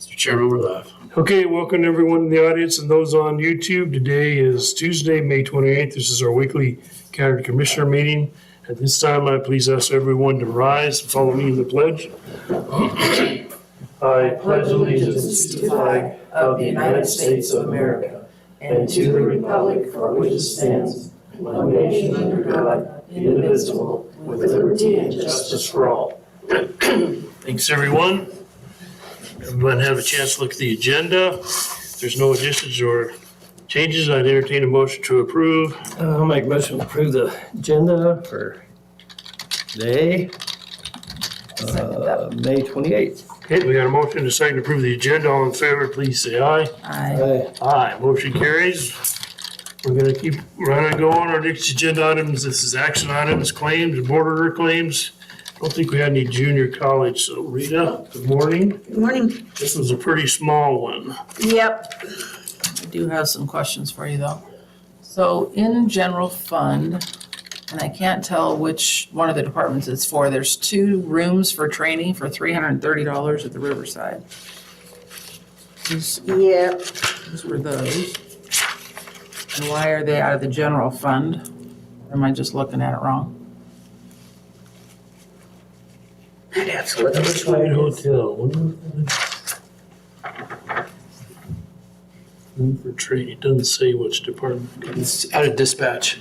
Mr. Chairman, we're live. Okay, welcome everyone in the audience and those on YouTube. Today is Tuesday, May 28th. This is our weekly County Commissioner meeting. At this time, I please ask everyone to rise and follow me in the pledge. I pledge allegiance to the flag of the United States of America and to the republic for which it stands, one nation under God, indivisible, with liberty and justice for all. Thanks, everyone. Everyone have a chance to look at the agenda. If there's no additions or changes, I'd entertain a motion to approve. I'll make a motion to approve the agenda for today, May 28th. Okay, we got a motion and a second to approve the agenda. All in favor, please say aye. Aye. Aye, motion carries. We're gonna keep running going. Our next agenda items, this is action items, claims, board order claims. I don't think we had any junior college, so Rita, good morning. Good morning. This was a pretty small one. Yep. I do have some questions for you though. So in general fund, and I can't tell which one of the departments it's for, there's 2 rooms for training for $330 at the Riverside. Yep. These were those. And why are they out of the general fund? Am I just looking at it wrong? I'd have to look at which one Riverside it is. Hotel. Room for training, it doesn't say which department. It's out of dispatch.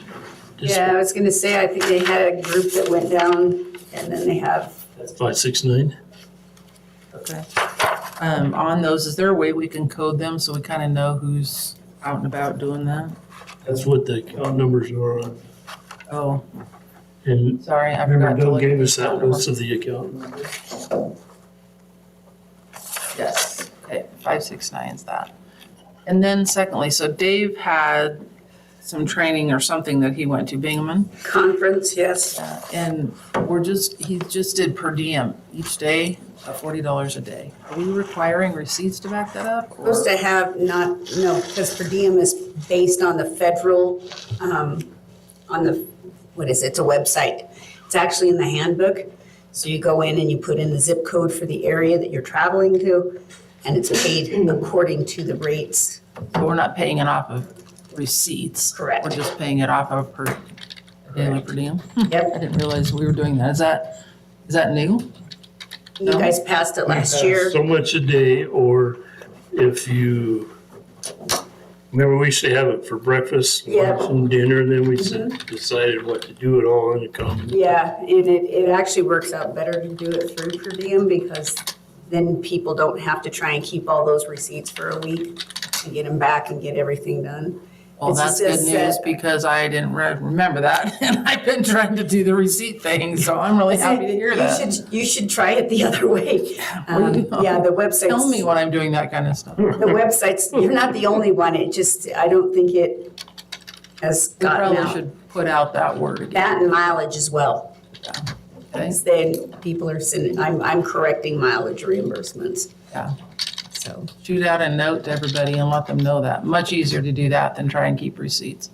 Yeah, I was gonna say, I think they had a group that went down and then they have, That's 569. Okay. On those, is there a way we can code them so we kind of know who's out and about doing that? That's what the account numbers are on. Oh, And sorry, I remember forgot to Doug look. gave at us the that account list of the account numbers. Yes, okay, 569 is that. And then secondly, so Dave had some training or something that he went to, Bingaman. conference, yes. And he just did per diem each day, $40 a day. Are we requiring receipts to back that up? or- Supposed to have no, because per diem is based on the federal, on the, what is it, it's a website. It's actually in the handbook. So you go in and you put in the zip code for the area that you're traveling to, and it's paid according to the rates. So we're not paying it off of receipts? Correct. We're just paying it off of daily per diem? I Yep, didn't realize we were doing that. Is that new? you guys passed it last year. So much a day, or if you, remember we used to have it for breakfast, Yeah. lunch and dinner, and then we decided what to do it all in a common. Yeah, and it actually works out better to do it through per diem because then people don't have to try and keep all those receipts for a week to get them back and get everything done. Well, It's that's just good news that- because I didn't remember that. And I've been trying to do the receipt thing, so I'm really happy to hear that. You should try it the other way. Yeah, the website's. Tell me when I'm doing that kind of stuff. The website's, you're not the only one, I don't think it has We gotten probably out. should put out that word again. That and mileage as well. Okay? Because then people are sending, I'm correcting mileage reimbursements, Yeah. so. Shoot out a note to everybody and let them know that. Much easier to do that than try and keep receipts.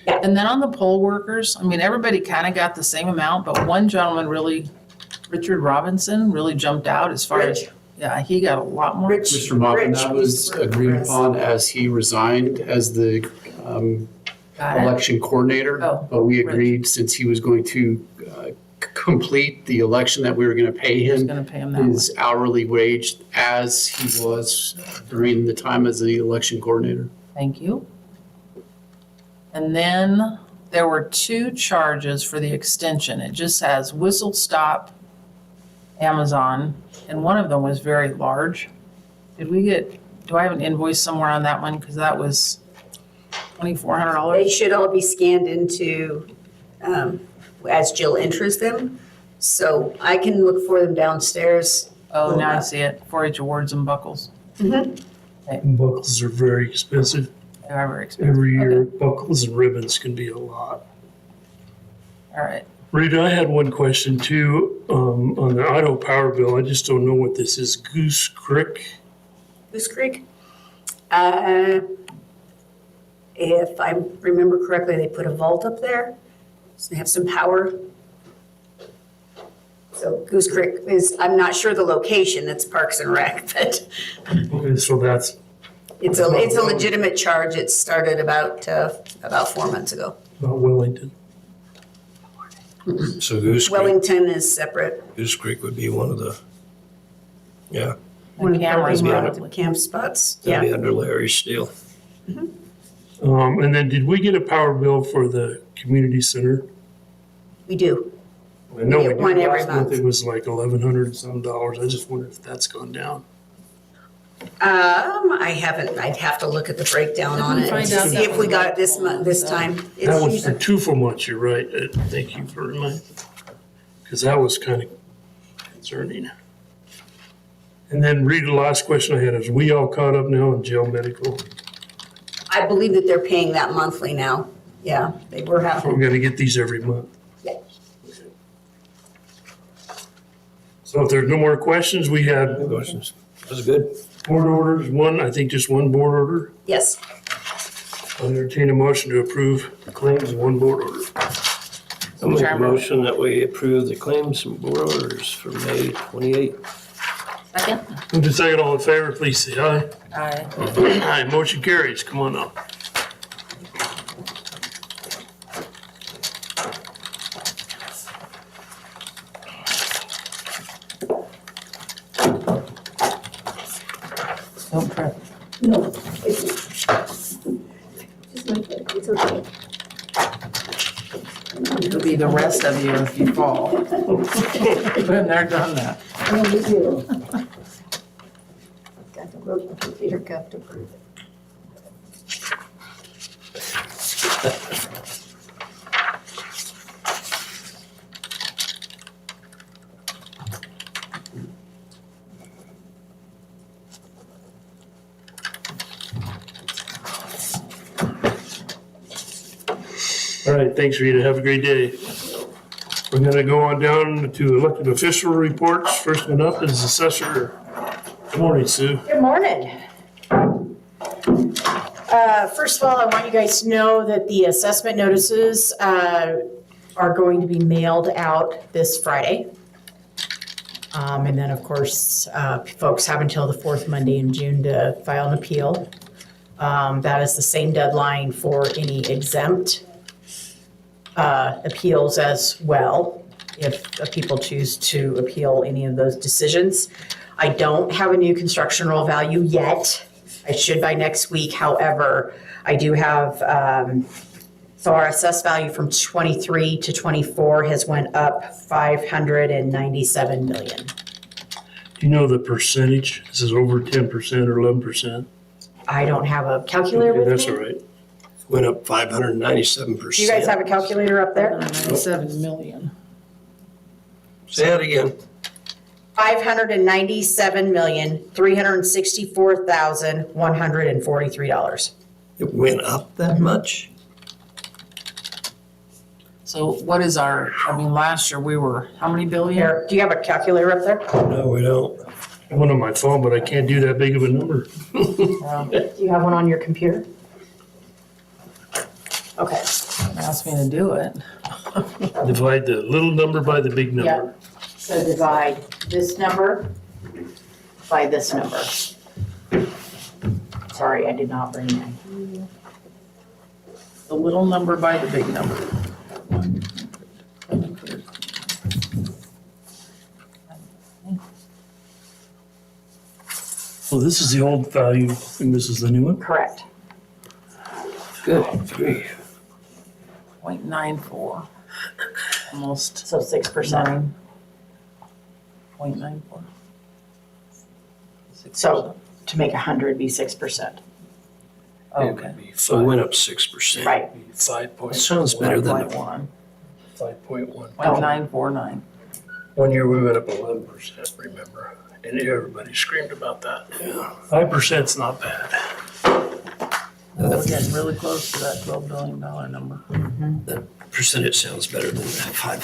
Yeah. And then on the poll workers, I mean, everybody kind of got the same amount, but one gentleman really, Richard Robinson, really jumped out as far as, Rich. yeah, he got a lot more. Rich. Mr. Moffitt, that Rich was used to work agreed for us. upon as he resigned as the Got it. election coordinator. Oh, But we Rich. agreed, since he was going to complete the election, that we were going to pay He was him gonna pay him that way. his hourly wage as he was during the time as the election coordinator. Thank you. And then there were 2 charges for the extension. It just says whistle stop Amazon, and one of them was very large. Do I have an invoice somewhere on that one? Because that was They $2,400. should all be scanned into, as Jill enters them. So I can look for them downstairs. Oh, now I see it. 4-H awards and buckles. Buckles are very expensive. They are very expensive. Every year, Okay. buckles and ribbons can be a lot. All right. Rita, I had one question too, on the Idaho Power bill. I just don't know what this is. Goose Creek? Goose Creek. If I remember correctly, they put a vault up there. So they have some power. So Goose Creek is, I'm not sure the location, it's Parks and Rec, but Okay, so that's, it's a legitimate charge. It started about 4 months ago. not Wellington. So Goose Creek, Wellington is separate. Goose Creek would be one of the, yeah, One of the cameras parking probably. lot camp spots, that'd be yeah. under Larry's still. And then did we get a power bill for the community center? We do. I know We we get one did every last month. month. It was like $1,100 some dollars. I just wonder if that's gone down. I haven't, I'd have to look at the breakdown on it to Find out see that if we one. got it this month, this time. That It's was for usually- 2 for much, you're right. Thank you for reminding. Because that was kind of concerning. And then Rita, the last question I had is, we all caught up now in jail medical? I believe that they're paying that monthly now. Yeah, they were We're having, gonna get these every month. yeah. So if there's no more questions, we had No questions. That was good. board orders, I think just one board order. Yes. I'll entertain a motion to approve the claims in one board order. I'll make a Chairman. motion that we approve the claims and board orders for May 28th. Second? Move to second, all in favor, please say aye. Aye. Aye, motion carries. Come on up. Don't trip. No. It's okay. It'll be the rest of you if you fall. Been there, done that. No, we do. Got the broken computer cup to prove it. All right, thanks, Rita. Have a great day. We're gonna go on down to elected official reports. First one up is Assessor. Good morning, Sue. Good morning. First of all, I want you guys to know that the assessment notices are going to be mailed out this Friday. And then, of course, folks have until the fourth Monday in June to file an appeal. That is the same deadline for any exempt appeals as well, if people choose to appeal any of those decisions. I don't have a new construction roll value yet. I should by next week. However, I do have, so our assessed value from 23 to 24 has went up 597 million. Do you know the percentage? This is over 10% or 11%? I don't have a calculator with me. That's all right. Went up 597%. Do you guys have a calculator up there? 97 million. Say that again. 597,364,143. It went up that much? So what is last year we were, how many billion? Here, do you have a calculator up there? No, we don't. I went on my phone, but I can't do that big of a number. Do you have one on your computer? Okay, Asked me to do it. Divide the little number by the big yeah. number. So divide this number by this number. Sorry, I did not bring mine. The little number by the big number. Well, this is the old value and this is the new one? Correct. Good grief. 0.94. Almost So 6%. 9. 0.94. So to make 100 be 6%. Okay. So it went up 6%. Right. 5.1. Sounds better than the 1.1. 5.1. 0.949. One year we went up 11%, remember? And everybody screamed about that. Yeah. 5%'s not bad. We're getting really close to that $12 billion number. That percentage sounds better than that 5.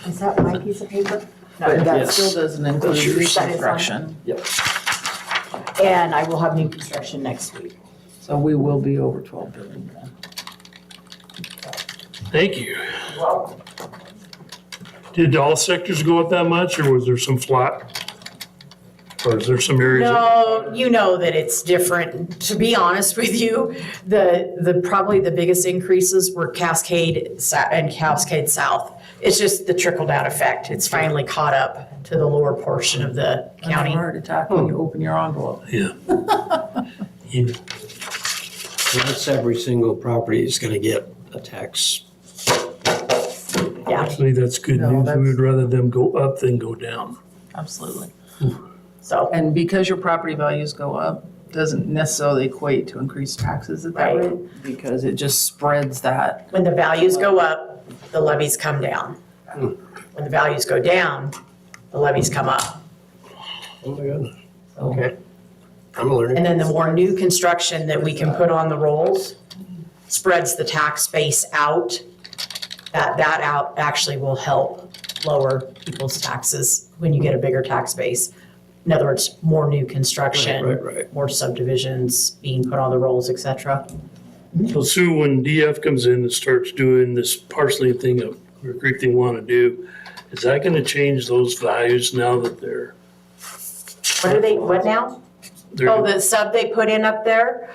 Is that my piece of paper? No, But that Yes. still doesn't include That's yours. new That is fine. construction. And I will have new construction next week. So we will be over 12 billion then. Thank you. Well, Did all sectors go up that much, or was there some flat? Or is there some areas? No, you know that it's different. To be honest with you, probably the biggest increases were Cascade and Cascade South. It's just the trickle down effect. It's finally caught up to the lower portion of the Have a county. heart attack when you open your envelope. Yeah. Yeah. That's every single property is gonna get a tax. Yeah, Actually, that's good No, news. that's- We would rather them go up than go down. Absolutely. so, And because your property values go up, doesn't necessarily equate to increased taxes at that Right. rate, because it just spreads that. when the values go up, the levies come down. When the values go down, the levies come up. Oh my goodness. Okay. I'm learning. And then the more new construction that we can put on the rolls spreads the tax base out. That out actually will help lower people's taxes when you get a bigger tax base. In other words, more new construction. Right. More subdivisions being put on the rolls, et cetera. So Sue, when DF comes in and starts doing this parceling thing of Clear Creek they want to do, is that going to change those values now that What now? they're Oh, the sub they put in up there?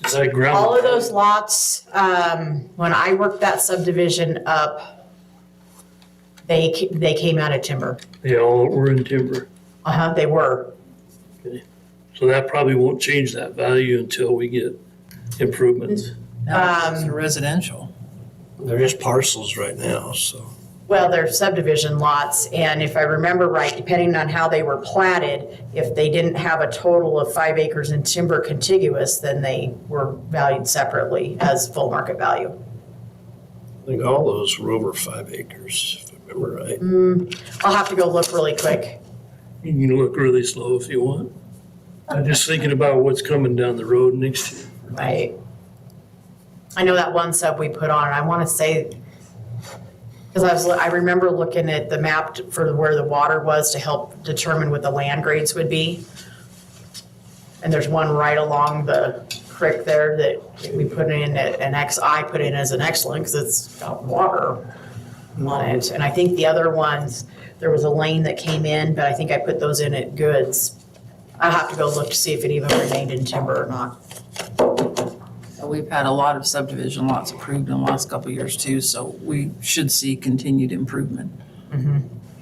is that ground? All of those lots, when I worked that subdivision up, they came out of timber. Yeah, all we're in timber. They were. So that probably won't change that value until we get improvements. Now it's residential. They're just parcels right now, so. Well, they're subdivision lots, and if I remember right, depending on how they were platted, if they didn't have a total of 5 acres in timber contiguous, then they were valued separately as full market value. I think all those were over 5 acres, if I remember right. I'll have to go look really quick. You can look really slow if you want. I'm just thinking about what's coming down the road next year. Right. I know that one sub we put on, I want to say, because I remember looking at the map for where the water was to help determine what the land grades would be. And there's one right along the creek there that we put in I put in as an excellent because it's got water on it. And I think the other ones, there was a lane that came in, but I think I put those in at goods. I'll have to go look to see if it even remained in timber or not. We've had a lot of subdivision lots approved in the last couple of years too, so we should see continued improvement.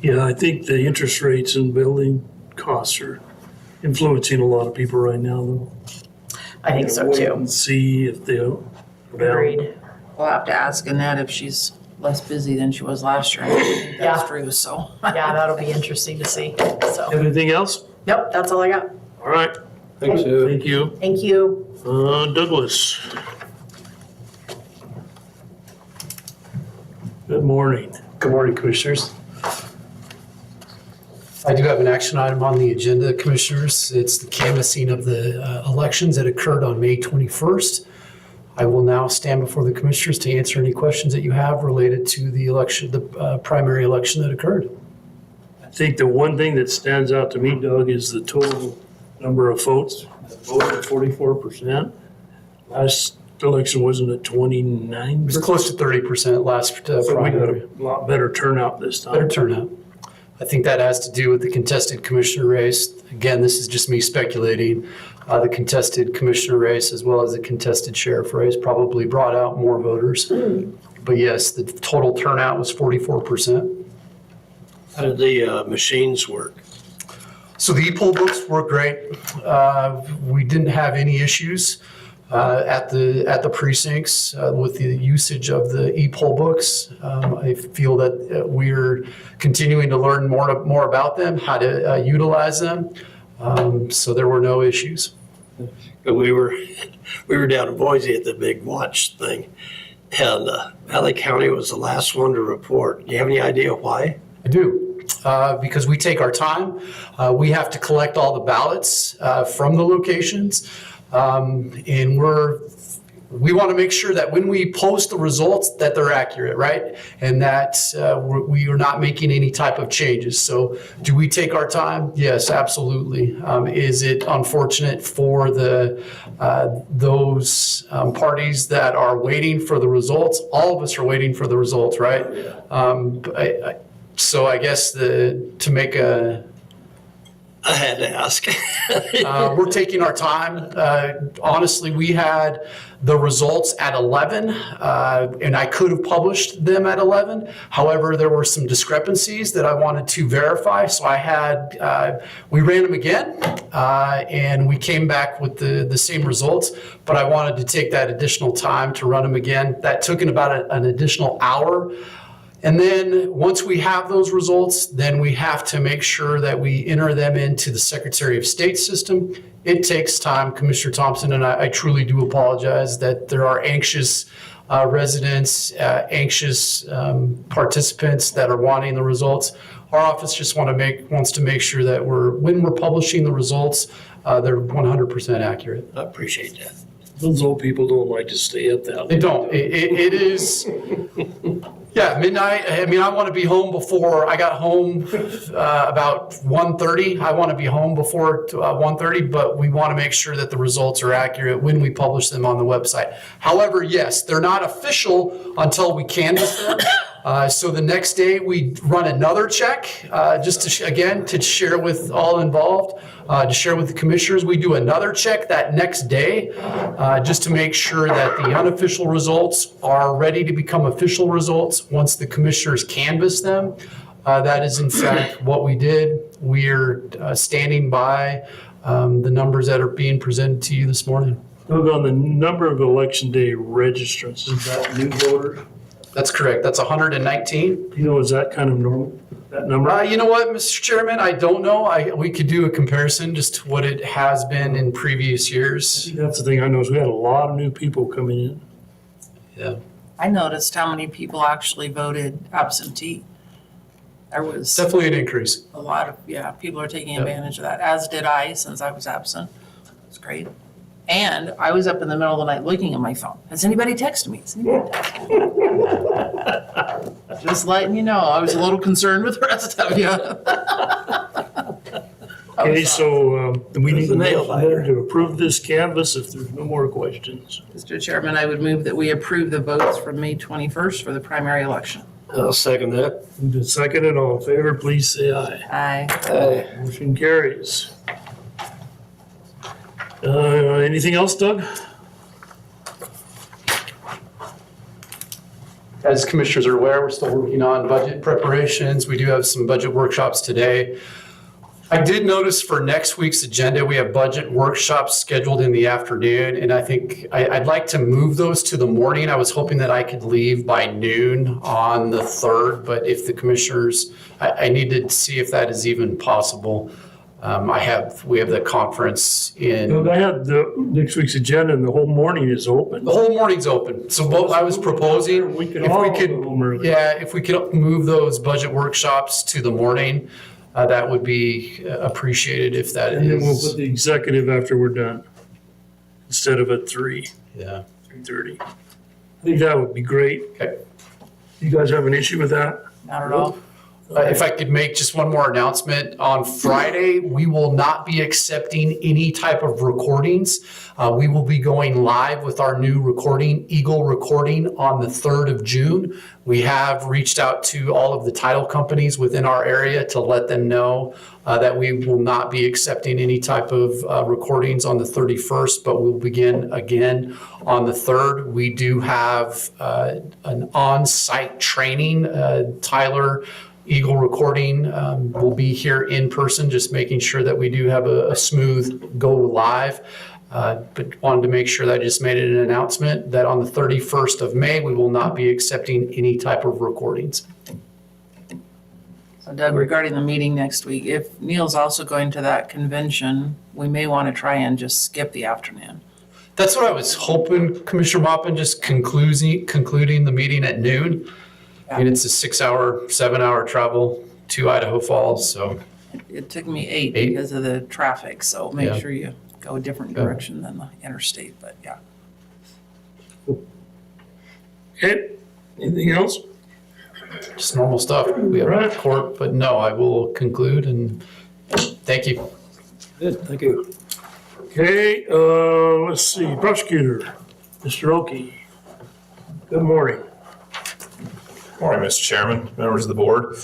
Yeah, I think the interest rates and building costs are influencing a lot of people right now, though. I think so Wait too. and see if they'll go down. Agreed. We'll have to ask Annette if she's less busy than she was last year. I think that's Yeah. true, so. Yeah, that'll be interesting to see. So, Anything else? nope, that's all I got. All right, Thanks, Sue. thank you. Thank you. Douglas. Good morning. Good morning, Commissioners. I do have an action item on the agenda, Commissioners. It's the canvassing of the elections that occurred on May 21st. I will now stand before the Commissioners to answer any questions that you have related to the election, the primary election that occurred. I think the one thing that stands out to me, Doug, is the total number of votes. Voted 44%. Last election wasn't it 29%? It was close to 30% last So we got primary. a lot better turnout this Better time. turnout. I think that has to do with the contested commissioner race. Again, this is just me speculating. The contested commissioner race as well as the contested sheriff race probably brought out more voters. But yes, the total turnout was 44%. How did the machines work? So the e-poll books were great. We didn't have any issues at the precincts with the usage of the e-poll books. I feel that we're continuing to learn more about them, how to utilize them. So there were no issues. We were down in Boise at the big watch thing, and Valley County was the last one to report. Do you have any idea why? I do. Because we take our time. We have to collect all the ballots from the locations. And we're we want to make sure that when we post the results, that they're accurate, right? And that we are not making any type of changes. So do we take our time? Yes, absolutely. Is it unfortunate for those parties that are waiting for the results? All of us are waiting for the results, right? So I guess to make I had to ask. we're taking our time. Honestly, we had the results at 11, and I could have published them at 11. However, there were some discrepancies that I wanted to verify, so we ran them again, and we came back with the same results, but I wanted to take that additional time to run them again. That took about an additional hour. And then once we have those results, then we have to make sure that we enter them into the Secretary of State system. It takes time, Commissioner Thompson, and I truly do apologize that there are anxious residents, anxious participants that are wanting the results. Our office just wants to make sure that when we're publishing the results, they're 100% accurate. I appreciate that. Those old people don't like to stay up that They late. don't. It is, yeah, midnight. I mean, I want to be home before, I got home about 1:30. I want to be home before 1:30, but we want to make sure that the results are accurate when we publish them on the website. However, yes, they're not official until we canvass them. So the next day, we run another check, just to share with all involved, to share with the commissioners. We do another check that next day, just to make sure that the unofficial results are ready to become official results once the commissioners canvass them. That is in fact what we did. We're standing by the numbers that are being presented to you this morning. Doug, on the number of election day registrants, is that new voters? That's correct. That's 119. You know, is that kind of normal, that number? You know what, Mr. Chairman, I don't know. We could do a comparison just to what it has been in previous years. That's the thing I know is we had a lot of new people coming in. Yeah. I noticed how many people actually voted absentee. There was Definitely an increase. a lot of, people are taking Yep. advantage of that, as did I, since I was absent. It's great. And I was up in the middle of the night looking at my phone. Has anybody texted me? Has anybody texted me? Just letting you know, I was a little concerned with the rest of you. Okay, so we need There's a a nail motion there biter. to approve this canvas if there's no more questions. Mr. Chairman, I would move that we approve the votes from May 21st for the primary election. I'll second that. Moved and seconded, all in favor, please say aye. Aye. Motion carries. Anything else, Doug? As commissioners are aware, we're still working on budget preparations. We do have some budget workshops today. I did notice for next week's agenda, we have budget workshops scheduled in the afternoon, and I think I'd like to move those to the morning. I was hoping that I could leave by noon on the 3rd, but if the commissioners, I need to see if that is even possible. We have the conference Doug, I had the next week's agenda and the whole morning is open. the whole morning's open. So what I was proposing, We could if all we go could, home early. if we could move those budget workshops to the morning, that would be appreciated if that And then we'll is. put the executive after we're done, instead of at 3:30. I think that would be great. Okay. You guys have an issue with that? Not at all. If I could make just one more announcement, on Friday, we will not be accepting any type of recordings. We will be going live with our new recording, Eagle Recording, on the 3rd of June. We have reached out to all of the title companies within our area to let them know that we will not be accepting any type of recordings on the 31st, but we'll begin again on the 3rd. We do have an on-site training. Tyler Eagle Recording will be here in person, just making sure that we do have a smooth go live. But wanted to make sure that I just made it an announcement that on the 31st of May, we will not be accepting any type of recordings. So Doug, regarding the meeting next week, if Neil's also going to that convention, we may want to try and just skip the afternoon. That's what I was hoping, Commissioner Mopin, just concluding the meeting at noon. I mean, it's a 7-hour travel to Idaho Falls, so. It took me 8 8? because of the traffic, so make Yeah. sure you go a different Okay. direction than the interstate, but yeah. Okay, anything else? Just normal stuff. We have Right. court, but no, I will conclude and thank you. Good, thank you. Okay, let's see, prosecutor, Mr. Oki. Good morning. Morning, Mr. Chairman, members of the board.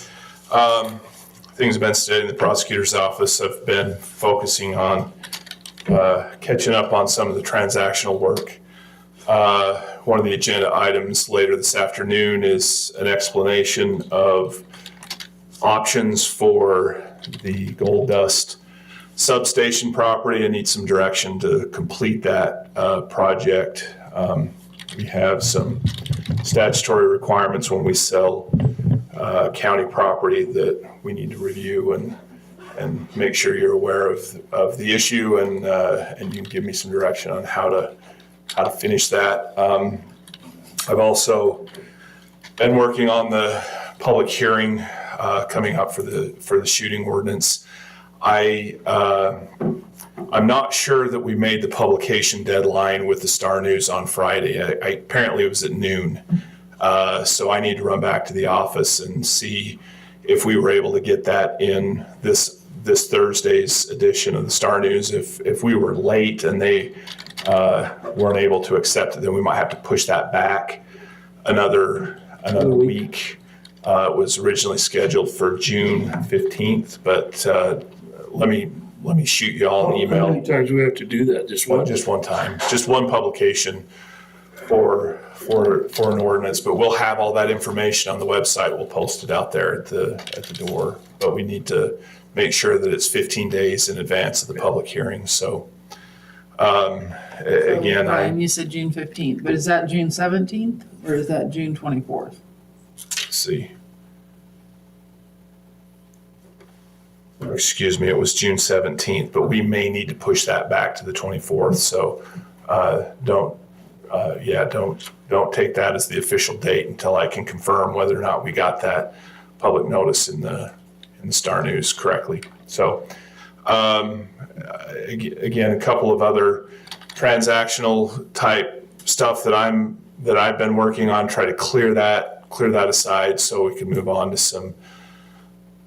Things have been steady in the prosecutor's office. I've been focusing on catching up on some of the transactional work. One of the agenda items later this afternoon is an explanation of options for the Gold Dust substation property. I need some direction to complete that project. We have some statutory requirements when we sell county property that we need to review and make sure you're aware of the issue and you can give me some direction on how to finish that. I've also been working on the public hearing coming up for the shooting ordinance. I'm not sure that we made the publication deadline with the Star News on Friday. Apparently it was at noon. So I need to run back to the office and see if we were able to get that in this Thursday's edition of the Star News. If we were late and they weren't able to accept it, then we might have to push that back another week. It was originally scheduled for June 15th, but let me shoot you all an How email. many times do we have to do that? Just one? Just one time, just one publication for an ordinance, but we'll have all that information on the website. We'll post it out there at the door, but we need to make sure that it's 15 days in advance of the public hearing. So, again, Brian, you said June 15th, but is that June 17th or is that June 24th? let's see. Excuse me, it was June 17th, but we may need to push that back to the 24th. So, don't take that as the official date until I can confirm whether or not we got that public notice in the Star News correctly. So, again, a couple of other transactional type stuff that I've been working on, try to clear that aside so we can move on to some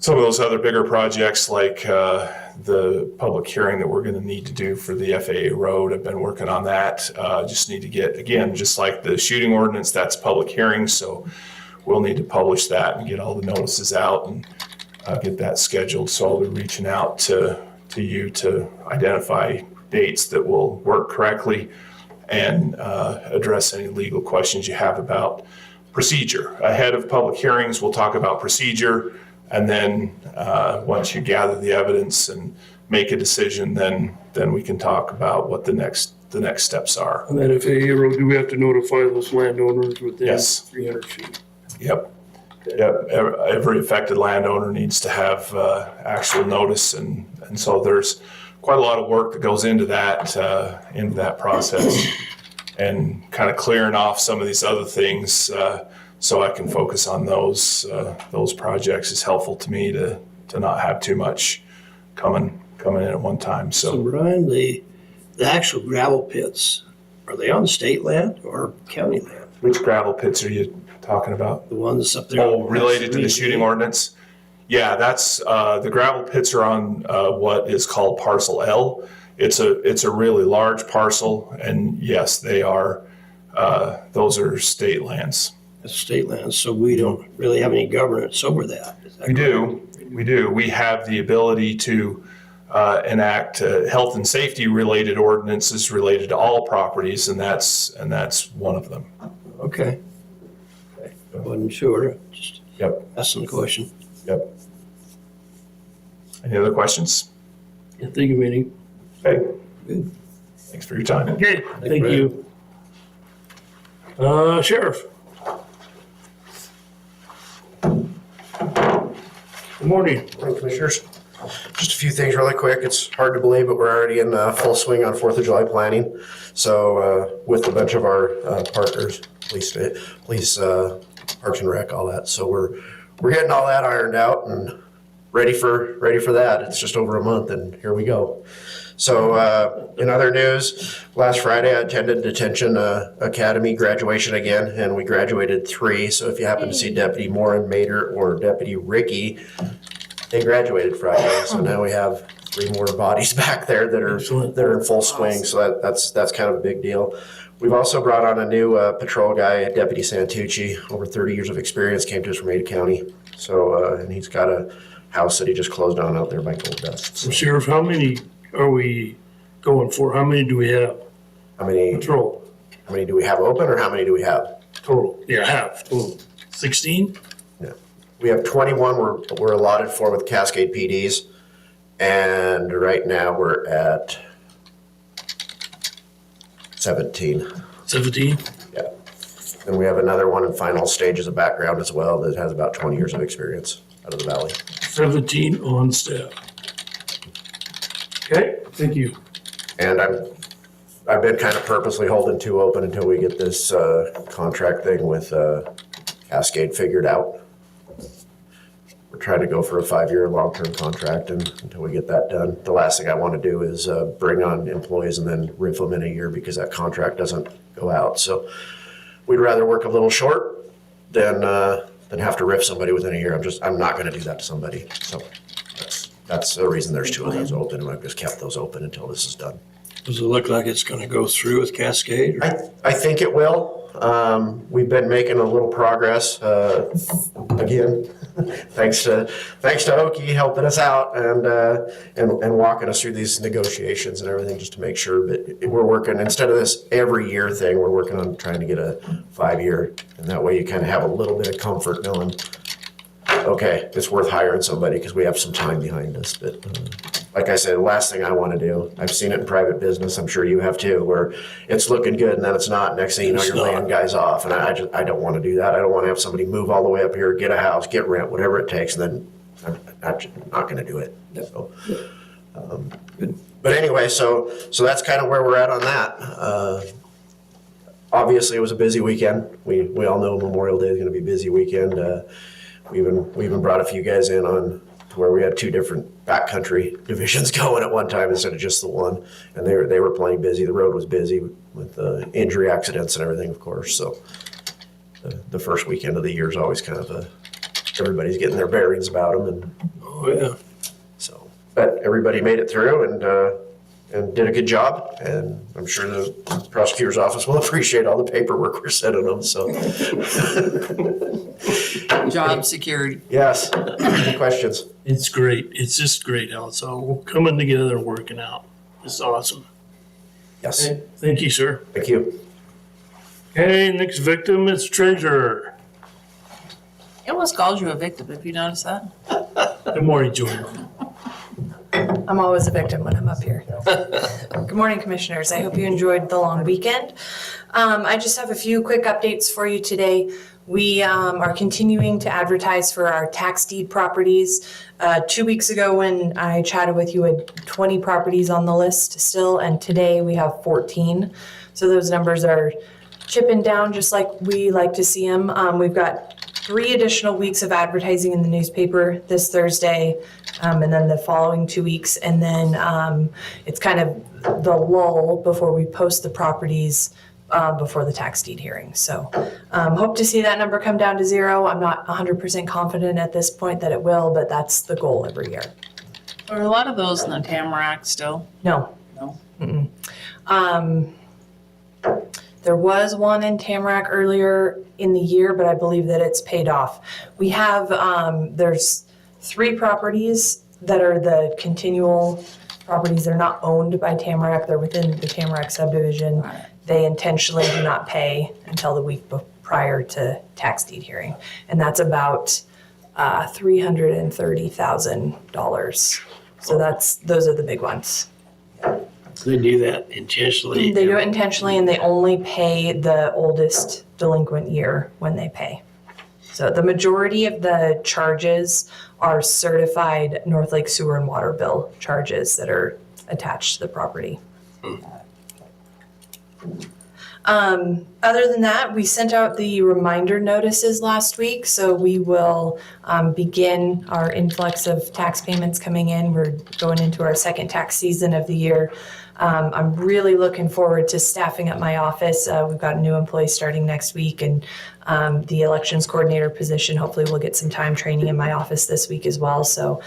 of those other bigger projects like the public hearing that we're going to need to do for the FAA road. I've been working on that. Just need to get, again, just like the shooting ordinance, that's public hearing. So we'll need to publish that and get all the notices out and get that scheduled. So I'll be reaching out to you to identify dates that will work correctly and address any legal questions you have about procedure. Ahead of public hearings, we'll talk about procedure. And then once you gather the evidence and make a decision, then we can talk about what the next steps are. And then if do we have to notify those landowners within Yes. 300 feet? Yep. Every affected landowner needs to have actual notice, and so there's quite a lot of work that goes into that process, and kind of clearing off some of these other things. So I can focus on those projects is helpful to me to not have too much coming in at one time. So So Brian, the actual gravel pits, are they on state land or county land? which gravel pits are you talking about? The ones up there? Oh, related to the shooting ordinance? Yeah, that's the gravel pits are on what is called Parcel L. It's a really large parcel, and yes, they are. Those are state lands. That's state land, so we don't really have any governance over that. Is that We correct? do. We have the ability to enact health and safety related ordinances related to all properties, and that's one of them. Okay. I wasn't sure, just Yep. asking the question. Yep. Any other questions? Can't think of any. Okay. Good. Thanks for your time. Okay, thank you. Sheriff. Good morning. Morning, Commissioners. Just a few things really quick. It's hard to believe, but we're already in full swing on 4th of July planning. So with a bunch of our partners, police, Parks and Rec, all that. So we're getting all that ironed out and ready for that. It's just over a month, and here we go. So in other news, last Friday I attended Detention Academy graduation again, and we graduated 3. So if you happen to see Deputy Morin Mater or Deputy Ricky, they graduated Friday. So now we have 3 more bodies back there that are in full swing. So that's kind of a big deal. We've also brought on a new patrol guy, Deputy Santucci, over 30 years of experience, came to us from Ada County. So and he's got a house that he just closed on out there by Gold Dust. So Sheriff, how many are we going for? How many do we have? How many Patrol, do we have open, or how many do we have? total. Yeah, half, total. 16? We have 21 we're allotted for with Cascade PDs, and right now we're at 17. 17? Yeah. And we have another one in final stages of background as well that has about 20 years of experience out of the valley. 17 on staff. Okay, thank you. And I've been kind of purposely holding 2 open until we get this contract thing with Cascade figured out. We're trying to go for a 5-year long-term contract, and until we get that done, the last thing I want to do is bring on employees and then riff them in a year because that contract doesn't go out. So we'd rather work a little short than have to riff somebody within a year. I'm not going to do that to somebody. So that's the reason there's 2 of those open, and I've just kept those open until this is done. Does it look like it's gonna go through with Cascade? Or? I think it will. We've been making a little progress, again, thanks to Oki helping us out and walking us through these negotiations and everything, just to make sure that we're working, instead of this every year thing, we're working on trying to get a 5-year. And that way you kind of have a little bit of comfort knowing, okay, it's worth hiring somebody because we have some time behind us. But like I said, the last thing I want to do, I've seen it in private business, I'm sure you have too, where it's looking good and then it's not. Next thing you know, you're laying guys off. And I don't want to do that. I don't want to have somebody move all the way up here, get a house, get rent, whatever it takes, and then I'm not going to do it. So, but anyway, so that's kind of where we're at on that. Obviously, it was a busy weekend. We all know Memorial Day is going to be a busy weekend. We even brought a few guys in on to where we had 2 different backcountry divisions going at one time instead of just the one, and they were plenty busy. The road was busy with injury accidents and everything, of course. So the first weekend of the year is always kind of everybody's getting their bearings about them, and Oh, yeah. so. But everybody made it through and did a good job, and I'm sure the prosecutor's office will appreciate all the paperwork we're sending them. So. Job security. Yes. Any questions? It's great. It's just great how it's all coming together and working out. It's awesome. Yes. Okay, thank you, sir. Thank you. Okay, next victim is treasurer. It almost called you a victim, if you noticed that. Good morning, Jordan. I'm always a victim when I'm up here. Good morning, Commissioners. I hope you enjoyed the long weekend. I just have a few quick updates for you today. We are continuing to advertise for our tax deed properties. 2 weeks ago when I chatted with you, we had 20 properties on the list still, and today we have 14. So those numbers are chipping down just like we like to see them. We've got 3 additional weeks of advertising in the newspaper this Thursday, and then the following 2 weeks. And then it's kind of the lull before we post the properties before the tax deed hearing. So hope to see that number come down to 0. I'm not 100% confident at this point that it will, but that's the goal every year. Are a lot of those in the Tamarack still? No. No. Mm-mm. There was one in Tamarack earlier in the year, but I believe that it's paid off. We have, there's 3 properties that are the continual properties. They're not owned by Tamarack. They're within the Tamarack subdivision. They intentionally do not pay until the week prior to tax deed hearing. And that's about $330,000. So those are the big ones. They do that intentionally. They do it intentionally, and they only pay the oldest delinquent year when they pay. So the majority of the charges are certified North Lake sewer and water bill charges that are attached to the property. Other than that, we sent out the reminder notices last week, so we will begin our influx of tax payments coming in. We're going into our second tax season of the year. I'm really looking forward to staffing up my office. We've got a new employee starting next week, and the elections coordinator position, hopefully we'll get some time training in my office this week as well. So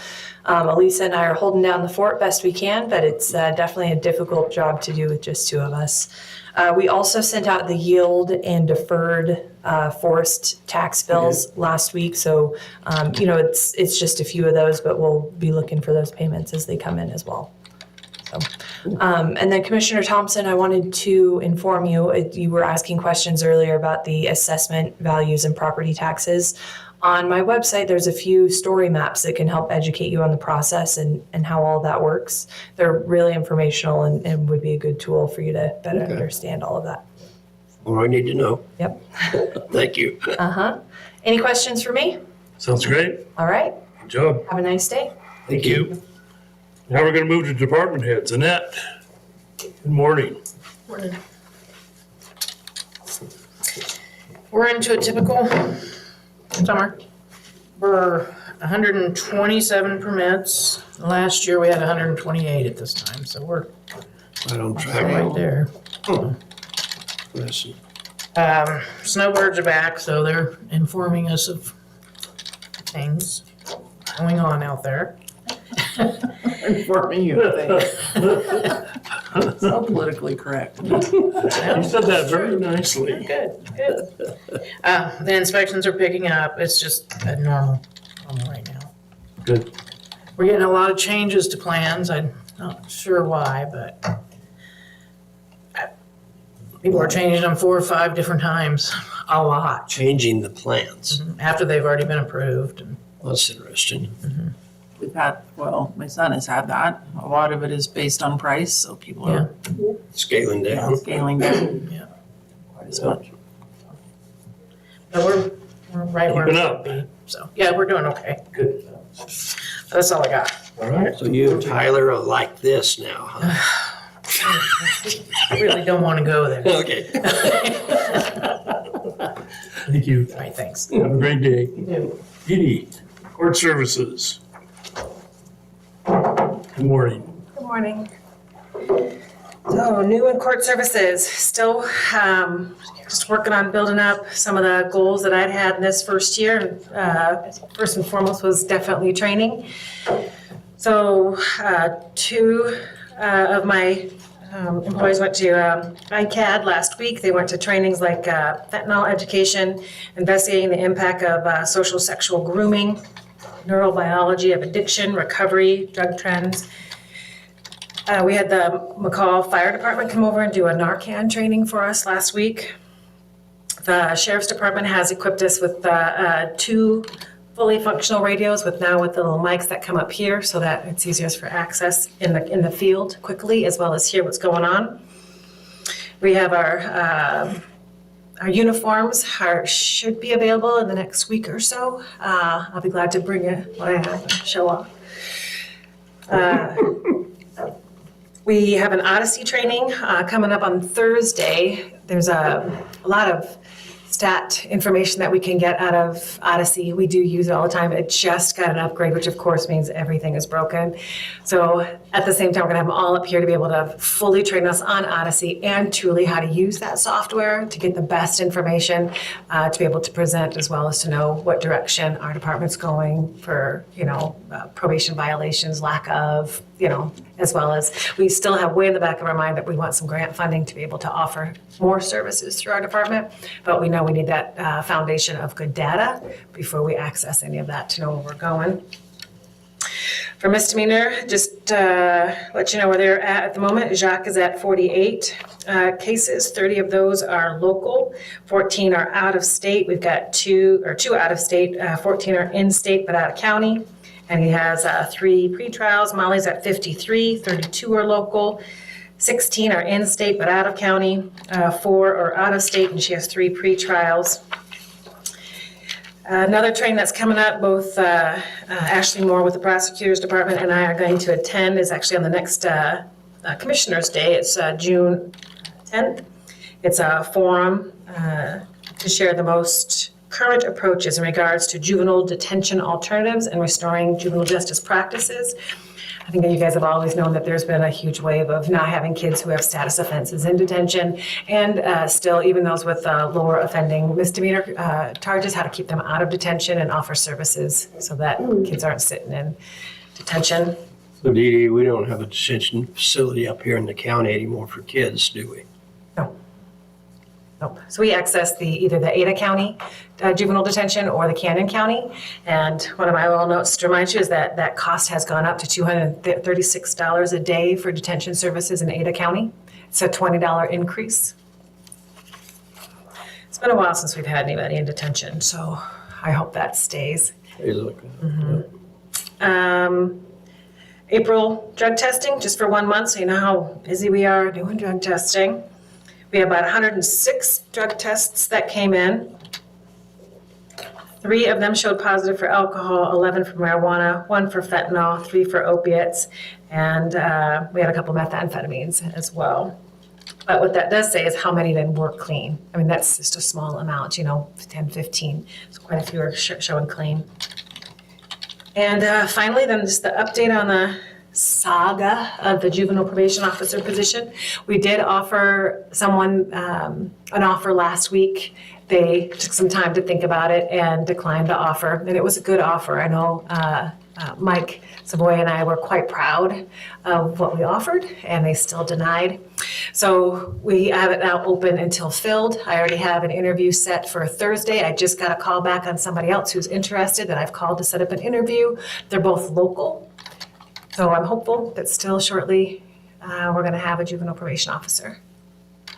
Elisa and I are holding down the fort best we can, but it's definitely a difficult job to do with just two of us. We also sent out the yield and deferred forest tax bills last week. So, it's just a few of those, but we'll be looking for those payments as they come in as well. So, and then Commissioner Thompson, I wanted to inform you, you were asking questions earlier about the assessment values and property taxes. On my website, there's a few story maps that can help educate you on the process and how all that works. They're really informational and would be a good tool for you to better understand all of that. All I need to know. Yep. Thank you. Any questions for me? Sounds great. All right. Good job. Have a nice day. Thank you. Now we're gonna move to department heads. Annette, good morning. We're into a typical summer. We're 127 permits. Last year we had 128 at this time, so we're Right on track. right there. Listen. Snowbirds are back, so they're informing us of things going on out there. Informing you of things. So politically correct. You said that very nicely. Good. The inspections are picking up. It's just normal right now. Good. We're getting a lot of changes to plans. I'm not sure why, but people are changing them 4 or 5 different times, a lot, Changing the plans. after they've already been approved. And That's interesting. We've had, my son has had that. A lot of it is based on price, so people are Scaling down. scaling down. Yeah. Quite as much. But we're right where we Keeping should up. be. So, yeah, we're doing okay. Good. That's all I got. All right. So you and Tyler are like this now, huh? I really don't want to go there. Okay. Thank you. All right, thanks. Have a great day. Edie, court services. Good morning. Good morning. So new in court services, still just working on building up some of the goals that I'd had in this first year. First and foremost was definitely training. So 2 of my employees went to ICAD last week. They went to trainings like fentanyl education, investigating the impact of social sexual grooming, neurobiology of addiction, recovery, drug trends. We had the McCall Fire Department come over and do a Narcan training for us last week. The Sheriff's Department has equipped us with 2 fully functional radios with the little mics that come up here so that it's easier for access in the field quickly, as well as hear what's going on. We have our uniforms should be available in the next week or so. I'll be glad to bring it when I have to show off. We have an Odyssey training coming up on Thursday. There's a lot of stat information that we can get out of Odyssey. We do use it all the time. It just got an upgrade, which of course means everything is broken. So at the same time, we're gonna have them all up here to be able to fully train us on Odyssey and truly how to use that software to get the best information, to be able to present, as well as to know what direction our department's going for, probation violations, lack of, as well as we still have way in the back of our mind that we want some grant funding to be able to offer more services through our department. But we know we need that foundation of good data before we access any of that to know where we're going. For misdemeanor, just let you know where they're at the moment. Jacques is at 48 cases. 30 of those are local. 14 are out of state. We've got two out of state. 14 are in state but out of county. And he has 3 pretrials. Molly's at 53. 32 are local. 16 are in state but out of county. 4 are out of state, and she has 3 pretrials. Another training that's coming up, both Ashley Moore with the Prosecutor's Department and I are going to attend, is actually on the next Commissioner's Day. It's June 10th. It's a forum to share the most current approaches in regards to juvenile detention alternatives and restoring juvenile justice practices. I think that you guys have always known that there's been a huge wave of not having kids who have status offenses in detention, and still even those with lower offending misdemeanor charges, how to keep them out of detention and offer services so that kids aren't sitting in detention. So Dee Dee, we don't have a detention facility up here in the county anymore for kids, do we? No. Nope. So we access either the Ada County juvenile detention or the Canyon County. And one of my little notes to remind you is that that cost has gone up to $236 a day for detention services in Ada County. It's a $20 increase. It's been a while since we've had anybody in detention, so I hope that stays. Hey, look. April drug testing, just for 1 month, so you know how busy we are doing drug testing. We have about 106 drug tests that came in. 3 of them showed positive for alcohol, 11 for marijuana, 1 for fentanyl, 3 for opiates, and we had a couple methamphetamines as well. But what that does say is how many then were clean. I mean, that's just a small amount, 10, 15. So quite a few are showing clean. And finally, then just the update on the saga of the juvenile probation officer position. We did offer someone an offer last week. They took some time to think about it and declined the offer, and it was a good offer. I know Mike Savoy and I were quite proud of what we offered, and they still denied. So we have it now open until filled. I already have an interview set for Thursday. I just got a call back on somebody else who's interested that I've called to set up an interview. They're both local. So I'm hopeful that still shortly we're going to have a juvenile probation officer.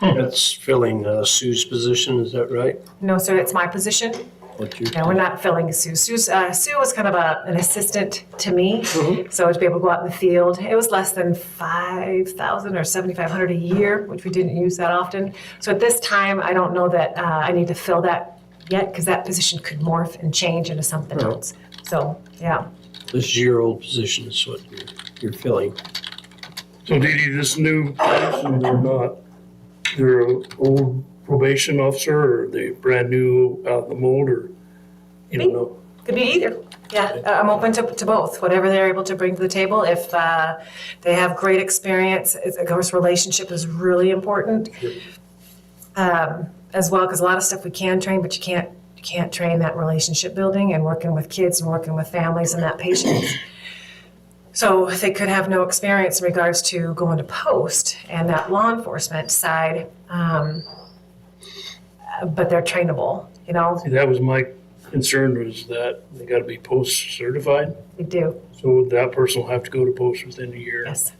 That's filling Sue's position, is that right? No, sir, it's my position. What you? No, we're not filling Sue. Sue was kind of an assistant to me, so to be able to go out in the field. It was less than $5,000 or $7,500 a year, which we didn't use that often. So at this time, I don't know that I need to fill that yet, because that position could morph and change into something else. So, yeah. This is your old position, is what you're filling. So Dee Dee, this new person, they're an old probation officer, or are they brand new out of the mold, or you don't know? Could be either. Yeah, I'm open to both, whatever they're able to bring to the table. If they have great experience, of course, relationship is really important as well, because a lot of stuff we can train, but you can't train that relationship building and working with kids and working with families and that patience. So they could have no experience in regards to going to post and that law enforcement side, but they're trainable, See, that was my concern, was that they got to be post certified. They do, So that person will have to go to post within a year. yes.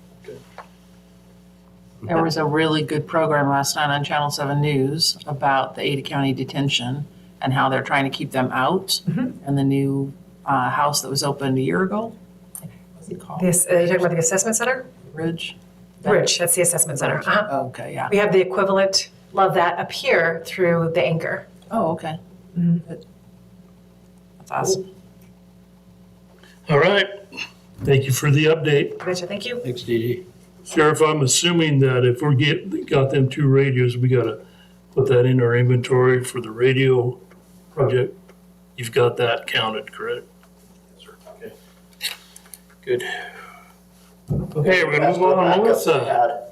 There was a really good program last night on Channel 7 News about the Ada County detention and how they're trying to keep them out. And the new house that was opened a year ago. What's it called? You're talking about the assessment center? Ridge? Ridge, that's the assessment center. Okay, yeah. We have the equivalent of that up here through the Anchor. Oh, okay. Good. That's awesome. All right. Thank you for the update. Betcha, thank you. Thanks, Dee Dee. Sheriff, I'm assuming that if got them 2 radios, we gotta put that in our inventory for the radio project. You've got that counted, correct? Okay. Good. Okay, we're gonna move on, Melissa.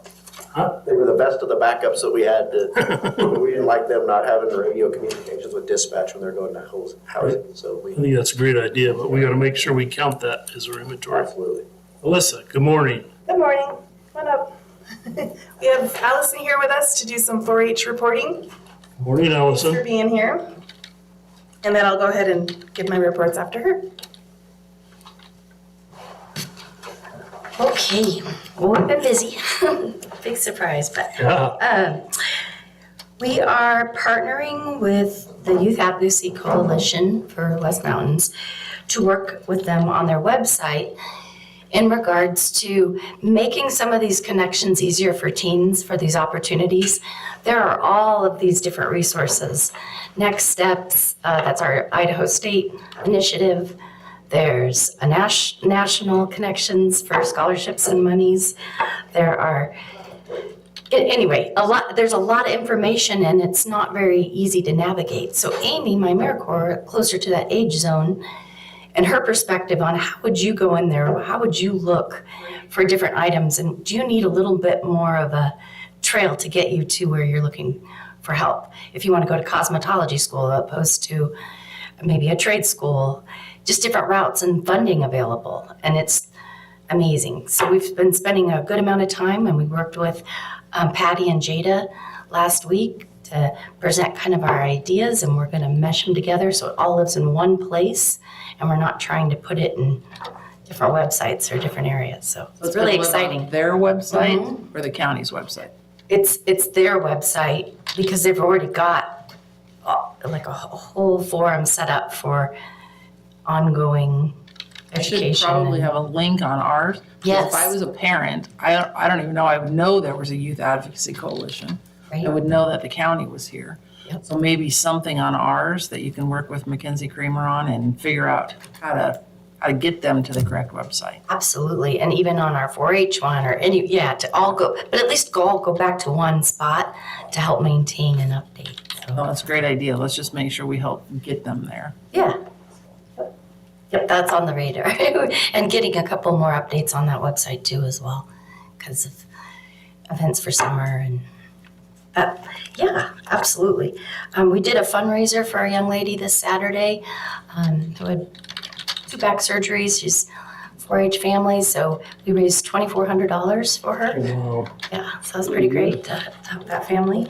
Huh? They were the best of the backups that we had. We didn't like them not having the radio communications with dispatch when they're going to housing, so I think that's a great idea, but we gotta make sure we count that as our inventory. absolutely. Melissa, good morning. Good morning. Come on up. We have Allison here with us to do some 4-H reporting. Morning, Thanks for Allison. being here. And then I'll go ahead and give my reports after her. Okay, well, we've been busy. Big surprise, but Yeah. we are partnering with the Youth Advocacy Coalition for West Mountains to work with them on their website in regards to making some of these connections easier for teens for these opportunities. There are all of these different resources. Next Steps, that's our Idaho State initiative. There's a national connections for scholarships and monies. There are Anyway, there's a lot of information and it's not very easy to navigate. So Amy, my AmeriCorps, closer to that age zone, and her perspective on how would you go in there, how would you look for different items, and do you need a little bit more of a trail to get you to where you're looking for help? If you want to go to cosmetology school opposed to maybe a trade school, just different routes and funding available, and it's amazing. So we've been spending a good amount of time, and we worked with Patty and Jada last week to present kind of our ideas, and we're going to mesh them together so it all lives in one place, and we're not trying to put it in different websites or different areas. So it's really gonna live on exciting. Their website or the county's website? It's their website because they've already got like a whole forum set up for ongoing I should education. probably and- have a link on ours. 'Cause Yes. If I was a parent, I don't even know, I would know there was a youth advocacy coalition. Right. I would know that the county was here. Yep. So maybe something on ours that you can work with Mackenzie Creamer on and figure out how to get them to the correct website. Absolutely, and even on our 4-H one or any, to all go, but at least all go back to one spot to help maintain and update. So, No, that's a great idea. Let's just make sure we help get them there. yeah. Yep, that's on the radar. And getting a couple more updates on that website too as well, because of events for summer and, yeah, absolutely. We did a fundraiser for a young lady this Saturday, who had 2 back surgeries. She's 4-H family, so we raised $2,400 for her. Wow. Yeah, so that's pretty great to help that family.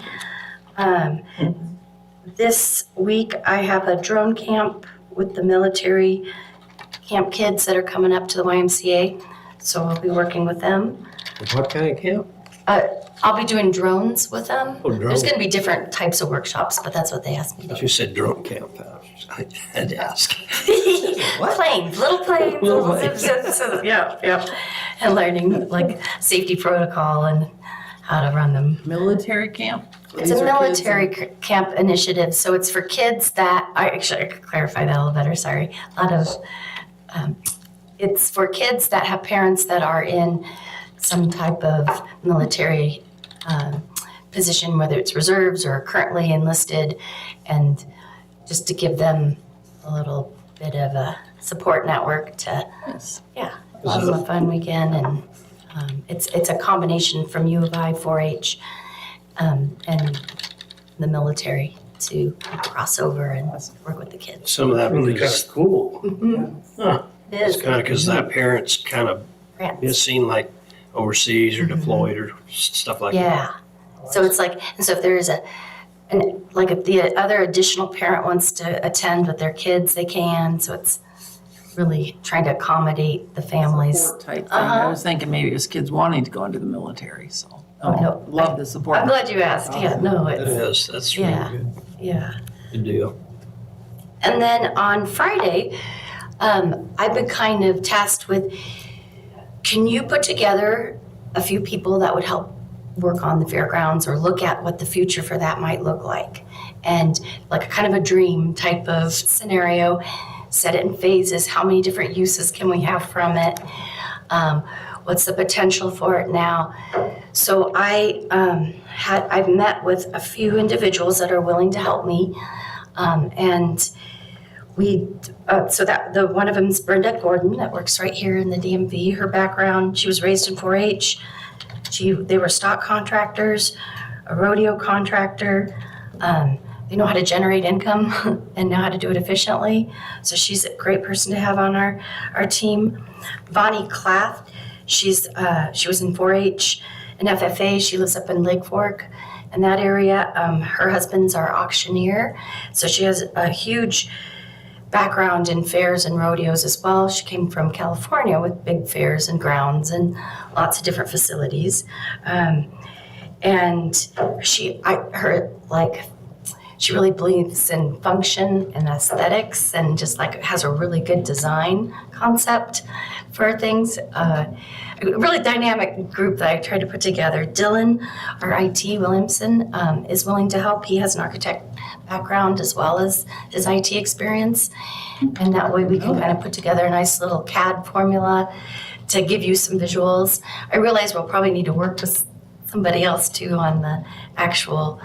This week, I have a drone camp with the military camp kids that are coming up to the YMCA, so I'll be working with them. What kind of camp? I'll be doing drones with them. Oh, drone. There's gonna be different types of workshops, but that's what they asked me to do. You said drone camp. I had to ask. Planes, little planes, Little little planes. zip, zip, zip, yeah. And learning like safety protocol and how to run them. Military camp? It's a military camp initiative, so it's for kids that, I could clarify that a little better, sorry. A lot of, it's for kids that have parents that are in some type of military position, whether it's reserves or currently enlisted, and just to give them a little bit of a support network to, have a fun weekend. And it's a combination from U of I, 4-H, and the military to cross over and work with the kids. Some of that Really because kind of cool. It is. it's kind of because that parent's kind of Grants. missing, like overseas or deployed or stuff like that. Yeah. So it's like, and so if there is like if the other additional parent wants to attend with their kids, they can. So it's really trying to accommodate the families. Support type thing. I was thinking maybe it was kids wanting to go into the military, so. No. Love the support. I'm glad you asked. Yeah, no, It it's, is. That's really yeah, good. yeah. Good deal. And then on Friday, I've been kind of tasked with, can you put together a few people that would help work on the fairgrounds or look at what the future for that might look like? And like a kind of a dream type of scenario, set it in phases. How many different uses can we have from it? What's the potential for it now? So I've met with a few individuals that are willing to help me. And we, so that the one of them is Brenda Gordon that works right here in the DMV. Her background, she was raised in 4-H. They were stock contractors, a rodeo contractor. They know how to generate income and know how to do it efficiently. So she's a great person to have on our team. Bonnie Clath, she was in 4-H and FFA. She lives up in Lake Fork in that area. Her husband's our auctioneer. So she has a huge background in fairs and rodeos as well. She came from California with big fairs and grounds and lots of different facilities. And she really believes in function and aesthetics and just like has a really good design concept for things. A really dynamic group that I tried to put together. Dylan, our IT Williamson, is willing to help. He has an architect background as well as his IT experience. And that way we can kind of put together a nice little CAD formula to give you some visuals. I realize we'll probably need to work with somebody else too on the actual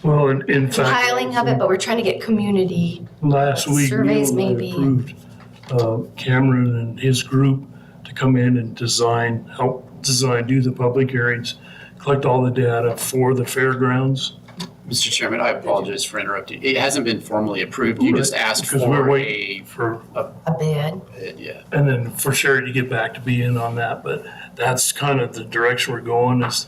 Well, in fact. compiling of it, but we're trying to get community. Last week, Surveys Neil and I maybe. approved Cameron and his group to come in and help design, do the public hearings, collect all the data for the fairgrounds. Mr. Chairman, I apologize for interrupting. It hasn't been formally approved. You just asked Because we're for waiting for, A bid. yeah. and then for Sherry to get back to be in on that, but that's kind of the direction we're going is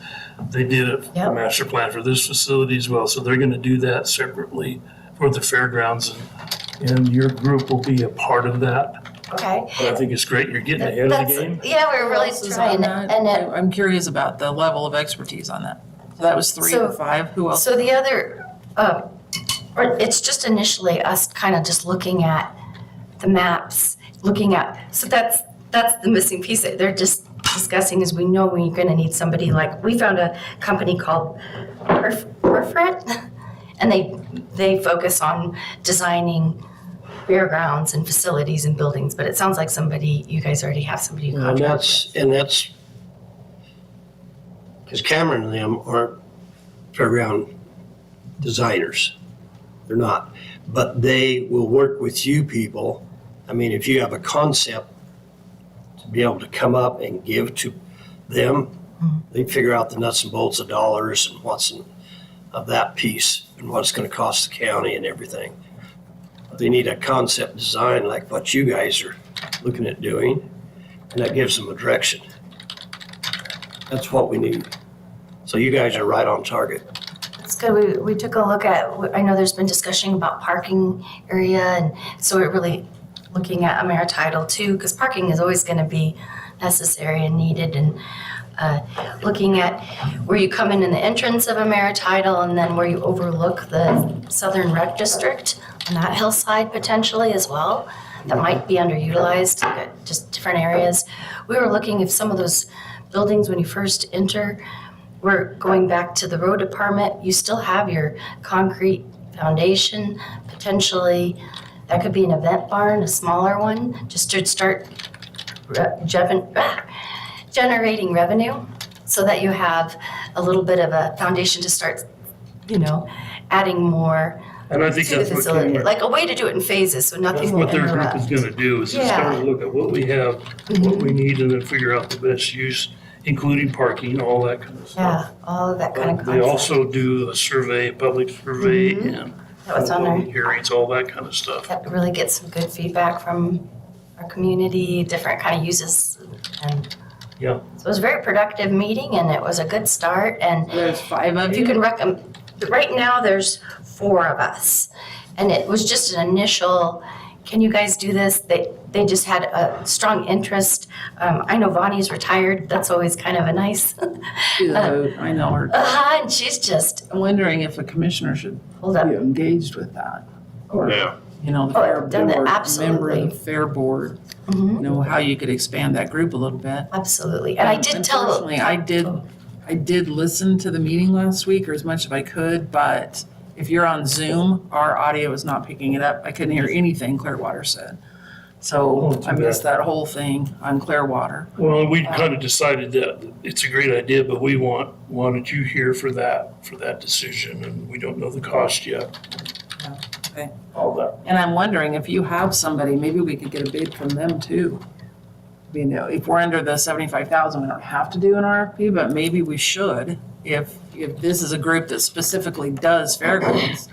they did a Yep. master plan for this facility as well, so they're gonna do that separately for the fairgrounds and your group will be a part of that. Okay. But I think it's great, you're getting ahead of That's, the game. yeah, we're really Who else is trying, on that? and it, I'm curious about the level of expertise on that. So that was 3 So- to 5. Who else? so the other, or it's just initially us kind of just looking at the maps, so that's the missing piece. They're just discussing is we know we're gonna need somebody like, we found a company called Perfret, and they focus on designing fairgrounds and facilities and buildings, but it sounds like you guys already have somebody who And contracts. that's, because Cameron and them aren't fairground designers. They're not. But they will work with you people. I mean, if you have a concept to be able to come up and give to them, they figure out the nuts and bolts of dollars and of that piece and what it's going to cost the county and everything. They need a concept design like what you guys are looking at doing, and that gives them a direction. That's what we need. So you guys are right on target. That's good. We took a look at, I know there's been discussion about parking area, and so we're really looking at AmeriTidal too, because parking is always going to be necessary and needed, and looking at where you come in the entrance of AmeriTidal and then where you overlook the Southern Rec District on that hillside potentially as well. That might be underutilized, just different areas. We were looking if some of those buildings when you first enter, we're going back to the road department, you still have your concrete foundation, potentially. That could be an event barn, a smaller one, just to start generating revenue so that you have a little bit of a foundation to start, adding more And I think to the that's what facility. Cameron, Like a way to do it in phases, so that's nothing will what their group is interrupt. gonna do, is just Yeah. kind of look at what we have, what we need, and then figure out the best use, including parking, all that kind of stuff. Yeah, all of that kind of They concept. also do a survey, public survey, and That was on there. public hearings, all that kind of stuff. That really get some good feedback from our community, different kind of uses. And Yeah. so it was a very productive meeting and it was a good start. And There's 5 of if you you. can right now there's 4 of us. And it was just an initial, can you guys do this? They just had a strong interest. I know Vonnie's retired. That's always kind of a nice, She's a hoot. I know her. and she's just I'm wondering if a commissioner should pulled up. be engaged with that. Or, Yeah. the Oh, fair done that, board, member absolutely. of the fair board, Mhm. how you could expand that group a little bit. Absolutely. And I did tell. Unfortunately, I did listen to the meeting last week, or as much as I could, but if you're on Zoom, our audio is not picking it up. I couldn't hear anything Clearwater said. So I missed that whole thing on Clearwater. Well, we kind of decided that it's a great idea, but we wanted you here for that decision, and we don't know the cost yet. Okay. All that. And I'm wondering if you have somebody, maybe we could get a bid from them too. If we're under the 75,000, we don't have to do an RFP, but maybe we should. If this is a group that specifically does fairgrounds,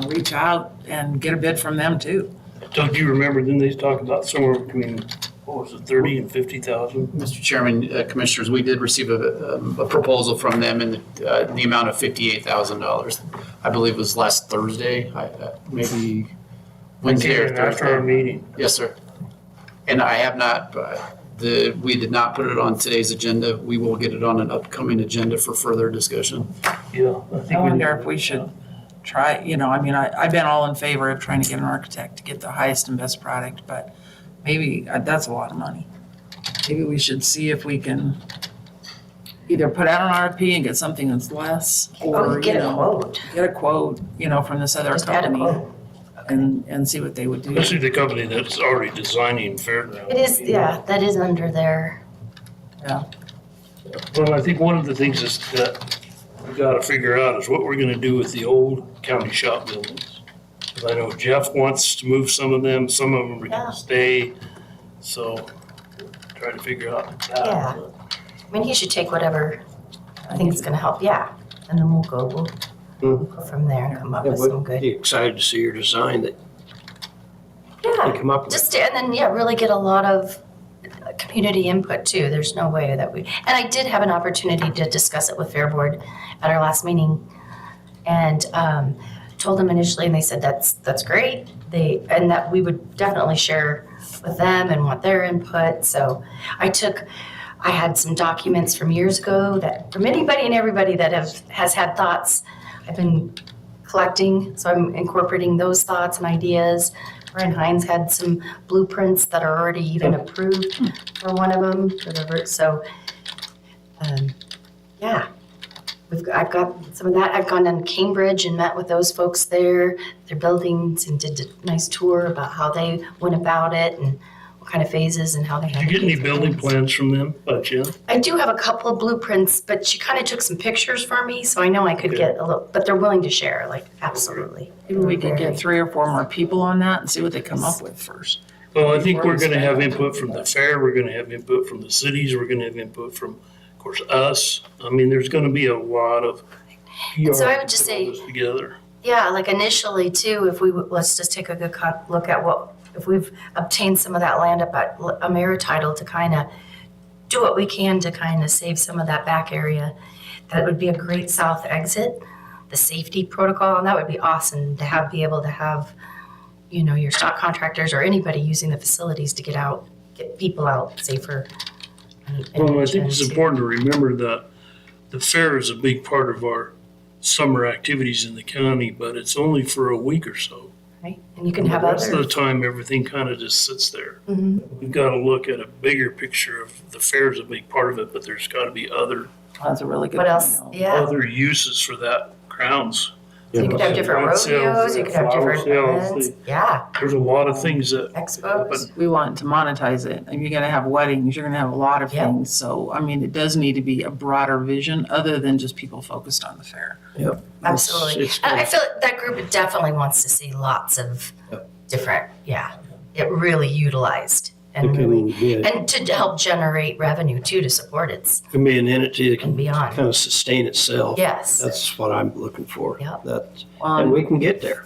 reach out and get a bid from them too. Doug, do you remember, didn't they talk about somewhere between, 30 and 50,000? Mr. Chairman, Commissioners, we did receive a proposal from them in the amount of $58,000. I believe it was last Thursday, maybe Wednesday or After our Thursday. meeting. Yes, sir. And I have not, we did not put it on today's agenda. We will get it on an upcoming agenda for further discussion. Yeah. I wonder if we should try, I've been all in favor of trying to get an architect to get the highest and best product, but maybe that's a lot of money. Maybe we should see if we can either put out an RFP and get something that's less, or, Get a quote. get a quote, from this other Just add a company quote. and see what they would do. Especially the company that's already designing fairgrounds. It is, yeah, that is under their. Yeah. Well, I think one of the things is that we gotta figure out is what we're gonna do with the old county shop buildings. 'Cause I know Jeff wants to move some of them are Yeah. gonna stay, so try to figure out that. Yeah. I mean, he should take whatever I think is gonna help, yeah. And then we'll go from there and come up with some good. Be excited to see your design that you Yeah, come up with. just, and then, yeah, really get a lot of community input too. There's no way that and I did have an opportunity to discuss it with Fair Board at our last meeting. And told them initially, and they said, that's great. And that we would definitely share with them and want their input. So I had some documents from years ago that from anybody and everybody that has had thoughts, I've been collecting. So I'm incorporating those thoughts and ideas. Brian Hines had some blueprints that are already even approved for one of them, whatever. So, yeah, I've got some of that. I've gone down to Cambridge and met with those folks there, their buildings, and did a nice tour about how they went about it and what kind of phases and how they had. Did you get any building plans from them by chance? I do have a couple of blueprints, but she kind of took some pictures for me, so I know I could get a little, but they're willing to share, like, absolutely. Maybe we could get 3 or 4 more people on that and see what they come up with first. Well, I think we're gonna have input from the fair, we're gonna have input from the cities, we're gonna have input from, of course, us. I mean, there's gonna be a lot of PR So I would just say- to put this together. Yeah, like initially too, if let's just take a good look at if we've obtained some of that land up at Ameritidal to kind of do what we can to kind of save some of that back area. That would be a great south exit, the safety protocol, and that would be awesome to be able to have, your stock contractors or anybody using the facilities to get people out safer. Well, I think it's important to remember that the fair is a big part of our summer activities in the county, but it's only for a week or so. Right, and you can have The rest of other. the time, everything kind of just sits there. Mhm. We've got to look at a bigger picture of the fair is a big part of it, but there's got to be other That's a really good What point, else? Al. Yeah, other uses for that grounds. so you could have different Wine sales, rodeos, you could have flower different sales, events. Yeah, There's a lot of things that expos. We want to monetize it. And you're gonna have weddings, you're gonna have a lot of Yeah. things. So, I mean, it does need to be a broader vision other than just people focused on the fair. Yep. Absolutely. It's- And I feel like that group definitely wants to see lots of different, it really utilized It and can really, be a- and to help generate revenue too, to support its can be an entity that and can beyond. kind of sustain itself. Yes, That's what I'm looking for. Yep. And we can get there.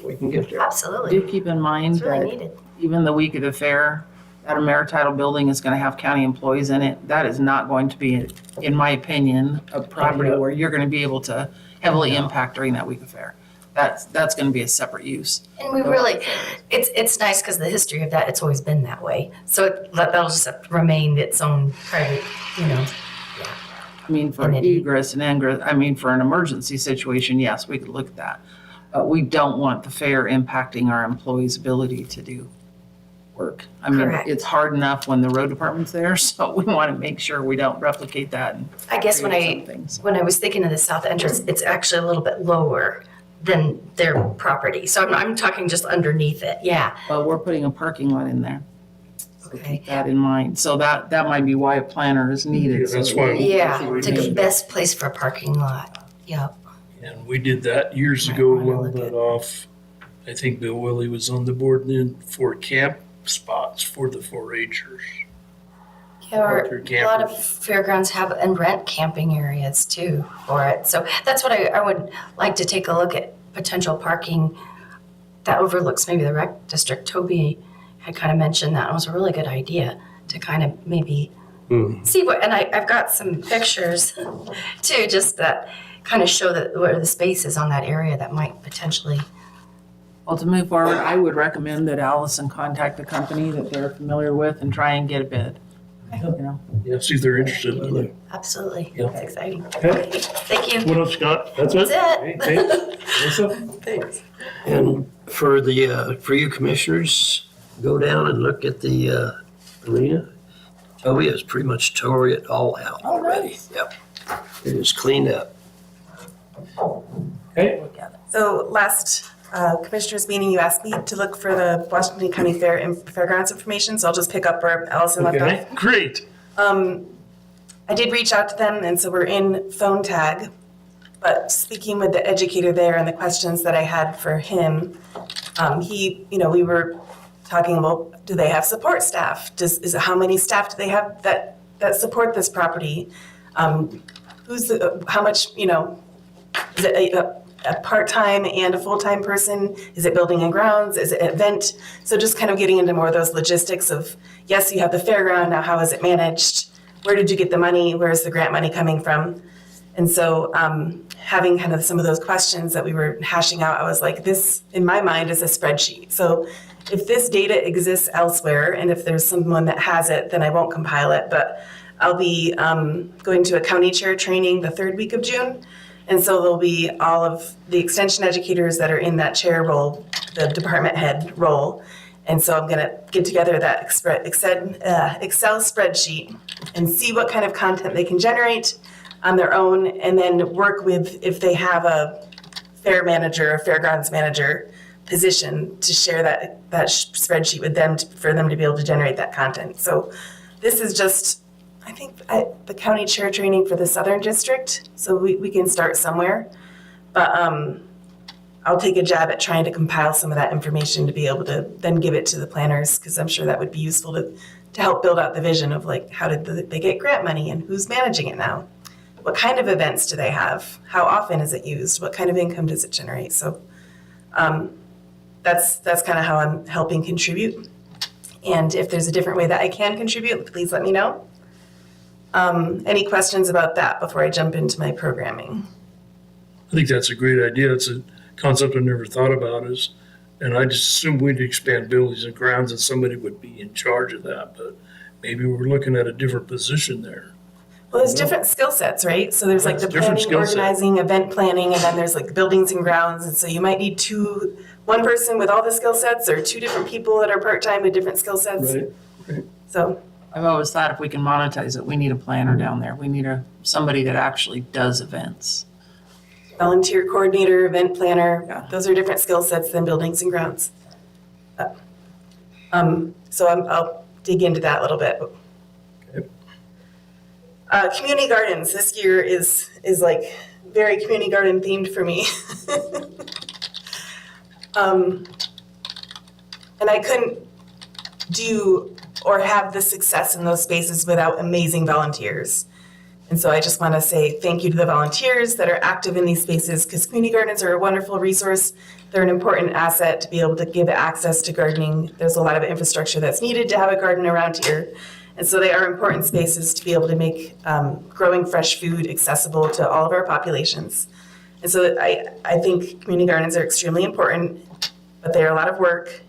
We can get there. absolutely. Do keep in mind It's really that needed. even the week of the fair, that Ameritidal building is gonna have county employees in it. That is not going to be, in my opinion, a property where you're gonna be able to heavily impact during that week of fair. That's gonna be a separate use. And we really, it's nice because the history of that, it's always been that way. So that'll just remain its own private, I mean, for Entity. egress and ingress, I mean, for an emergency situation, yes, we could look at that. But we don't want the fair impacting our employees' ability to do work. I mean, Correct. it's hard enough when the road department's there, so we want to make sure we don't replicate that. And I guess create some things. when I was thinking of the south entrance, it's actually a little bit lower than their property. So I'm talking just underneath it, yeah. Well, we're putting a parking lot in there. So Okay. keep that in mind. So that might be why a planner is needed. Yeah, that's why- Yeah, it's like the best place for a parking lot. Yep. And we did that years Might ago, wanna leveled look that at- off. I think Bill Willie was on the board then for camp spots for the 4-Hers. Yeah, or Or a lot of campers. fairgrounds have and rent camping areas too for it. So that's what I would like to take a look at potential parking that overlooks maybe the rec district. Toby had kind of mentioned that. It was a really good idea to kind of maybe see what, and I've got some pictures too, just that kind of show that what are the spaces on that area that might potentially. Well, to move forward, I would recommend that Allison contact the company that they're familiar with and try and get a bid. You know, Yeah, see if they're interested in it. Absolutely. Yeah. That's exciting. Okay. Thank you. What else, Scott? That's it? That's Okay, it. thanks. Lisa? Thanks. And for you commissioners, go down and look at the arena. Toby has pretty much tore it all out already. Yep. It is cleaned up. Okay. So last commissioners meeting, you asked me to look for the Washington County Fair and Fairgrounds information, so I'll just pick up where Allison left off. Okay, great. I did reach out to them, and so we're in phone tag. But speaking with the educator there and the questions that I had for him, we were talking about, do they have support staff? How many staff do they have that support this property? How much, is it a part-time and a full-time person? Is it building and grounds? Is it an event? So just kind of getting into more of those logistics of, yes, you have the fairground, now how is it managed? Where did you get the money? Where's the grant money coming from? And so having kind of some of those questions that we were hashing out, I was like, this, in my mind, is a spreadsheet. So if this data exists elsewhere, and if there's someone that has it, then I won't compile it. But I'll be going to a county chair training the 3rd week of June. And so there'll be all of the extension educators that are in that chair role, the department head role. And so I'm gonna get together that Excel spreadsheet and see what kind of content they can generate on their own, and then work with, if they have a fair manager, a fairgrounds manager position, to share that spreadsheet with them for them to be able to generate that content. So this is just, I think, the county chair training for the Southern District, so we can start somewhere. But I'll take a jab at trying to compile some of that information to be able to then give it to the planners, because I'm sure that would be useful to help build out the vision of, like, how did they get grant money and who's managing it now? What kind of events do they have? How often is it used? What kind of income does it generate? So that's kind of how I'm helping contribute. And if there's a different way that I can contribute, please let me know. Any questions about that before I jump into my programming? I think that's a great idea. It's a concept I never thought about, and I just assumed we'd expand buildings and grounds and somebody would be in charge of that, but maybe we're looking at a different position there. Well, there's different skill sets, right? So there's like the Different planning, skill set. organizing, event planning, and then there's like buildings and grounds. And so you might need one person with all the skill sets, or 2 different people that are part-time with different skill sets. Right. So I've always thought if we can monetize it, we need a planner down there. We need somebody that actually does events. volunteer coordinator, event planner, Yeah. those are different skill sets than buildings and grounds. So I'll dig into that a little bit. Community gardens this year is like very community garden themed for me. And I couldn't do or have the success in those spaces without amazing volunteers. And so I just want to say thank you to the volunteers that are active in these spaces, because community gardens are a wonderful resource. They're an important asset to be able to give access to gardening. There's a lot of infrastructure that's needed to have a garden around here. And so they are important spaces to be able to make growing fresh food accessible to all of our populations. And so I think community gardens are extremely important, but they are a lot of work.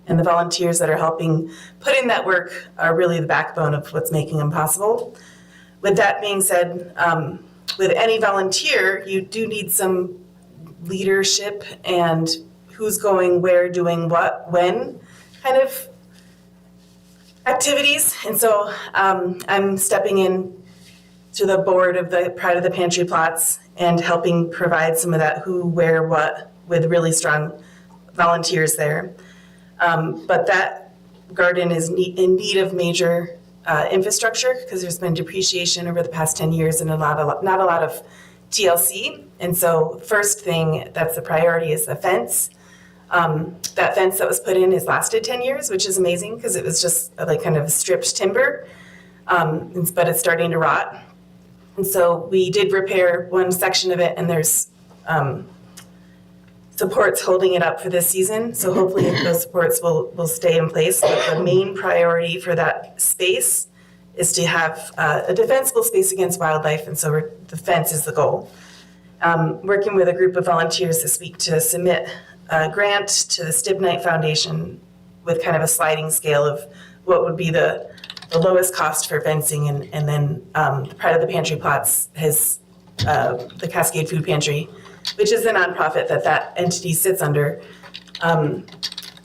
And the volunteers that are helping put in that work are really the backbone of what's making them possible. With that being said, with any volunteer, you do need some leadership and who's going where, doing what, when kind of activities. And so I'm stepping in to the board of the Pride of the Pantry plots and helping provide some of that who, where, what with really strong volunteers there. But that garden is in need of major infrastructure, because there's been depreciation over the past 10 years and not a lot of TLC. And so first thing that's the priority is the fence. That fence that was put in has lasted 10 years, which is amazing because it was just like kind of stripped timber, but it's starting to rot. And so we did repair one section of it, and there's supports holding it up for this season. So hopefully those supports will stay in place. But the main priority for that space is to have a defensible space against wildlife. And so the fence is the goal. Working with a group of volunteers this week to submit a grant to the Stibnite Foundation with kind of a sliding scale of what would be the lowest cost for fencing. And then Pride of the Pantry plots has the Cascade Food Pantry, which is the nonprofit that entity sits under,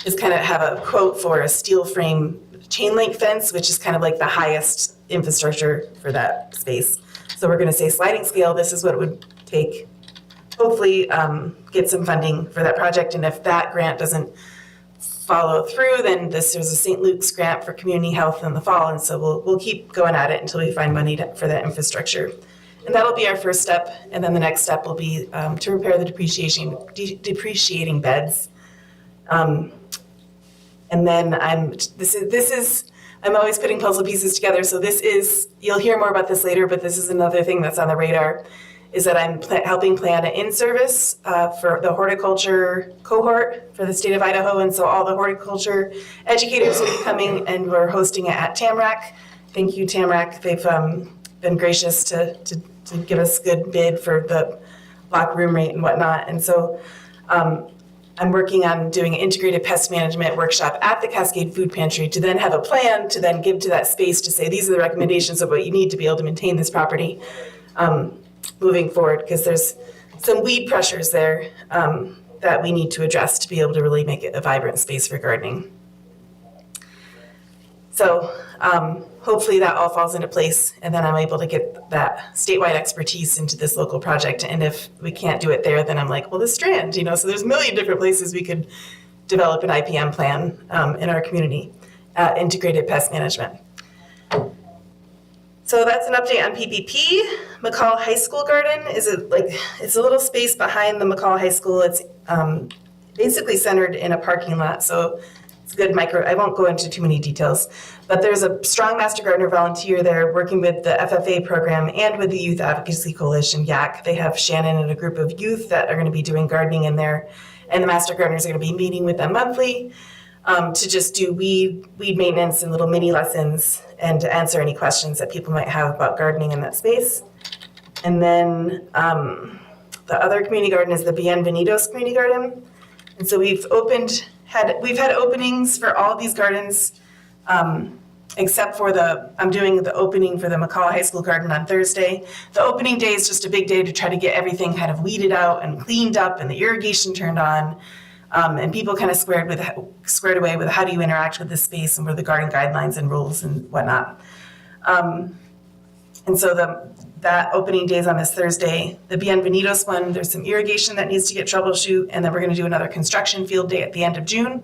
is kind of have a quote for a steel frame chain link fence, which is kind of like the highest infrastructure for that space. So we're going to say sliding scale, this is what it would take. Hopefully get some funding for that project. And if that grant doesn't follow through, then there's a St. Luke's grant for community health in the fall, and so we'll keep going at it until we find money for that infrastructure. And that'll be our first step, and then the next step will be to repair the depreciating beds. And then I'm always putting puzzle pieces together, so you'll hear more about this later, but this is another thing that's on the radar, is that I'm helping plan an in-service for the horticulture cohort for the state of Idaho. And so all the horticulture educators will be coming, and we're hosting it at Tamarack. Thank you, Tamarack. They've been gracious to give us good bid for the block room rate and whatnot. And so I'm working on doing an integrated pest management workshop at the Cascade Food Pantry to then have a plan to then give to that space to say, these are the recommendations of what you need to be able to maintain this property moving forward, because there's some weed pressures there that we need to address to be able to really make it a vibrant space for gardening. So hopefully that all falls into place, and then I'm able to get that statewide expertise into this local project. And if we can't do it there, then I'm like, well, the Strand, so there's a million different places we could develop an IPM plan in our community, integrated pest management. So that's an update on PPP. McCall High School Garden it's a little space behind the McCall High School. It's basically centered in a parking lot, so it's a good I won't go into too many details, but there's a strong Master Gardener volunteer there working with the FFA program and with the Youth Advocacy Coalition, YAC. They have Shannon and a group of youth that are going to be doing gardening in there, and the Master Gardeners are going to be meeting with them monthly to just do weed maintenance and little mini lessons, and to answer any questions that people might have about gardening in that space. And then the other community garden is the Bienvenidos Community Garden. And so we've had openings for all of these gardens, except for I'm doing the opening for the McCall High School Garden on Thursday. The opening day is just a big day to try to get everything kind of weeded out and cleaned up and the irrigation turned on. And people kind of squared away with how do you interact with this space and what are the garden guidelines and rules and whatnot. And so that opening day is on this Thursday. The Bienvenidos one, there's some irrigation that needs to get troubleshoot, and then we're going to do another construction field day at the end of June.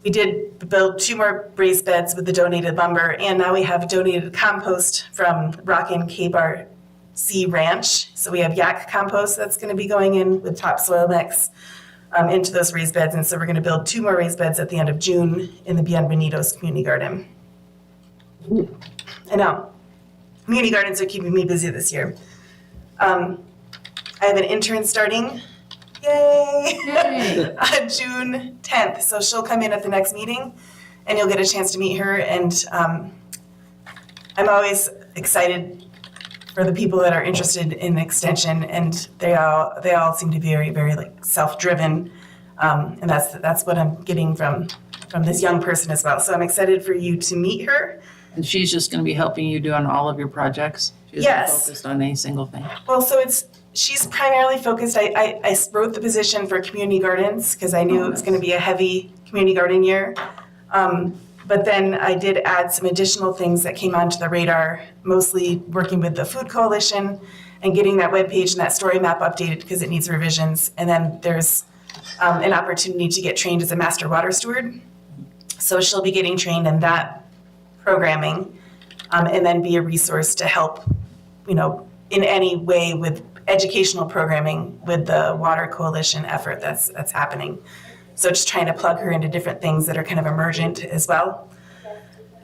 We did build 2 more raised beds with the donated lumber, and now we have donated compost from Rockin' K-Bar C Ranch. So we have yak compost that's going to be going in with topsoil mix into those raised beds. And so we're going to build 2 more raised beds at the end of June in the Bienvenidos Community Garden. I know. Community gardens are keeping me busy this year. I have an intern starting, yay, on June 10th. So she'll come in at the next meeting, and you'll get a chance to meet her. And I'm always excited for the people that are interested in extension, and they all seem to be very, very self-driven, and that's what I'm getting from this young person as well. So I'm excited for you to meet her. And she's just going to be helping you doing all of your projects? She isn't focused on any single thing? Well, so she's primarily focused, I wrote the position for community gardens because I knew it was going to be a heavy community garden year. But then I did add some additional things that came onto the radar, mostly working with the Food Coalition and getting that webpage and that story map updated because it needs revisions. And then there's an opportunity to get trained as a master water steward. So she'll be getting trained in that programming, and then be a resource to help, in any way with educational programming with the Water Coalition effort that's happening. So just trying to plug her into different things that are kind of emergent as well.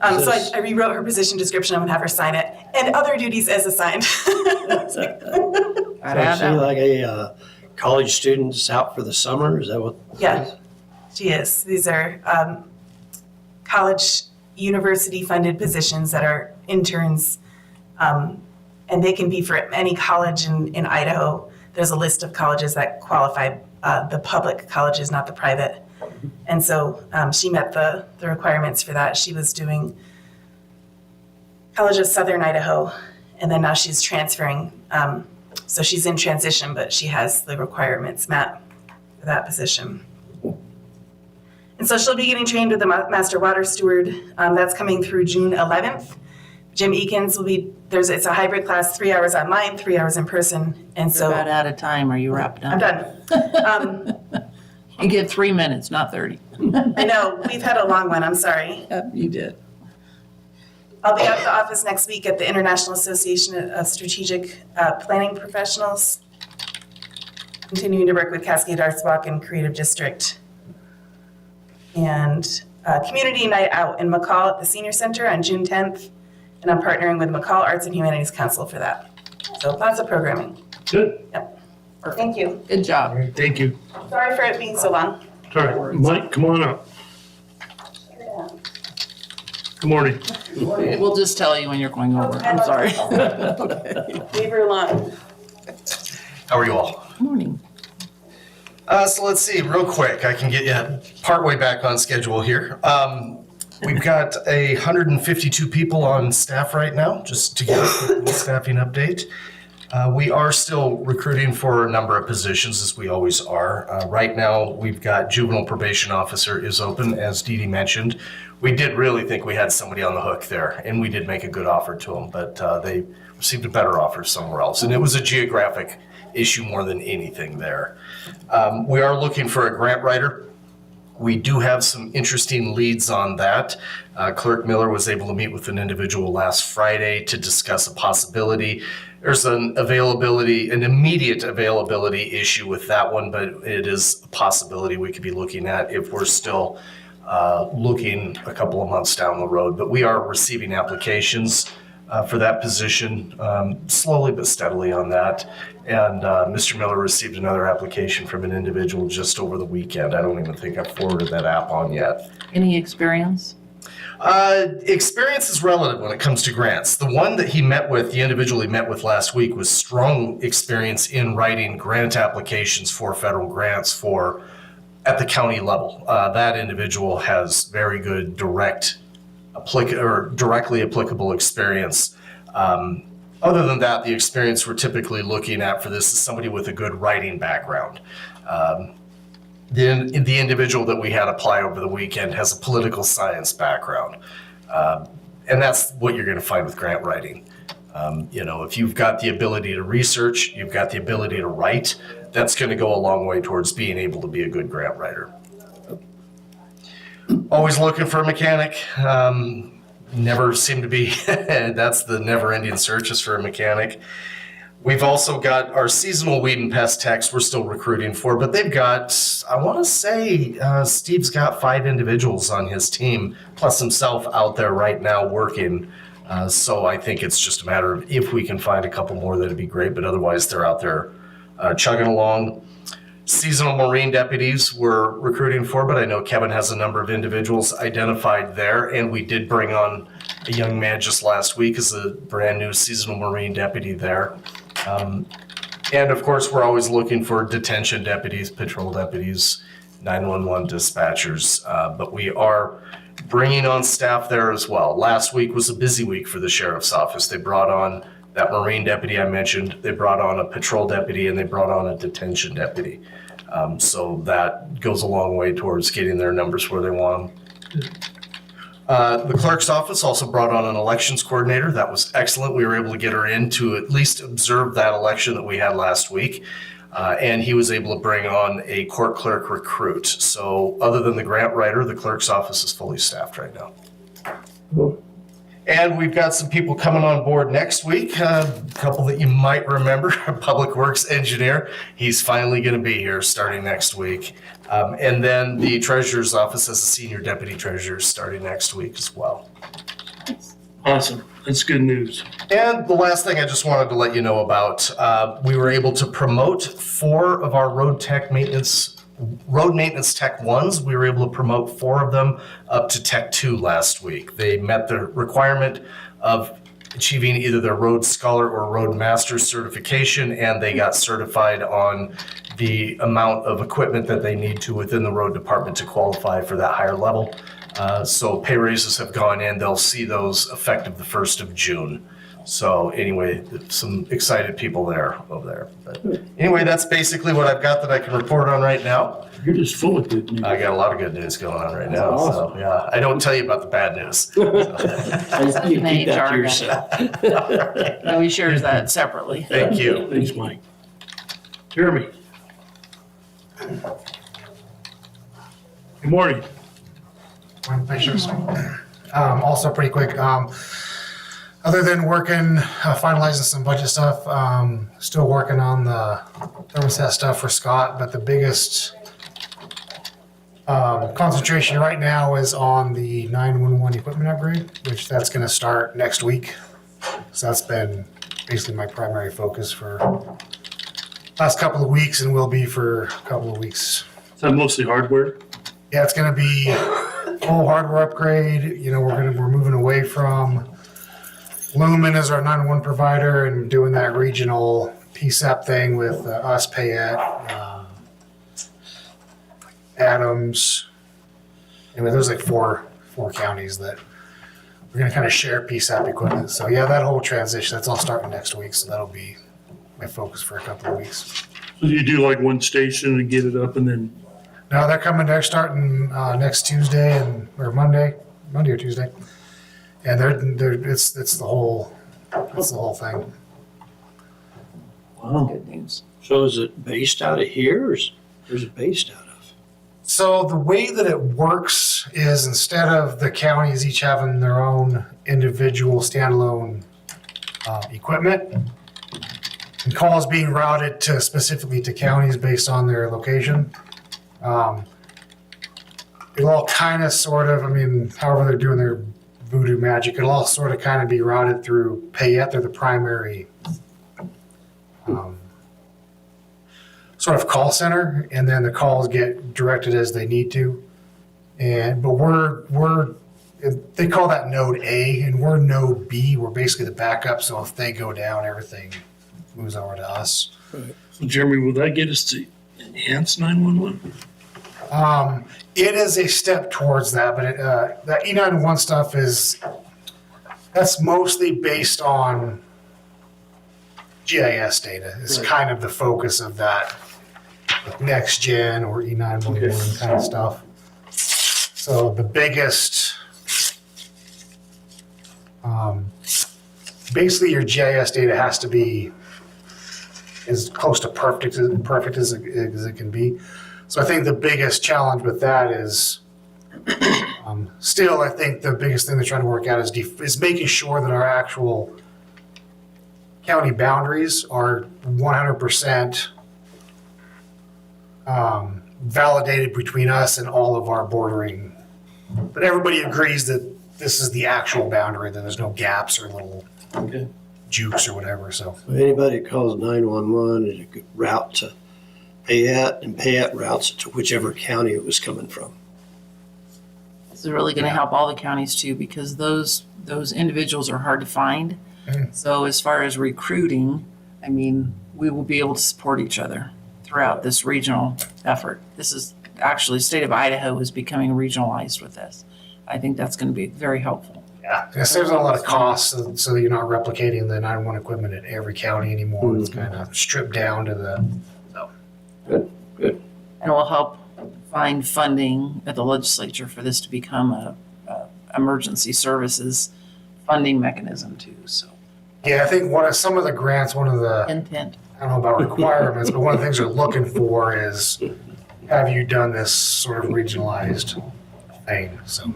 So I rewrote her position description. I'm gonna have her sign it, and other duties as assigned. So is she like a college students out for the summer? Is that what? Yeah, she is. These are college, university-funded positions that are interns, and they can be for any college in Idaho. There's a list of colleges that qualify, the public colleges, not the private. And so she met the requirements for that. She was doing College of Southern Idaho, and then now she's transferring. So she's in transition, but she has the requirements met for that position. And so she'll be getting trained with the Master Water Steward. That's coming through June 11th. Jim Eakins will be, it's a hybrid class, 3 hours online, 3 hours in person. And so You're about out of time. Are you wrapped up? I'm done. You get 3 minutes, not 30. I know, we've had a long one, I'm sorry. You did. I'll be out of the office next week at the International Association of Strategic Planning Professionals, continuing to work with Cascade Arts Walk and Creative District. And Community Night Out in McCall at the Senior Center on June 10th. And I'm partnering with McCall Arts and Humanities Council for that. So lots of programming. Good. Yep. Thank you. Good job. Thank you. Sorry for it being so long. All right, Mike, come on up. Good morning. We'll just tell you when you're going over. I'm sorry. Leave her alone. How are you all? Good morning. So let's see, real quick, I can get you partway back on schedule here. We've got 152 people on staff right now, just to get a quick staffing update. We are still recruiting for a number of positions, as we always are. Right now, we've got juvenile probation officer is open, as Dee Dee mentioned. We did really think we had somebody on the hook there, and we did make a good offer to them, but they received a better offer somewhere else. And it was a geographic issue more than anything there. We are looking for a grant writer. We do have some interesting leads on that. Clerk Miller was able to meet with an individual last Friday to discuss a possibility. There's an immediate availability issue with that one, but it is a possibility we could be looking at if we're still looking a couple of months down the road. But we are receiving applications for that position, slowly but steadily on that. And Mr. Miller received another application from an individual just over the weekend. I don't even think I've forwarded that app on yet. Any experience? Experience is relative when it comes to grants. The one that the individual he met with last week was strong experience in writing grant applications for federal grants at the county level. That individual has very good directly applicable experience. Other than that, the experience we're typically looking at for this is somebody with a good writing background. The individual that we had apply over the weekend has a political science background. And that's what you're going to find with grant writing. If you've got the ability to research, you've got the ability to write, that's going to go a long way towards being able to be a good grant writer. Always looking for a mechanic. Never seem to be, that's the never-ending search is for a mechanic. We've also got our seasonal weed and pest techs we're still recruiting for, but they've got, I want to say, Steve's got 5 individuals on his team, plus himself out there right now working. So I think it's just a matter of if we can find a couple more, that'd be great, but otherwise they're out there chugging along. Seasonal marine deputies we're recruiting for, but I know Kevin has a number of individuals identified there, and we did bring on a young man just last week as a brand new seasonal marine deputy there. And of course, we're always looking for detention deputies, patrol deputies, 911 dispatchers, but we are bringing on staff there as well. Last week was a busy week for the sheriff's office. They brought on that marine deputy I mentioned, they brought on a patrol deputy, and they brought on a detention deputy. So that goes a long way towards getting their numbers where they want them. The clerk's office also brought on an elections coordinator. That was excellent. We were able to get her in to at least observe that election that we had last week. And he was able to bring on a court clerk recruit. So other than the grant writer, the clerk's office is fully staffed right now. Cool. And we've got some people coming on board next week. A couple that you might remember, a public works engineer. He's finally going to be here starting next week. And then the treasurer's office has a senior deputy treasurer starting next week as well. Awesome. That's good news. And the last thing I just wanted to let you know about, we were able to promote 4 of our road maintenance tech 1s. We were able to promote 4 of them up to tech 2 last week. They met the requirement of achieving either their road scholar or road master certification, and they got certified on the amount of equipment that they need to within the road department to qualify for that higher level. So pay raises have gone in. They'll see those effective the 1st of June. So anyway, some excited people over there. But anyway, that's basically what I've got that I can report on right now. You're just full of good news. I got a lot of good news going on right now. Awesome. So yeah, I don't tell you about the bad news. You keep that to yourself. No, he shares that separately. Thank you. Thanks, Mike. Jeremy. Good morning. Pictures. Also pretty quick. Other than working, finalizing some budget stuff, still working on the thermostat stuff for Scott, but the biggest concentration right now is on the 911 equipment upgrade, which that's going to start next week. So that's been basically my primary focus for last couple of weeks and will be for a couple of weeks. Is that mostly hardware? Yeah, it's going to be full hardware upgrade. You know, we're moving away from Lumen as our 911 provider and doing that regional PSAP thing with us, Payette, Adams. Anyway, there's like four counties that we're going to kind of share PSAP equipment. So yeah, that whole transition, that's all starting next week. So that'll be my focus for a couple of weeks. So you do like one station and get it up and then? No, they're starting next Tuesday or Monday or Tuesday. And it's the whole thing. Wow. Good news. So is it based out of here or is it based out of? So the way that it works is instead of the counties each having their own individual standalone equipment, and calls being routed specifically to counties based on their location. It'll all kind of sort of, however they're doing their voodoo magic, it'll all sort of kind of be routed through Payette. They're the primary sort of call center, and then the calls get directed as they need to. But they call that node A, and we're node B. We're basically the backup. So if they go down, everything moves over to us. Right. So Jeremy, will that get us to enhance 911? It is a step towards that, but that E911 stuff that's mostly based on GIS data. It's kind of the focus of that next gen or E911 kind of stuff. So the biggest, basically your GIS data has to be as close to perfect as it can be. So I think the biggest challenge with that is, still I think the biggest thing they're trying to work out is making sure that our actual county boundaries are 100% validated between us and all of our bordering. But everybody agrees that this is the actual boundary, that there's no gaps or little jukes or whatever. So Anybody that calls 911 is a good route to Payette, and Payette routes it to whichever county it was coming from. This is really going to help all the counties too, because those individuals are hard to find. So as far as recruiting, we will be able to support each other throughout this regional effort. This is actually, state of Idaho is becoming regionalized with this. I think that's going to be very helpful. yeah, it saves a lot of costs, so you're not replicating the 911 equipment in every county anymore. It's kind of stripped down to the. Good. And it will help find funding at the legislature for this to become a emergency services funding mechanism too, so. Yeah, I think some of the grants, Intent. I don't know about requirements, but one of the things they're looking for is, have you done this sort of regionalized thing? So.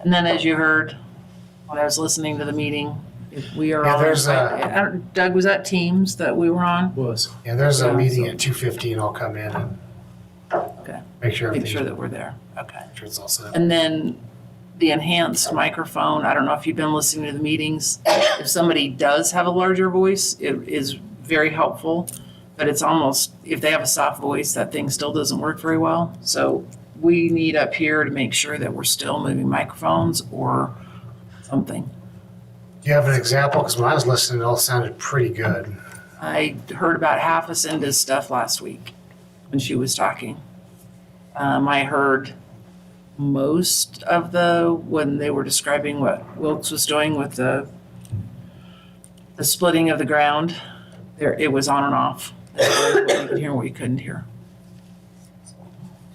And then as you heard, when I was listening to the meeting, if we are Yeah, on. there's Doug, was that Teams that we were on? Yeah, there's a Yeah, meeting so- at 2:15. I'll come in and Okay. make sure Make everything's. sure that we're there, okay. Make sure it's all set. And then the enhanced microphone, I don't know if you've been listening to the meetings. If somebody does have a larger voice, it is very helpful, but it's almost, if they have a soft voice, that thing still doesn't work very well. So we need up here to make sure that we're still moving microphones or something. Do you have an example? Because when I was listening, it all sounded pretty good. I heard about half of Cinda's stuff last week when she was talking. I heard most of when they were describing what Wilkes was doing with the splitting of the ground, it was on and off. What you could hear and what you couldn't hear.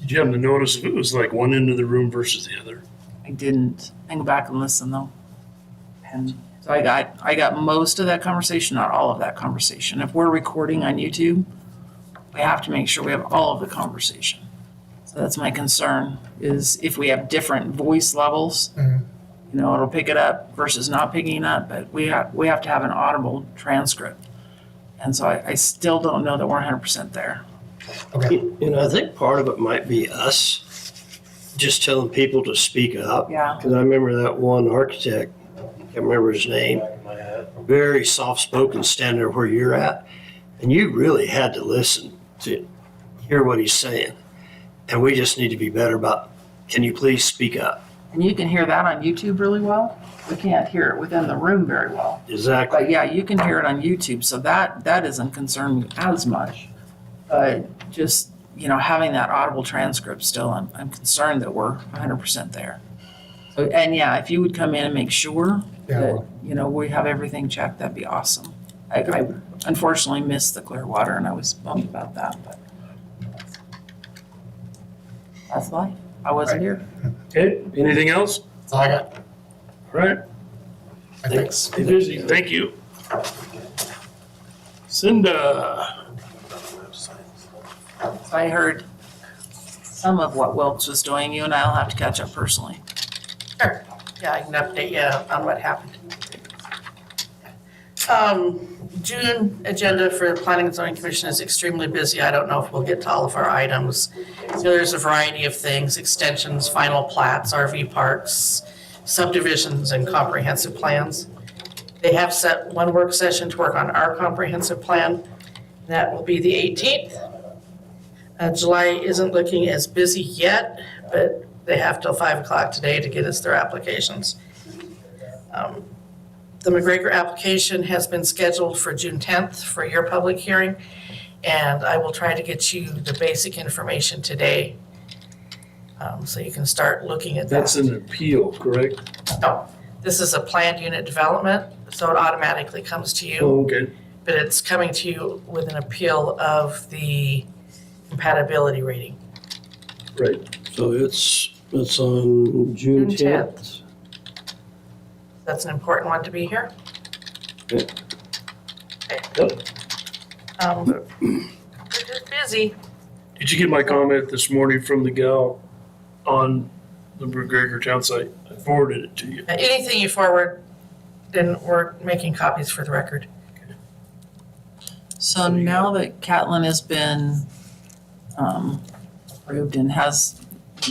Did you happen to notice if it was like one end of the room versus the other? I didn't. I can go back and listen though. And so I got most of that conversation, not all of that conversation. If we're recording on YouTube, we have to make sure we have all of the conversation. So that's my concern, is if we have different voice levels, you know, it'll pick it up versus not picking up, but we have to have an audible transcript. And so I still don't know that we're 100% there. You know, I think part of it might be us just telling people to speak up. Yeah. Because I remember that one architect, I can't remember his name, very soft-spoken, standing there where you're at, and you really had to listen to hear what he's saying. And we just need to be better about, can you please speak up? And you can hear that on YouTube really well. We can't hear it within the room very well. Exactly. But yeah, you can hear it on YouTube, so that doesn't concern me as much. But just, you know, having that audible transcript still, I'm concerned that we're 100% there. So, and yeah, if you would come in and make sure that, you know, we have everything checked, that'd be awesome. I unfortunately missed the Clearwater and I was bummed about that, but that's life. I wasn't here. Okay, anything else? That's all I got. All right. Thanks. Stay busy. Thank you. Cinda. So I heard some of what Wilkes was doing. You and I'll have to catch up personally. Sure. Yeah, I can update you on what happened. June agenda for the Planning and Zoning Commission is extremely busy. I don't know if we'll get to all of our items. So there's a variety of things, extensions, final plats, RV parks, subdivisions, and comprehensive plans. They have set one work session to work on our comprehensive plan. That will be the 18th. July isn't looking as busy yet, but they have till 5 o'clock today to get us their applications. The McGregor application has been scheduled for June 10th for your public hearing, and I will try to get you the basic information today, so you can start looking at that. That's an appeal, correct? No, this is a planned unit development, so it automatically comes to you. Oh, okay. But it's coming to you with an appeal of the compatibility rating. Right. So it's on June June 10th. That's an important one to be here. Okay. We're just busy. Did you get my comment this morning from the gal on the McGregor town site? I forwarded it to you. Anything you forward, then we're making copies for the record. So now that Catlin has been approved and has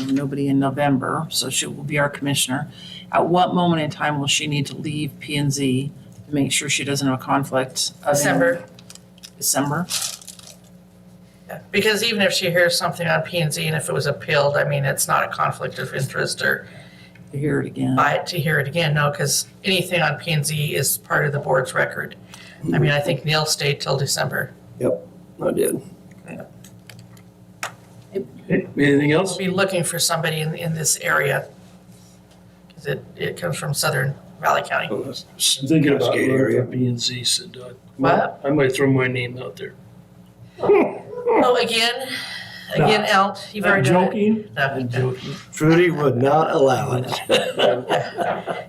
nobody in November, so she will be our commissioner, at what moment in time will she need to leave P and Z to make sure she doesn't have a conflict? December. December? Yeah, because even if she hears something on P and Z and if it was appealed, I mean, it's not a conflict of interest or To hear it again. to hear it again, no, because anything on P and Z is part of the board's record. I mean, I think Neil stayed till December. Yep, I did. Okay, anything else? We'll be looking for somebody in this area, because it comes from Southern Valley County. I'm thinking about Cascade area. area. B and Z said, What? I might throw my name out there. Oh, again, Elt, you've I'm already done it. joking. No, I'm joking. Trudy would not allow it.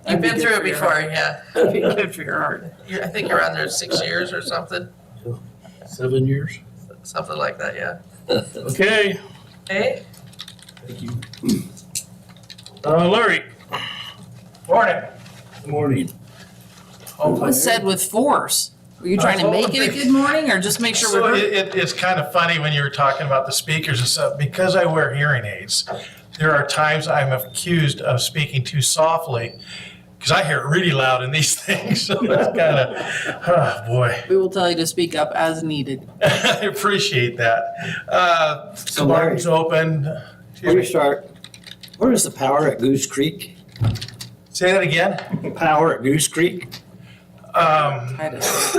You've been through it before, yeah. Good for your heart. I think you're on there 6 years or something, 7 years. something like that, yeah. Okay, Hey? thank you. Larry. Morning. Good morning. What was said with force? Were you trying to make it a good morning or just make sure So we're? it's kind of funny when you were talking about the speakers and stuff, because I wear hearing aids, there are times I'm accused of speaking too softly, because I hear it really loud in these things, so it's kind of, oh, boy. We will tell you to speak up as needed. I appreciate that. So Larry- Spartan's open. Before you start, where is the power at Goose Creek? Say that again? Power at Goose Creek? Titus.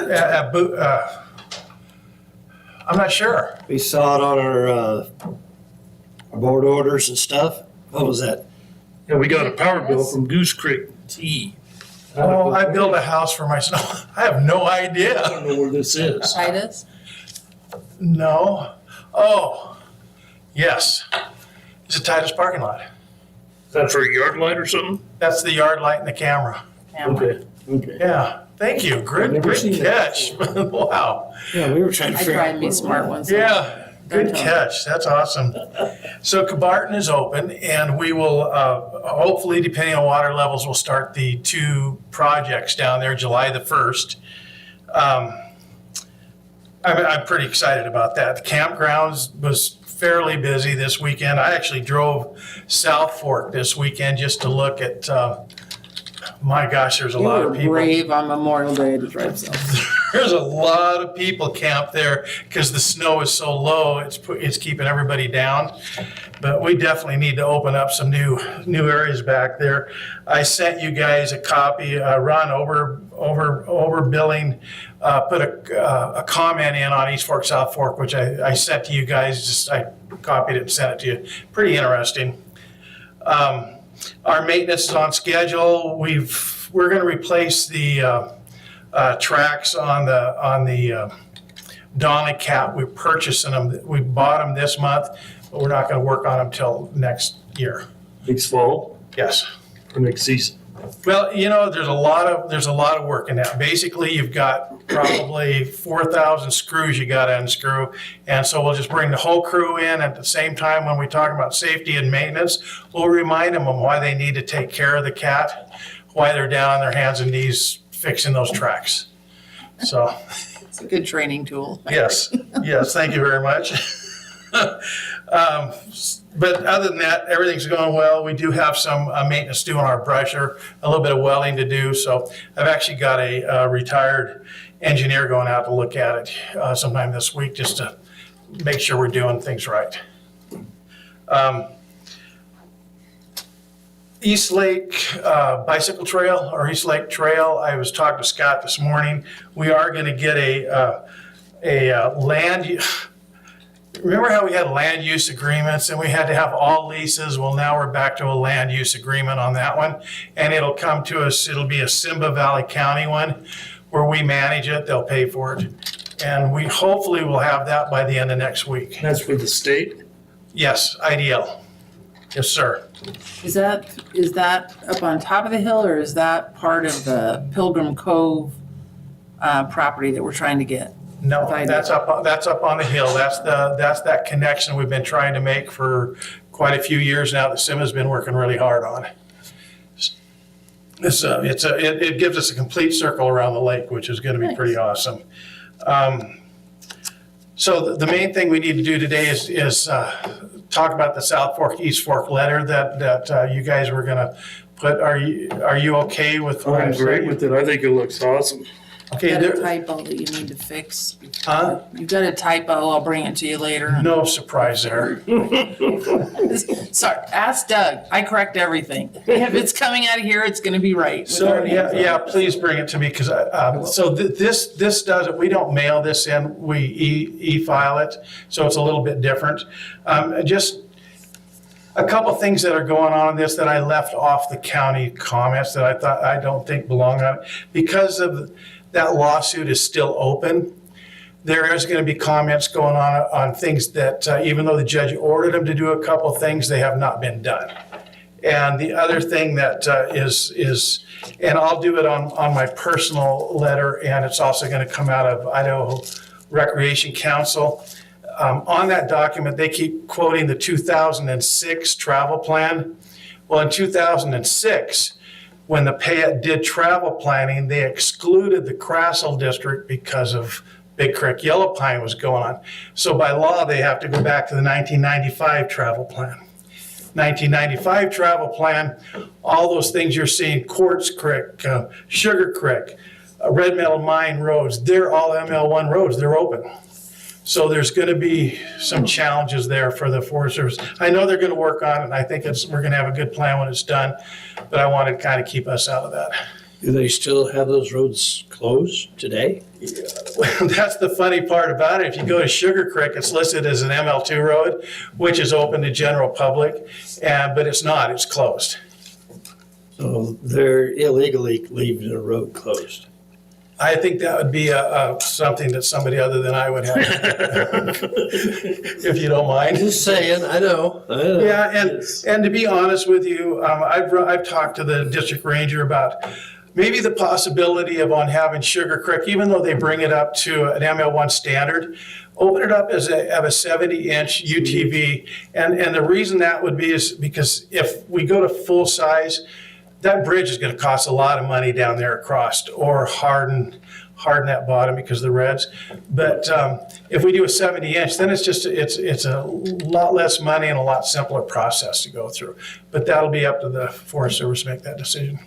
I'm not sure. We saw it on our board orders and stuff. What was that? Yeah, we got a power bill from Goose Creek T. Oh, I built a house for myself. I have no I idea. don't know where this is. Titus? No. Oh, yes. It's a Titus parking lot. Is that for a yard light or something? That's the yard light and the camera. Okay, okay. Yeah. Thank you. I've Great, never great seen that catch. Wow. Yeah, we were trying to I figure try out. and be smart once. Yeah. Good catch. That's awesome. So Cabarton is open, and we will, hopefully, depending on water levels, we'll start the 2 projects down there July the 1st. I'm pretty excited about that. The campgrounds was fairly busy this weekend. I actually drove South Fork this weekend just to look at, my gosh, there's a lot of people. You were brave on Memorial Day to drive south. There's a lot of people camped there because the snow is so low, it's keeping everybody down. But we definitely need to open up some new areas back there. I sent you guys a copy. Ron Overbilling put a comment in on East Fork, South Fork, which I sent to you guys. I copied it and sent it to you. Pretty interesting. Our maintenance is on schedule. We're going to replace the tracks on the Donnelly Cap. We're purchasing them. We bought them this month, but we're not going to work on them till next year. Next fall Yes. or next season? Well, there's a lot of work in that. Basically, you've got probably 4,000 screws you got to unscrew, and so we'll just bring the whole crew in at the same time. When we talk about safety and maintenance, we'll remind them of why they need to take care of the cat, why they're down on their hands and knees fixing those tracks. So, It's a good training tool. yes, thank you very much. But other than that, everything's going well. We do have some maintenance due on our brusher, a little bit of welding to do. So I've actually got a retired engineer going out to look at it sometime this week just to make sure we're doing things right. East Lake Bicycle Trail or East Lake Trail, I was talking to Scott this morning. We are going to get a land. Remember how we had land use agreements and we had to have all leases? Well, now we're back to a land use agreement on that one. And it'll come to us, it'll be a Simba Valley County one where we manage it, they'll pay for it. And we hopefully will have that by the end of next week. That's for the state? Yes, IDL. Yes, sir. Is that up on top of the hill, or is that part of the Pilgrim Cove property that we're trying to get? No, that's up on the hill. That's that connection we've been trying to make for quite a few years now that Simba's been working really hard on. It gives us a complete circle around the lake, which is going to be pretty awesome. So the main thing we need to do today is talk about the South Fork, East Fork letter that you guys were going to put. Are you okay with what I'm great with it. I think it looks awesome. Okay, You got a typo that you need to fix. Huh? You've got a typo, I'll bring it to you later. No surprise there. Sorry, ask Doug, I correct everything. If it's coming out of here, it's gonna be right. So, yeah, please bring it to me, because, this does it, we don't mail this in, we e-file it, so it's a little bit different. Just a couple things that are going on in this that I left off the county comments that I don't think belong on it. Because of that lawsuit is still open, there is going to be comments going on things that even though the judge ordered them to do a couple things, they have not been done. And the other thing that is, and I'll do it on my personal letter, and it's also going to come out of Idaho Recreation Council. On that document, they keep quoting the 2006 travel plan. Well, in 2006, when the Payette did travel planning, they excluded the Crassel district because of Big Creek Yellow Pine was going on. So by law, they have to go back to the 1995 travel plan. 1995 travel plan, all those things you're seeing, Quartz Creek, Sugar Creek, Red Metal Mine roads, they're all ML1 roads, they're open. So there's going to be some challenges there for the Forest Service. I know they're going to work on it, and I think we're going to have a good plan when it's done, but I want to kind of keep us out of that. Do they still have those roads closed today? That's the funny part about it. If you go to Sugar Creek, it's listed as an ML2 road, which is open to general public, but it's not, it's closed. So they're illegally leaving the road closed. I think that would be something that somebody other than I would have, if you don't mind. Just saying, I know. Yeah, and to be honest with you, I've talked to the district ranger about maybe the possibility of on having Sugar Creek, even though they bring it up to an ML1 standard, open it up as a 70-inch UTV. And the reason that would be is because if we go to full size, that bridge is going to cost a lot of money down there across, or harden that bottom because of the reds. But if we do a 70-inch, then it's a lot less money and a lot simpler process to go through. But that'll be up to the Forest Service to make that decision.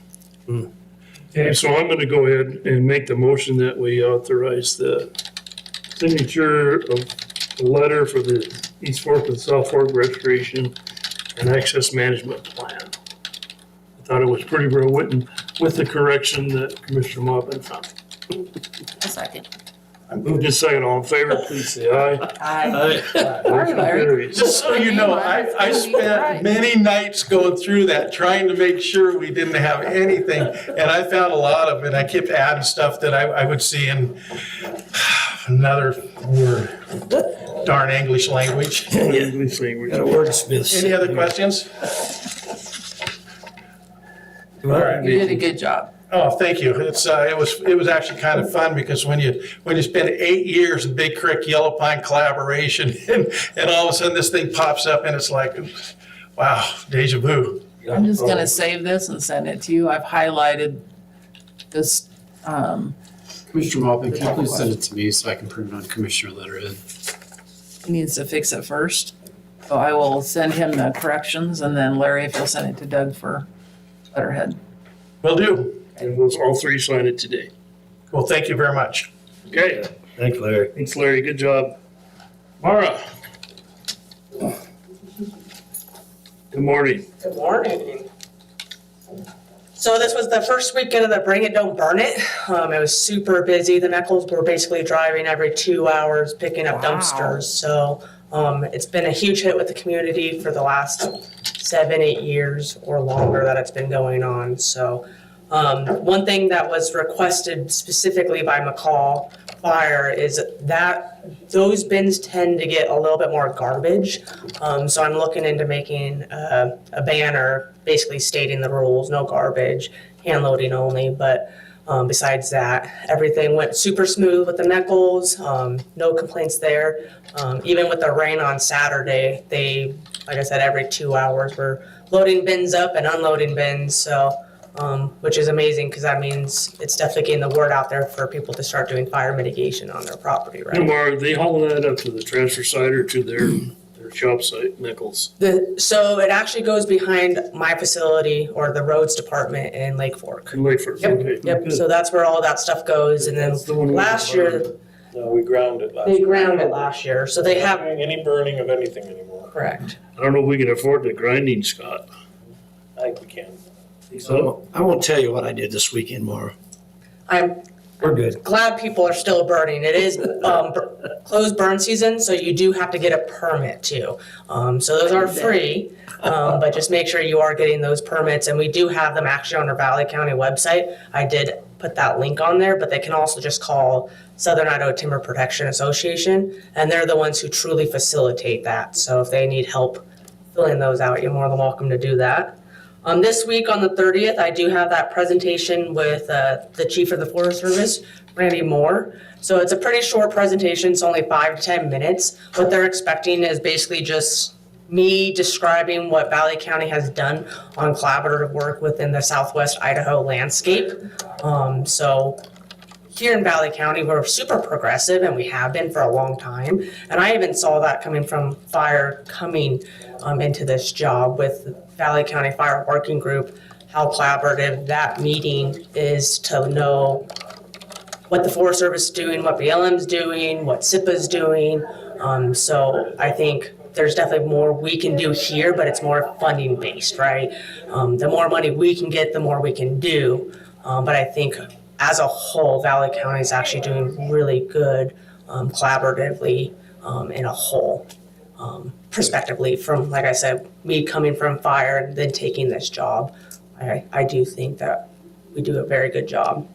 Okay, so I'm gonna go ahead and make the motion that we authorize the signature of the letter for the East Fork and South Fork Restoration and Access Management Plan. I thought it was pretty well written with the correction that Commissioner Mopin found. A second. Moved in second, all in favor, please say aye. Aye. Motion carries. Just so you know, I spent many nights going through that, trying to make sure we didn't have anything. And I found a lot of it. I kept adding stuff that I would see in another word, darn English language. English language. Got a wordsmith. Any other questions? You did a good job. Oh, thank you. It was actually kind of fun because when you spend 8 years in Big Creek Yellow Pine collaboration and all of a sudden this thing pops up and it's like, wow, deja vu. I'm just gonna save this and send it to you. I've highlighted this, Commissioner Mopin, can you please send it to me so I can print it on Commissioner letterhead? he needs to fix it first. So I will send him the corrections, and then Larry, if you'll send it to Doug for letterhead. Will do. And we'll all three sign it today. Well, thank you very much. Okay. Thank you, Larry. Thanks, Larry. Good job. Mara. Good morning. Good morning. So this was the first weekend of the Bring It, Don't Burn It. It was super busy. The Meckles were basically driving every 2 hours, picking up dumpsters. So it's been a huge hit with the community for the last 7-8 years or longer that it's been going on. So one thing that was requested specifically by McCall Fire is that those bins tend to get a little bit more garbage. So I'm looking into making a banner basically stating the rules, no garbage, hand loading only. But besides that, everything went super smooth with the Meckles, no complaints there. Even with the rain on Saturday, they, like I said, every 2 hours were loading bins up and unloading bins. So which is amazing because that means it's definitely getting the word out there for people to start doing fire mitigation on their property, right? Mara, are they hauling that up to the transfer site or to their shop site, Nichols? So it actually goes behind my facility or the roads department in Lake Fork. In Lake Fork, Yep, okay. yep. Good. So that's where all that stuff goes. And then last year, No, we ground it last they year. ground it last year. So they have, Any burning of anything anymore. correct. I don't know if we can afford the grinding, Scott. I think we can. So I won't tell you what I did this weekend, Mara. I'm We're good. glad people are still burning. It is closed burn season, so you do have to get a permit too. So those are free, but just make sure you are getting those permits. And we do have them actually on our Valley County website. I did put that link on there, but they can also just call Southern Idaho Timber Protection Association, and they're the ones who truly facilitate that. So if they need help filling those out, you're more than welcome to do that. This week on the 30th, I do have that presentation with the Chief of the Forest Service, Randy Moore. So it's a pretty short presentation. It's only 5 to 10 minutes. What they're expecting is basically just me describing what Valley County has done on collaborative work within the Southwest Idaho landscape. So here in Valley County, we're super progressive, and we have been for a long time. And I even saw that coming from fire coming into this job with Valley County Fire Working Group, how collaborative that meeting is to know what the Forest Service is doing, what BLM's doing, what SIPA's doing. So I think there's definitely more we can do here, but it's more funding based, right? The more money we can get, the more we can do. But I think as a whole, Valley County is actually doing really good collaboratively in a whole. Prospectively, from, like I said, me coming from fire and then taking this job, I do think that we do a very good job.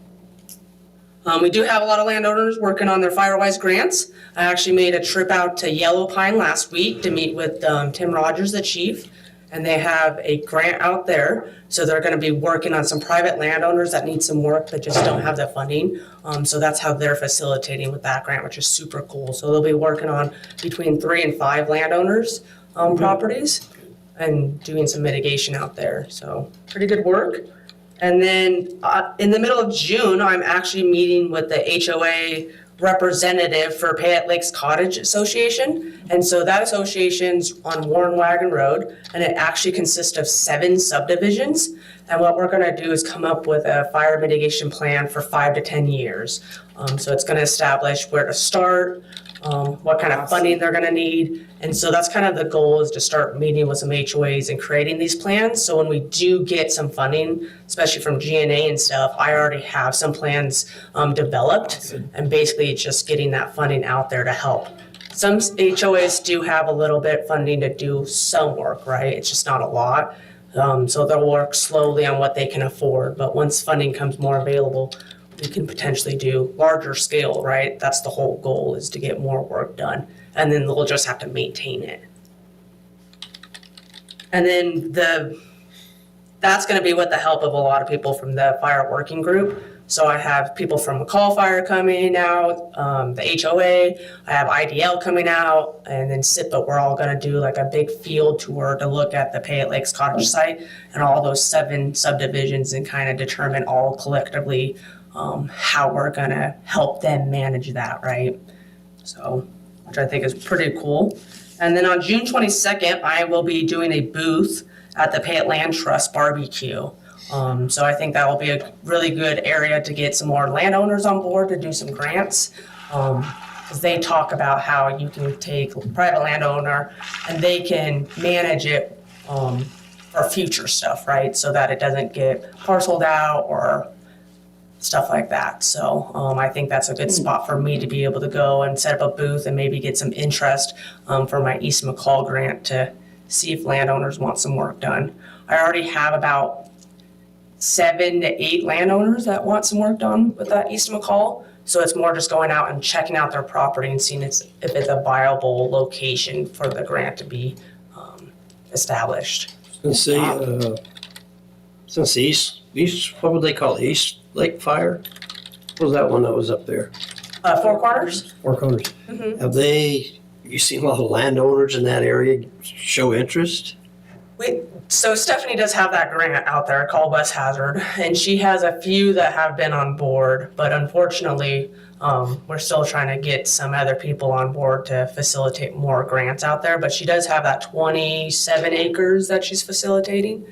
We do have a lot of landowners working on their FireWise grants. I actually made a trip out to Yellow Pine last week to meet with Tim Rogers, the chief, and they have a grant out there. So they're gonna be working on some private landowners that need some work that just don't have the funding. So that's how they're facilitating with that grant, which is super cool. So they'll be working on between 3 and 5 landowners, properties and doing some mitigation out there. So pretty good work. And then in the middle of June, I'm actually meeting with the HOA representative for Payette Lakes Cottage Association. And so that association's on Warren Wagon Road, and it actually consists of 7 subdivisions. And what we're gonna do is come up with a fire mitigation plan for 5 to 10 years. So it's gonna establish where to start, what kind of funding they're gonna need. And so that's kind of the goal, is to start meeting with some HOAs and creating these plans. So when we do get some funding, especially from GNA and stuff, I already have some plans developed. And basically it's just getting that funding out there to help. Some HOAs do have a little bit funding to do some work, right? It's just not a lot. So they'll work slowly on what they can afford. But once funding comes more available, we can potentially do larger scale, right? That's the whole goal, is to get more work done. And then they'll just have to maintain it. And then that's gonna be with the help of a lot of people from the fire working group. So I have people from McCall Fire coming out, the HOA, I have IDL coming out, and then SIPA. We're all gonna do like a big field tour to look at the Payette Lakes Cottage site and all those 7 subdivisions, and kind of determine all collectively how we're gonna help them manage that, right? So, which I think is pretty cool. And then on June 22nd, I will be doing a booth at the Payette Land Trust barbecue. So I think that will be a really good area to get some more landowners on board to do some grants. Because they talk about how you can take a private landowner and they can manage it for future stuff, right? So that it doesn't get parceled out or stuff like that. So I think that's a good spot for me to be able to go and set up a booth and maybe get some interest for my East McCall grant to see if landowners want some work done. I already have about 7 to 8 landowners that want some work done with that East McCall. So it's more just going out and checking out their property and seeing if it's a viable location for the grant to be established. Since East, what would they call it? East Lake Fire? What was that one that was up there? 4 Corners? 4 Corners. Have you seen a lot of landowners in that area show interest? So Stephanie does have that grant out there called West Hazard, and she has a few that have been on board, but unfortunately, we're still trying to get some other people on board to facilitate more grants out there, but she does have that 27 acres that she's facilitating.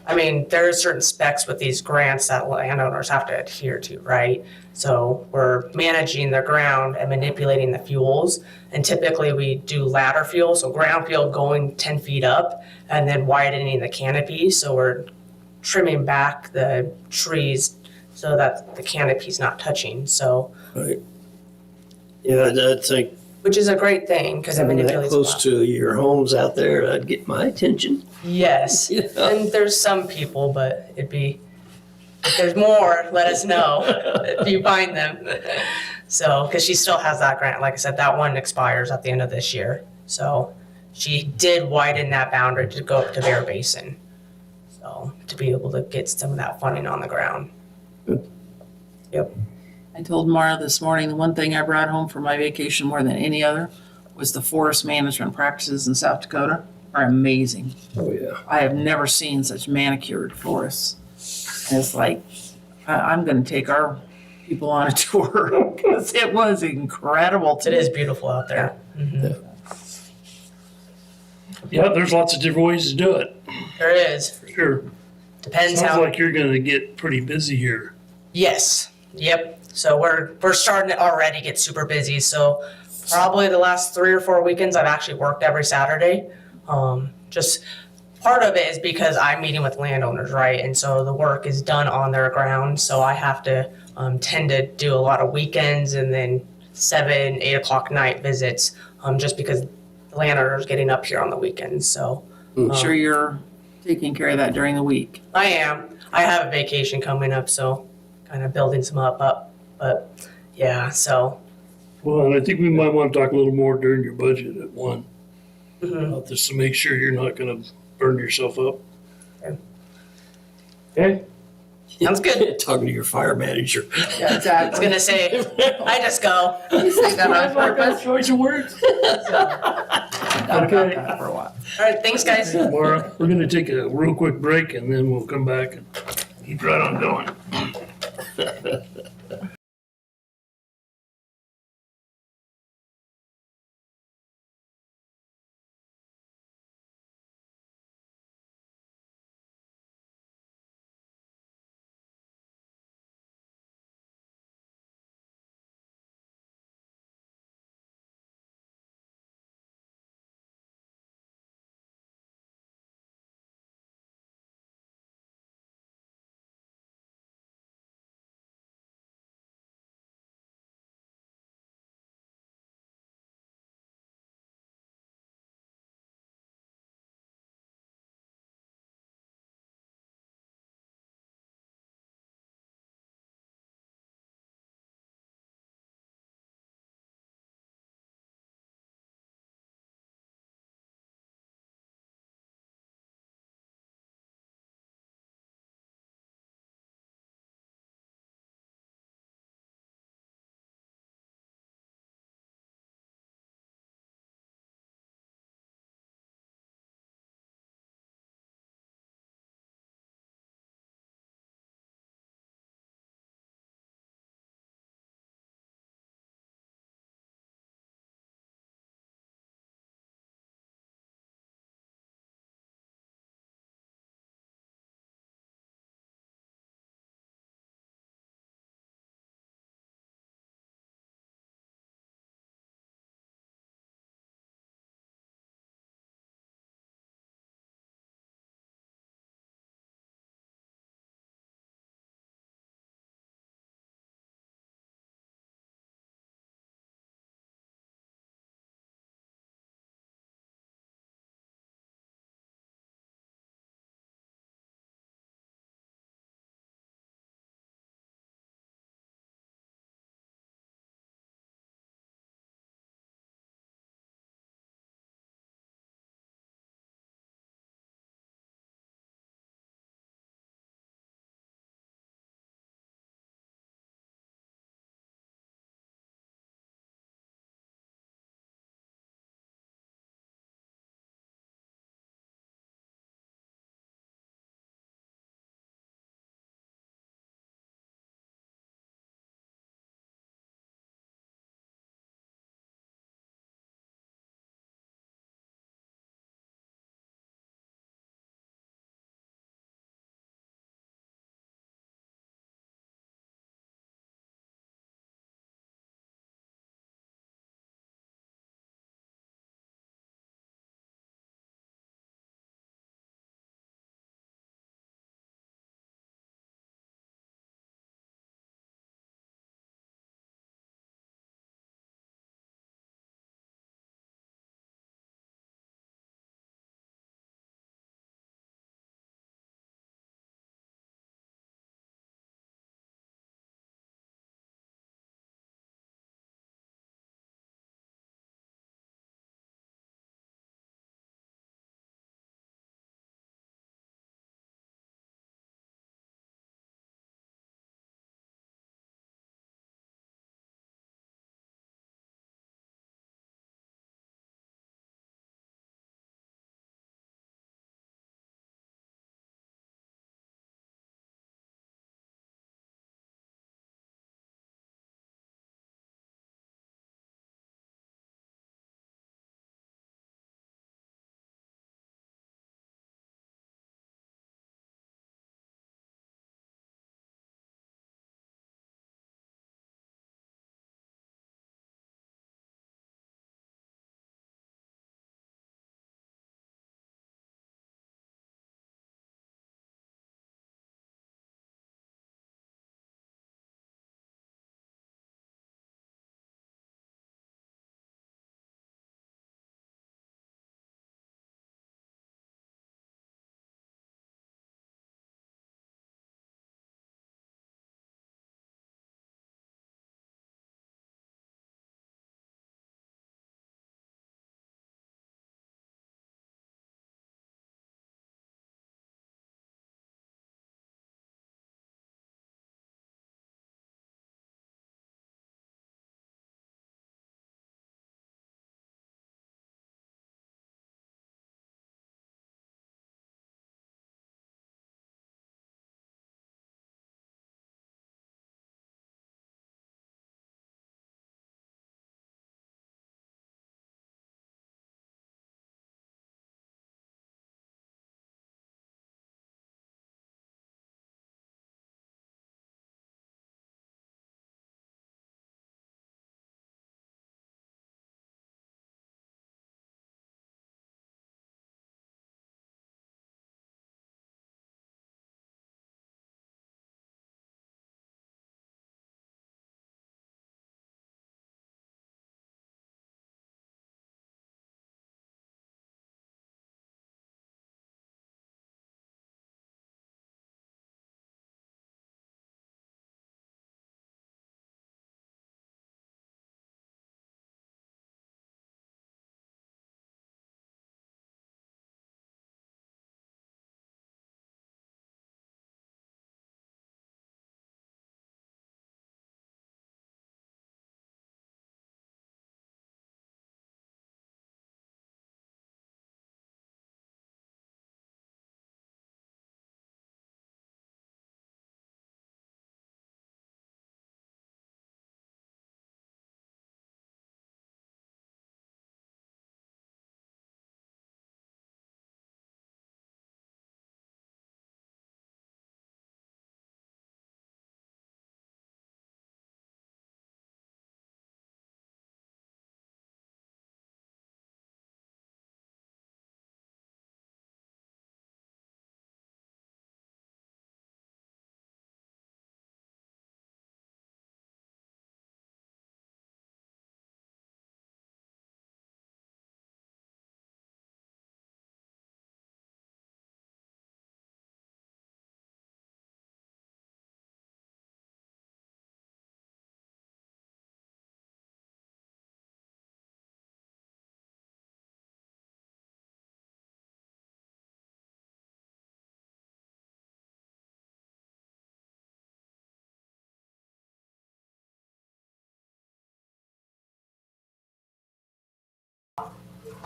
I mean, there are certain specs with these grants that landowners have to adhere to, right? So we're managing the ground and manipulating the fuels. And typically we do ladder fuel, so ground fuel going 10 feet up and then widening the canopy. So we're trimming back the trees so that the canopy's not touching, so. Right. Yeah, that's like. Which is a great thing, because it manipulates. That close to your homes out there, that'd get my attention. Yes, and there's some people, but if there's more, let us know if you find them. So, because she still has that grant, like I said, that one expires at the end of this year. So she did widen that boundary to go up to Bear Basin. So to be able to get some of that funding on the ground. Yep. I told Mara this morning, the one thing I brought home for my vacation more than any other was the forest management practices in South Dakota are amazing. Oh, yeah. I have never seen such manicured forests. And it's like, I'm going to take our people on a tour because it was incredible. It is beautiful out there. Yeah, there's lots of different ways to do it. There is. For sure. Depends Sounds how. like you're gonna get pretty busy here. Yes. Yep. So we're starting to already get super busy. So probably the last 3 or 4 weekends, I've actually worked every Saturday. Just part of it is because I'm meeting with landowners, right? And so the work is done on their ground. So I have to tend to do a lot of weekends and then 7, 8 o'clock night visits, just because the landowner's getting up here on the weekends. So I'm sure you're taking care of that during the week. I am. I have a vacation coming up, so kind of building some up. But yeah, so. Well, and I think we might want to talk a little more during your budget at 1. Just to make sure you're not gonna burn yourself up. Okay? Sounds good. Talking to your fire manager. I Yeah, was exactly. gonna say, I just go. You say that on purpose. Choice of words. Thought about Okay. that for a while. All right, thanks, guys. Laura, we're gonna take a real quick break and then we'll come back and keep right on going.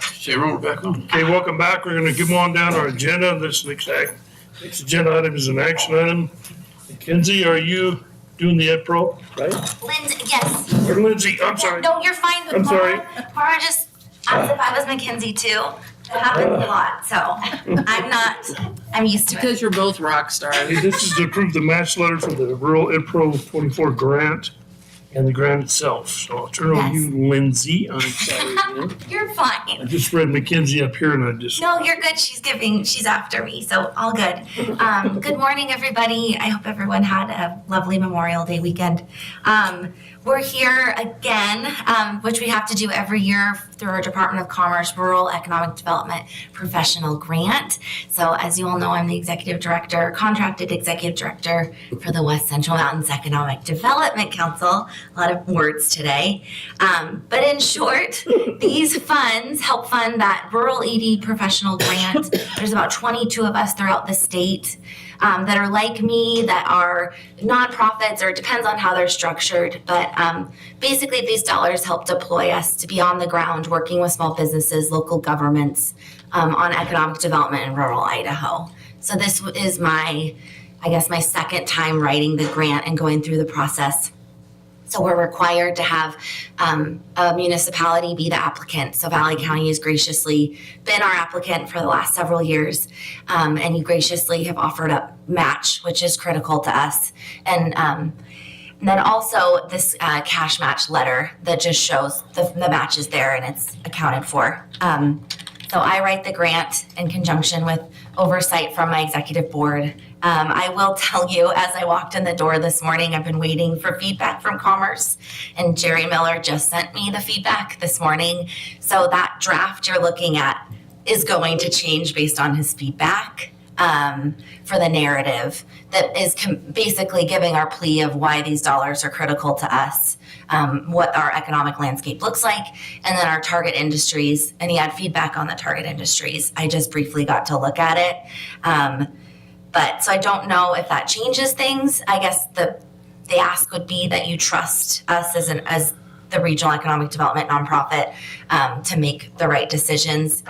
Chairman, we're back on. Okay, welcome back. We're gonna come on down our agenda. This next agenda item is an action item. Mackenzie, are you doing the Ed Pro, right? Lindsay, yes. Or Lindsay, I'm sorry. No, you're fine. I'm sorry. Mara just asked if I was Mackenzie too. It happens a lot, so I'm used to it. Because you're both rock stars. Hey, this is to approve the match letter for the Rural Ed Pro 24 grant and the grant itself. So I'll turn over to you, Lindsay. I'm sorry again. You're I fine. just read Mackenzie up here and I just. No, you're good. She's after me, so all good. Good morning, everybody. I hope everyone had a lovely Memorial Day weekend. We're here again, which we have to do every year through our Department of Commerce Rural Economic Development Professional Grant. So as you all know, I'm the contracted executive director for the West Central Mountains Economic Development Council. A lot of words today. But in short, these funds help fund that Rural ED Professional Grant. There's about 22 of us throughout the state that are like me, that are nonprofits, or it depends on how they're structured. But basically, these dollars help deploy us to be on the ground working with small businesses, local governments on economic development in rural Idaho. So this is my second time writing the grant and going through the process. So we're required to have a municipality be the applicant. So Valley County has graciously been our applicant for the last several years, and you graciously have offered up match, which is critical to us. And then also this cash match letter that just shows the match is there and it's accounted for. So I write the grant in conjunction with oversight from my executive board. I will tell you, as I walked in the door this morning, I've been waiting for feedback from Commerce, and Jerry Miller just sent me the feedback this morning. So that draft you're looking at is going to change based on his feedback for the narrative that is basically giving our plea of why these dollars are critical to us, what our economic landscape looks like, and then our target industries. And he had feedback on the target industries. I just briefly got to look at it. But so I don't know if that changes things. I guess the ask would be that you trust us as the regional economic development nonprofit to make the right decisions.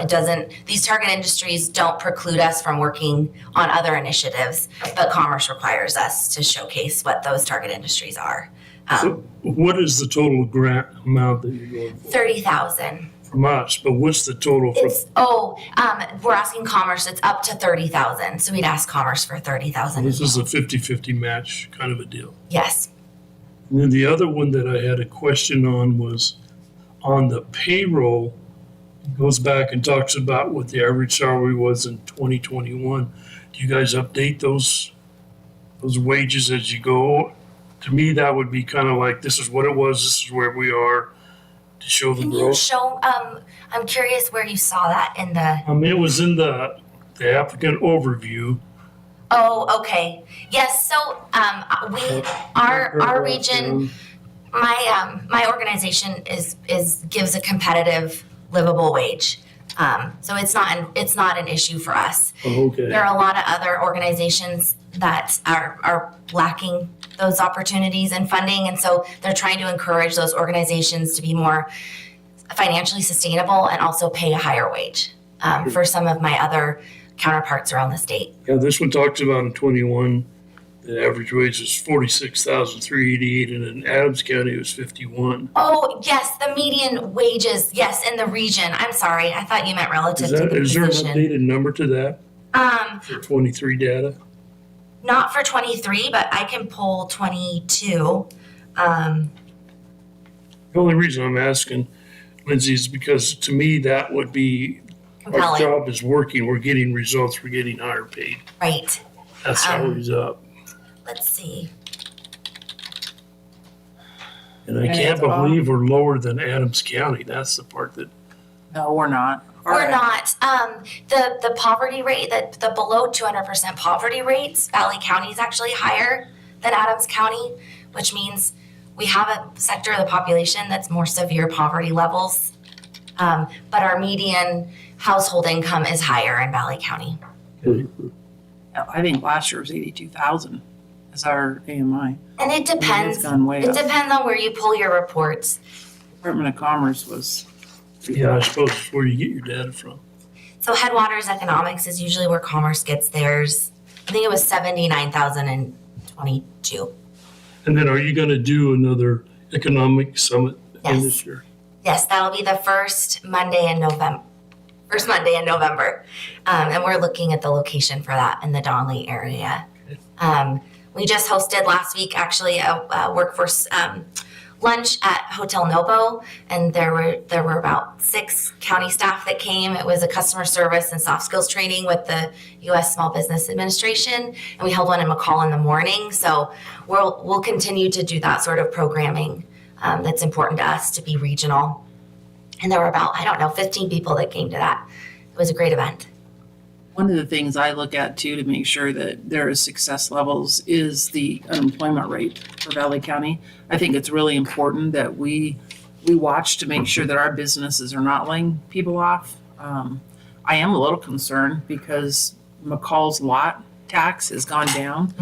These target industries don't preclude us from working on other initiatives, but Commerce requires us to showcase what those target industries are. So what is the total grant amount that you're going for? $30,000. From us, but what's the total? We're asking Commerce, it's up to $30,000. So we'd ask Commerce for $30,000. This is a 50-50 match kind of a deal. Yes. And then the other one that I had a question on was on the payroll. It goes back and talks about what the average salary was in 2021. Do you guys update those wages as you go? To me, that would be kind of like, this is what it was, this is where we are, to show the Can growth. you show, I'm curious where you saw that in the. It was in the applicant overview. Oh, okay. Yes, so our region, my organization gives a competitive livable wage. So it's not an issue for us. Okay. There are a lot of other organizations that are lacking those opportunities and funding, and so they're trying to encourage those organizations to be more financially sustainable and also pay a higher wage for some of my other counterparts around the state. Yeah, this one talks about in 21, the average wage was $46,388, and in Adams County it was 51. Oh, yes, the median wages, yes, in the region. I'm sorry, I thought you meant relative to the Is there an position. updated number to that for 23 data? Not for 23, but I can pull 22. The only reason I'm asking, Lindsay, is because to me that would be, our Compelling. job is working, we're getting results, we're getting higher paid. Right. That's salary's up. Let's see. And I can't believe we're lower than Adams County. That's the part that. No, we're not. We're not. The poverty rate, the below 200% poverty rates, Valley County is actually higher than Adams County, which means we have a sector of the population that's more severe poverty levels. But our median household income is higher in Valley County. I think last year was 82,000 is our AMI. And it depends. It's gone way It up. depends on where you pull your reports. Department of Commerce was Yeah, I suppose it's where you get your data from. So Headwaters Economics is usually where Commerce gets theirs. I think it was 79,022. And then are you gonna do another economic summit in Yes. this year? Yes, that'll be the first Monday in November. And we're looking at the location for that in the Donley area. We just hosted last week, actually, a workforce lunch at Hotel Nobo, and there were about 6 county staff that came. It was a customer service and soft skills training with the U.S. Small Business Administration, and we held one in McCall in the morning. So we'll continue to do that sort of programming that's important to us to be regional. And there were about, 15 people that came to that. It was a great event. One of the things I look at too to make sure that there is success levels is the unemployment rate for Valley County. I think it's really important that we watch to make sure that our businesses are not laying people off. I am a little concerned because McCall's lot tax has gone down,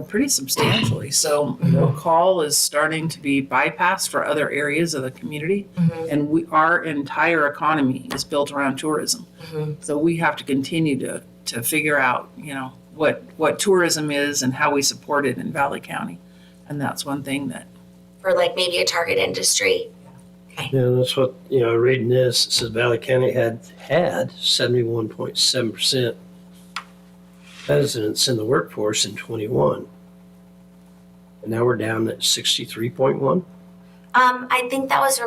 pretty substantially. So McCall is starting to be bypassed for other areas of the community, and our entire economy is built around tourism. So we have to continue to figure out, what tourism is and how we support it in Valley County, and that's one thing that. For like maybe a target industry. Yeah, that's what, reading this, it says Valley County had 71.7% residents in the workforce in 21. And now we're down at 63.1. I think that was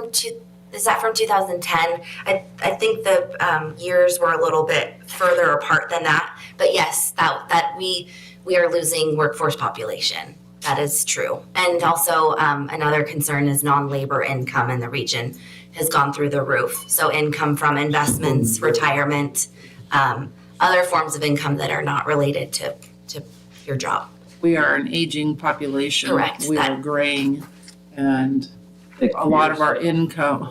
is that from 2010? I think the years were a little bit further apart than that. But yes, that we are losing workforce population. That is true. And also another concern is non-labor income in the region has gone through the roof. So income from investments, retirement, other forms of income that are not related to your job. We are an aging population. Correct. We are graying, and a lot of our income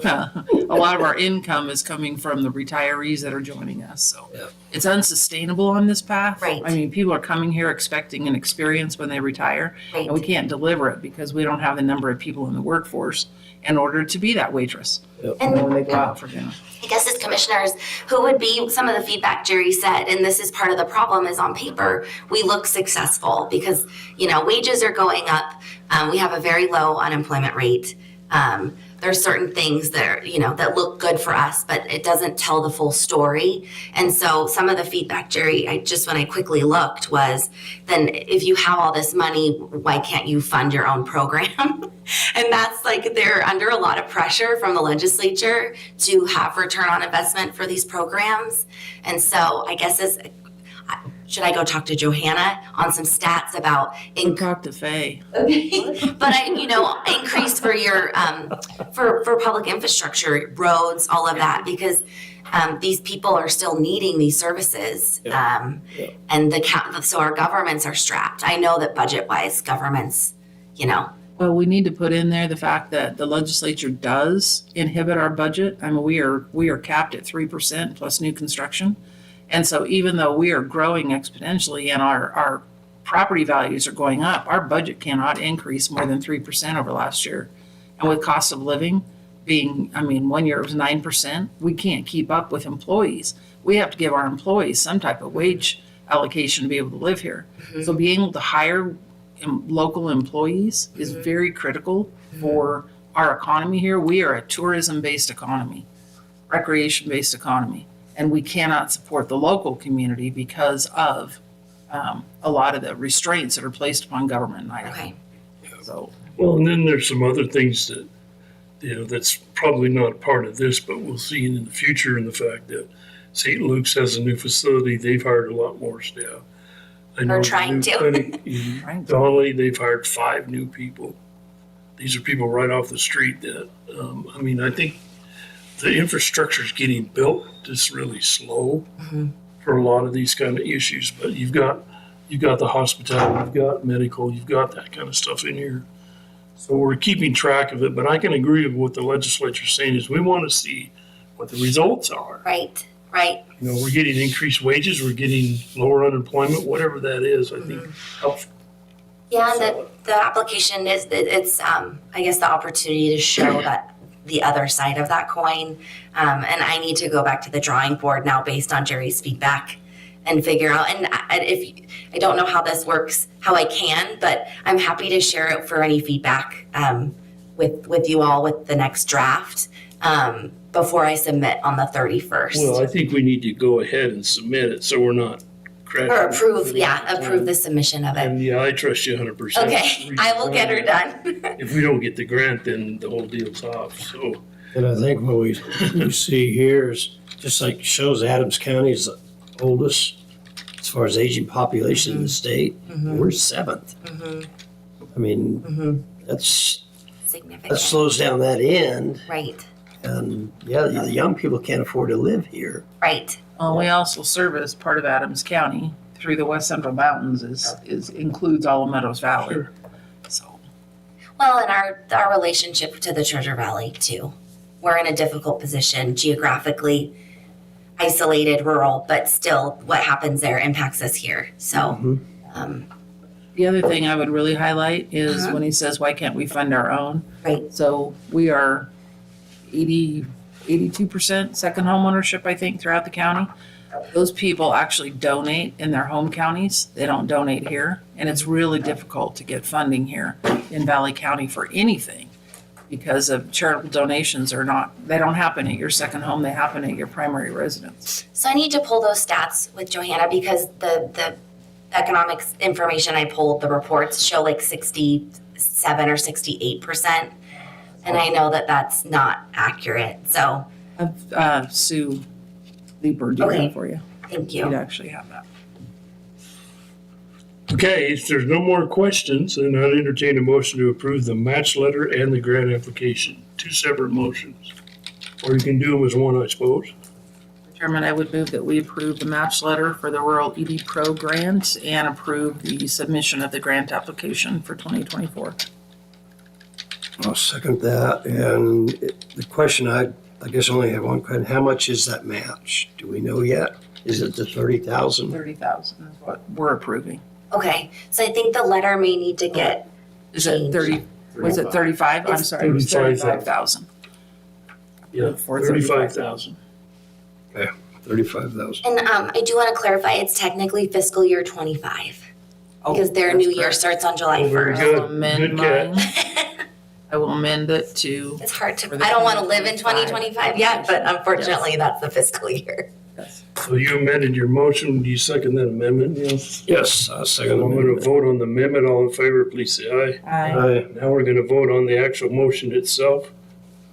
is coming from the retirees that are joining us. So it's unsustainable on this path. Right. I mean, people are coming here expecting an experience when they retire, and we can't deliver it because we don't have the number of people in the workforce in order to be that waitress when they go out for dinner. I guess as commissioners, who would be some of the feedback Jerry said, and this is part of the problem, is on paper, we look successful because, wages are going up. We have a very low unemployment rate. There's certain things that that look good for us, but it doesn't tell the full story. And so some of the feedback, Jerry, when I quickly looked was, then if you have all this money, why can't you fund your own program? And that's they're under a lot of pressure from the legislature to have return on investment for these programs. And so I guess should I go talk to Johanna on some stats about talk to Faye? Okay, but increase for your for public infrastructure, roads, all of that, because these people are still needing these services, and so our governments are strapped. I know that budget-wise, governments, Well, we need to put in there the fact that the legislature does inhibit our budget. I mean, we are capped at 3% plus new construction. And so even though we are growing exponentially and our property values are going up, our budget cannot increase more than 3% over last year. And with cost of living being, 1 year it was 9%, we can't keep up with employees. We have to give our employees some type of wage allocation to be able to live here. So being able to hire local employees is very critical for our economy here. We are a tourism-based economy, recreation-based economy. And we cannot support the local community because of a lot of the restraints that are placed upon government in Idaho. Okay. So, Well, and then there's some other things that, that's probably not a part of this, but we'll see in the future, in the fact that St. Luke's has a new facility. They've hired a lot more staff. I know trying the new to. clinic in Donley, they've hired 5 new people. These are people right off the street that, I think the infrastructure is getting built just really slow for a lot of these kind of issues. But you've got the hospitality, you've got medical, you've got that kind of stuff in here. So we're keeping track of it. But I can agree with what the legislature's saying is we want to see what the results are. Right. We're getting increased wages, we're getting lower unemployment, whatever that is, I think helps. Yeah, and the application it's I guess the opportunity to show that the other side of that coin. And I need to go back to the drawing board now based on Jerry's feedback and figure out, and I don't know how this works, how I can, but I'm happy to share it for any feedback with you all with the next draft before I submit on the 31st. Well, I think we need to go ahead and submit it so we're not crashing. Or approve the submission of it. And yeah, I trust you 100%. Okay, I will get her done. If we don't get the grant, then the whole deal's off, so. And I think what we see here is just like shows Adams County is the oldest as far as aging population in the state. We're 7th. I mean, that's significant. That slows down that end. Right. And yeah, the young people can't afford to live here. Right. Well, we also service part of Adams County through the West Central Mountains includes all of Meadows Valley. So. Well, and our relationship to the Treasure Valley too. We're in a difficult position geographically, isolated, rural, but still what happens there impacts us here. So, The other thing I would really highlight is when he says, why can't we fund our own? Right. So we are 82% second home ownership, I think, throughout the county. Those people actually donate in their home counties. They don't donate here. And it's really difficult to get funding here in Valley County for anything because of charitable donations they don't happen at your second home. They happen at your primary residence. So I need to pull those stats with Johanna because the economics information I pulled, the reports show like 67 or 68%. And I know that that's not accurate. So Sue Leeper do that for you. Thank you. You'd actually have that. Okay, if there's no more questions, then I'd entertain a motion to approve the match letter and the grant application. 2 separate motions. Or you can do them as one, I suppose. Chairman, I would move that we approve the match letter for the Rural ED Pro grant and approve the submission of the grant application for 2024. I'll second that. And the question, I guess I only have one question. How much is that match? Do we know yet? Is it the 30,000? 30,000 is what we're approving. Okay, so I think the letter may need to get Is it 30, was it 35? I'm sorry, it was 35,000. Yeah, 35,000. Okay, 35,000. And I do want to clarify, it's technically fiscal year 25 because their new year starts on July 1st. Very I will good. amend Good mine. I will amend it to. It's hard to, I don't want to live in 2025 yet, but unfortunately that's the fiscal year. So you amended your motion. Do you second that amendment, Neil? Yes, I'll second the I'm going to amendment. vote on the amendment. All in favor, please say aye. Aye. Now we're going to vote on the actual motion itself.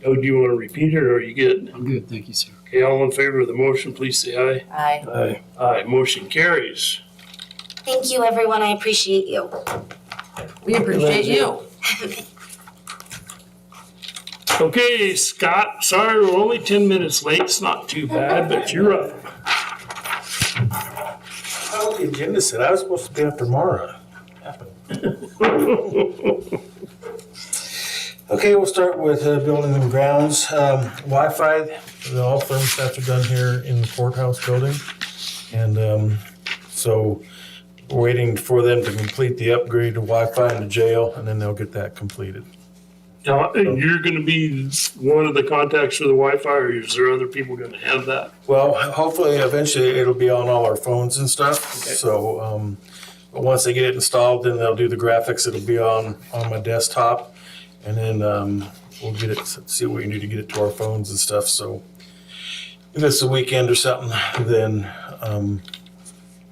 Oh, do you want to repeat it or are you good? I'm good, thank you, sir. Okay, all in favor of the motion, please say aye. Aye. Aye. Aye, motion carries. Thank you, everyone. I appreciate you. We appreciate you. Okay, Scott, sorry we're only 10 minutes late. It's not too bad, but you're up. Oh, the agenda said I was supposed to be up tomorrow. Okay, we'll start with building and grounds. Wi-Fi, all thermostats are done here in the courthouse building. And so we're waiting for them to complete the upgrade to Wi-Fi in the jail, and then they'll get that completed. Now, you're going to be one of the contacts for the Wi-Fi, or is there other people going to have that? Well, hopefully, eventually, it'll be on all our phones and stuff. Okay. So, but once they get it installed, then they'll do the graphics. It'll be on my desktop, and then we'll get it. See what we can do to get it to our phones and stuff. So, if it's a weekend or something, then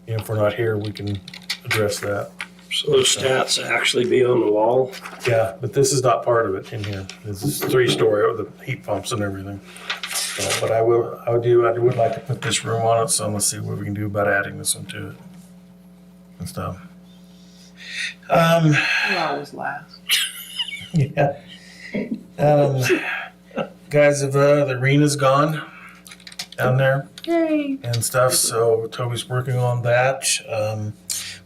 if we're not here, we can address that. So those stats actually be on the wall? Yeah, but this is not part of it in here. This is 3-story with the heat pumps and everything. So, but I would like to put this room on it, so let's see what we can do about adding this one to it and stuff. You always last. Yeah. Guys, the arena's gone down there Yay. and stuff, so Toby's working on that.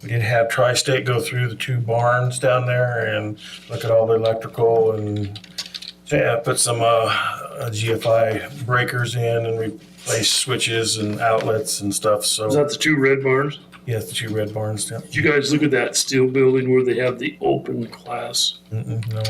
We did have Tri-State go through the 2 barns down there and look at all the electrical and put some GFI breakers in and replace switches and outlets and stuff. So Is that the 2 red barns? yes, the 2 red barns. Yeah. Did you guys look at that steel building where they have the open class? No.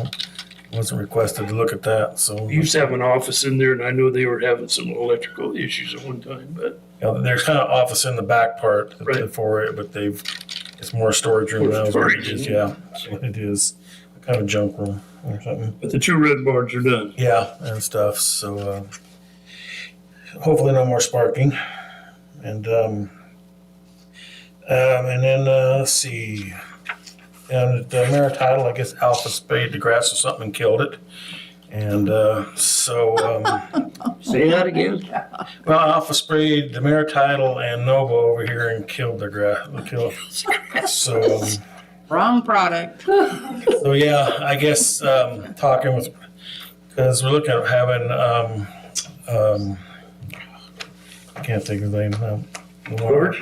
wasn't requested to look at that, so. We used to have an office in there, and I know they were having some electrical issues at one time, but You know, there's kind of office in the back part Right. for it, but it's more storage room now. is what it is. Yeah, so it is kind of junk room or something. but the 2 red barns are done. Yeah, and stuff. So hopefully no more sparking. And then let's see. And the Marititle, I guess Alpha sprayed the grass or something and killed it. And Say that again? well, Alpha sprayed the Marititle and Nova over here and killed the grass. So Wrong product. So yeah, I guess talking with, because we're looking at having I can't think of his name now. George?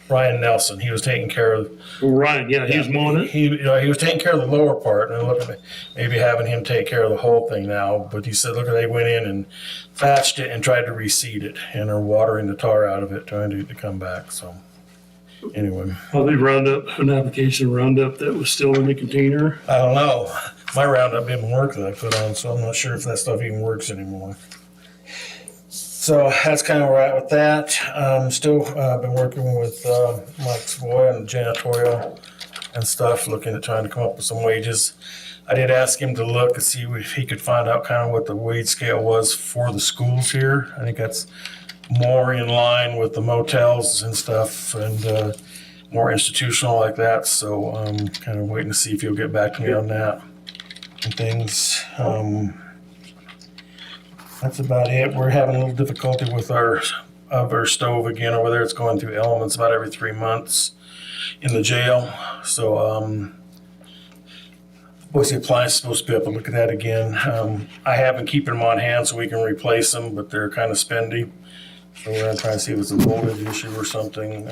Ryan Nelson. He was taking care of. Well, Ryan, yeah, he was mowing it. He was taking care of the lower part, and looking at maybe having him take care of the whole thing now. But he said, look, they went in and thatched it and tried to reseed it, and are watering the tar out of it, trying to come back. So anyway, Well, they round up an application Roundup that was still in the container. I don't know. My Roundup didn't work that I put on, so I'm not sure if that stuff even works anymore. So that's kind of where we're at with that. Still been working with Mike Savoy on janitorial and stuff, looking at trying to come up with some wages. I did ask him to look and see if he could find out kind of what the wage scale was for the schools here. I think that's more in line with the motels and stuff, and more institutional like that. So I'm kind of waiting to see if he'll get back to me on that and things. That's about it. We're having a little difficulty with our stove again over there. It's going through elements about every 3 months in the jail. So Boise Appliance is supposed to be able to look at that again. I have been keeping them on hand so we can replace them, but they're kind of spendy. So we're gonna try and see if it's a voltage issue or something.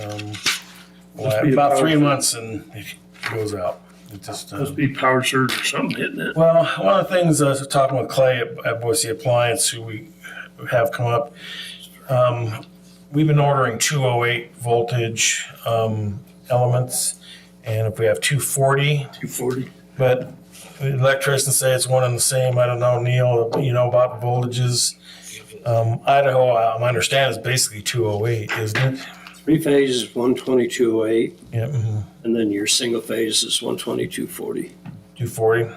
About 3 months and it goes out. It just Must be power surge or something hitting it. well, one of the things I was talking with Clay at Boise Appliance, who we have come up, we've been ordering 208 voltage elements, and if we have 240, but the electricians say it's one and the same. I don't know, Neil, about the voltages. Idaho, my understanding is basically 208, isn't it? 3 phases, 120, 208. Yeah. And then your single phase is 120, 240. 240.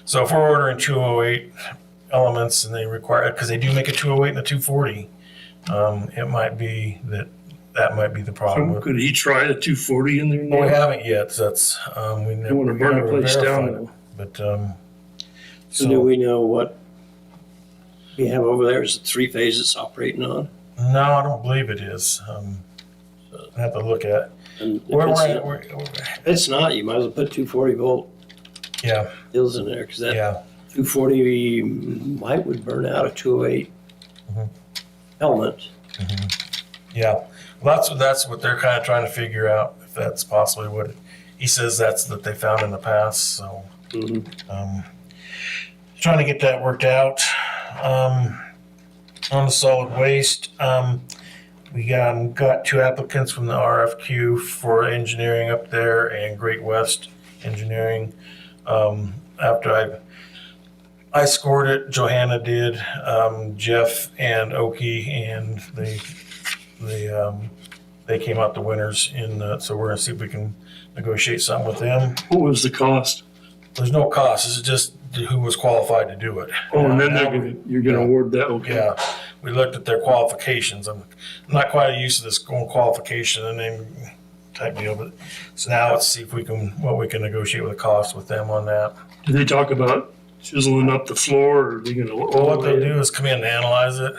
So if we're ordering 208 elements and they require, because they do make a 208 and a 240, it might be that might be the problem. So could he try a 240 in there? Well, we haven't yet. So that's we Don't want to burn the place verified down. it. But So do we know what we have over there? Is it 3 phases operating on? no, I don't believe it is. I have to look at. And if We're- if it's not, you might as well put 240 volt Yeah. hills in there, because that Yeah. 240 might would burn out a 208 element. Yeah. Well, that's what they're kind of trying to figure out, if that's possibly what he says that's that they found in the past. So trying to get that worked out. On the solid waste, we got 2 applicants from the RFQ for engineering up there and Great West Engineering. After I scored it, Johanna did, Jeff and Oki, and they came out the winners so we're gonna see if we can negotiate something with them. What was the cost? There's no cost. This is just who was qualified to do it. Oh, and then you're gonna award that, okay. Yeah, we looked at their qualifications. I'm not quite used to this going qualification and then type deal, but so now let's see if what we can negotiate with the cost with them on that. Did they talk about chiseling up the floor, or are they gonna? Well, what they do is come in and analyze it.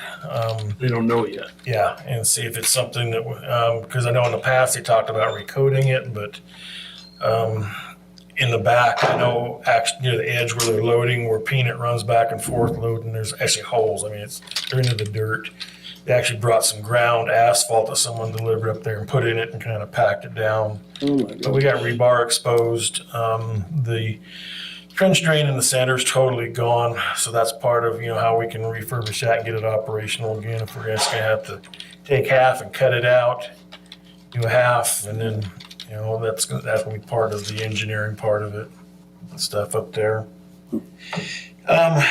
They don't know yet. Yeah, and see if it's something that, because I know in the past they talked about recoding it, but in the back, I know actually near the edge where they're loading, where peanut runs back and forth loading, there's actually holes. I mean, they're into the dirt. They actually brought some ground asphalt that someone delivered up there and put in it and kind of packed it down. Oh my God. But we got rebar exposed. The trench drain in the center is totally gone. So that's part of, how we can refurbish that and get it operational again. If we're just gonna have to take half and cut it out, do half, and then, that's gonna be part of the engineering part of it. stuff up there. I'm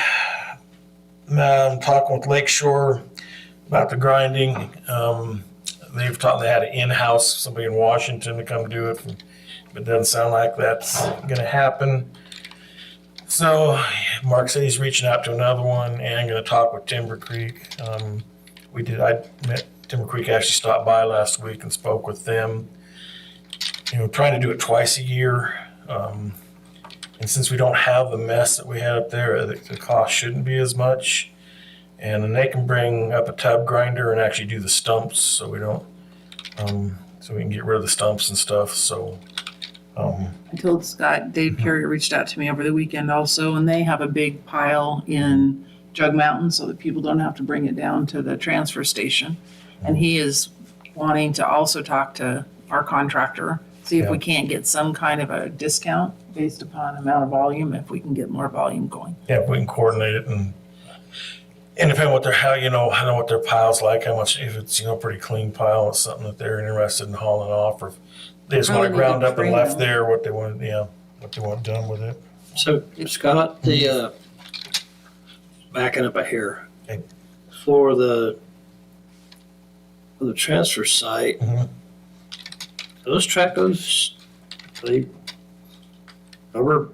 talking with Lakeshore about the grinding. They had an in-house, somebody in Washington to come do it, but it doesn't sound like that's gonna happen. So Mark said he's reaching out to another one and gonna talk with Timber Creek. I met Timber Creek, actually stopped by last week and spoke with them. Trying to do it twice a year. And since we don't have the mess that we had up there, the cost shouldn't be as much. And then they can bring up a tub grinder and actually do the stumps, so we don't, so we can get rid of the stumps and stuff. So, I told Scott, Dave Carey reached out to me over the weekend also, and they have a big pile in Jug Mountain so that people don't have to bring it down to the transfer station. And he is wanting to also talk to our contractor, see if we can't get some kind of a discount based upon amount of volume, if we can get more volume going. yeah, if we can coordinate it and depending on what I know what their pile's like, how much, if it's, pretty clean pile, it's something that they're interested in hauling off, or if they just want it ground up and left there, what they want done with it. So Scott, backing up here, for the transfer site, those tractors, are they rubber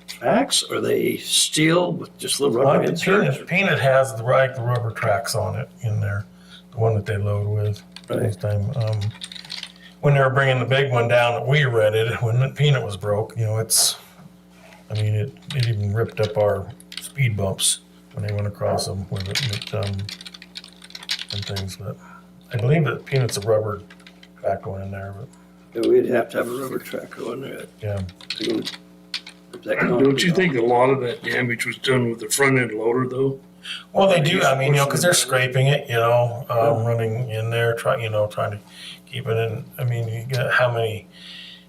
tracks, or are they steel with just little rubber inserts? Peanut has the rubber tracks on it in there, the one that they load with. This time, when they were bringing the big one down that we rented, when the Peanut was broke, it even ripped up our speed bumps when they went across them with it, and things. But I believe that Peanut's a rubber track going in there. But Yeah, we'd have to have a rubber track going there. Yeah. Don't you think a lot of that damage was done with the front end loader though? Well, they do. I mean, because they're scraping it, running in there, trying to keep it in. I mean, you got how many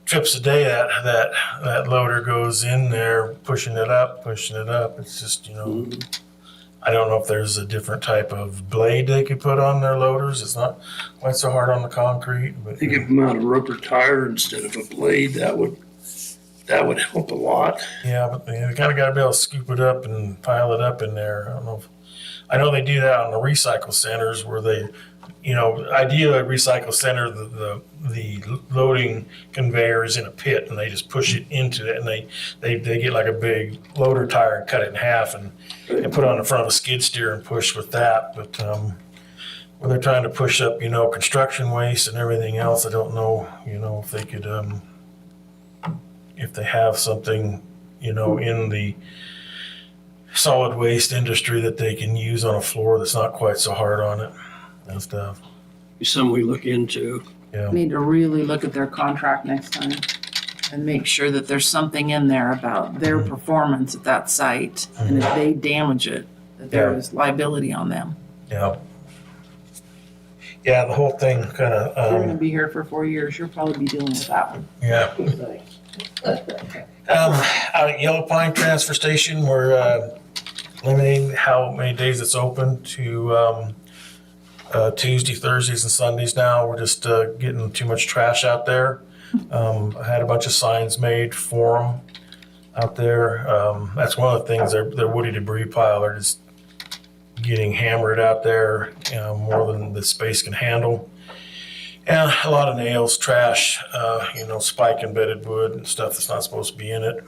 trips a day that loader goes in there, pushing it up. It's just, I don't know if there's a different type of blade they could put on their loaders. It's not quite so hard on the concrete. But I think if you mount a rubber tire instead of a blade, that would help a lot. Yeah, but they kind of got to be able to scoop it up and pile it up in there. I know they do that on the recycle centers where they, ideally at recycle center, the loading conveyor is in a pit and they just push it into it, and they get like a big loader tire and cut it in half and put it on the front of a skid steer and push with that. But when they're trying to push up, construction waste and everything else, I don't know, if they could, if they have something, in the solid waste industry that they can use on a floor that's not quite so hard on it and stuff. Be something we look into. Yeah. Need to really look at their contract next time and make sure that there's something in there about their performance at that site. And if they damage it, that there is liability on them. Yeah. Yeah, the whole thing kind of. You're gonna be here for 4 years, you'll probably be dealing with that one. Yeah. Out at Yellow Pine Transfer Station, we're limiting how many days it's open to Tuesday, Thursdays, and Sundays now. We're just getting too much trash out there. I had a bunch of signs made for them out there. That's one of the things, their woody debris pile, they're just getting hammered out there, more than the space can handle. And a lot of nails, trash, spike embedded wood and stuff that's not supposed to be in it.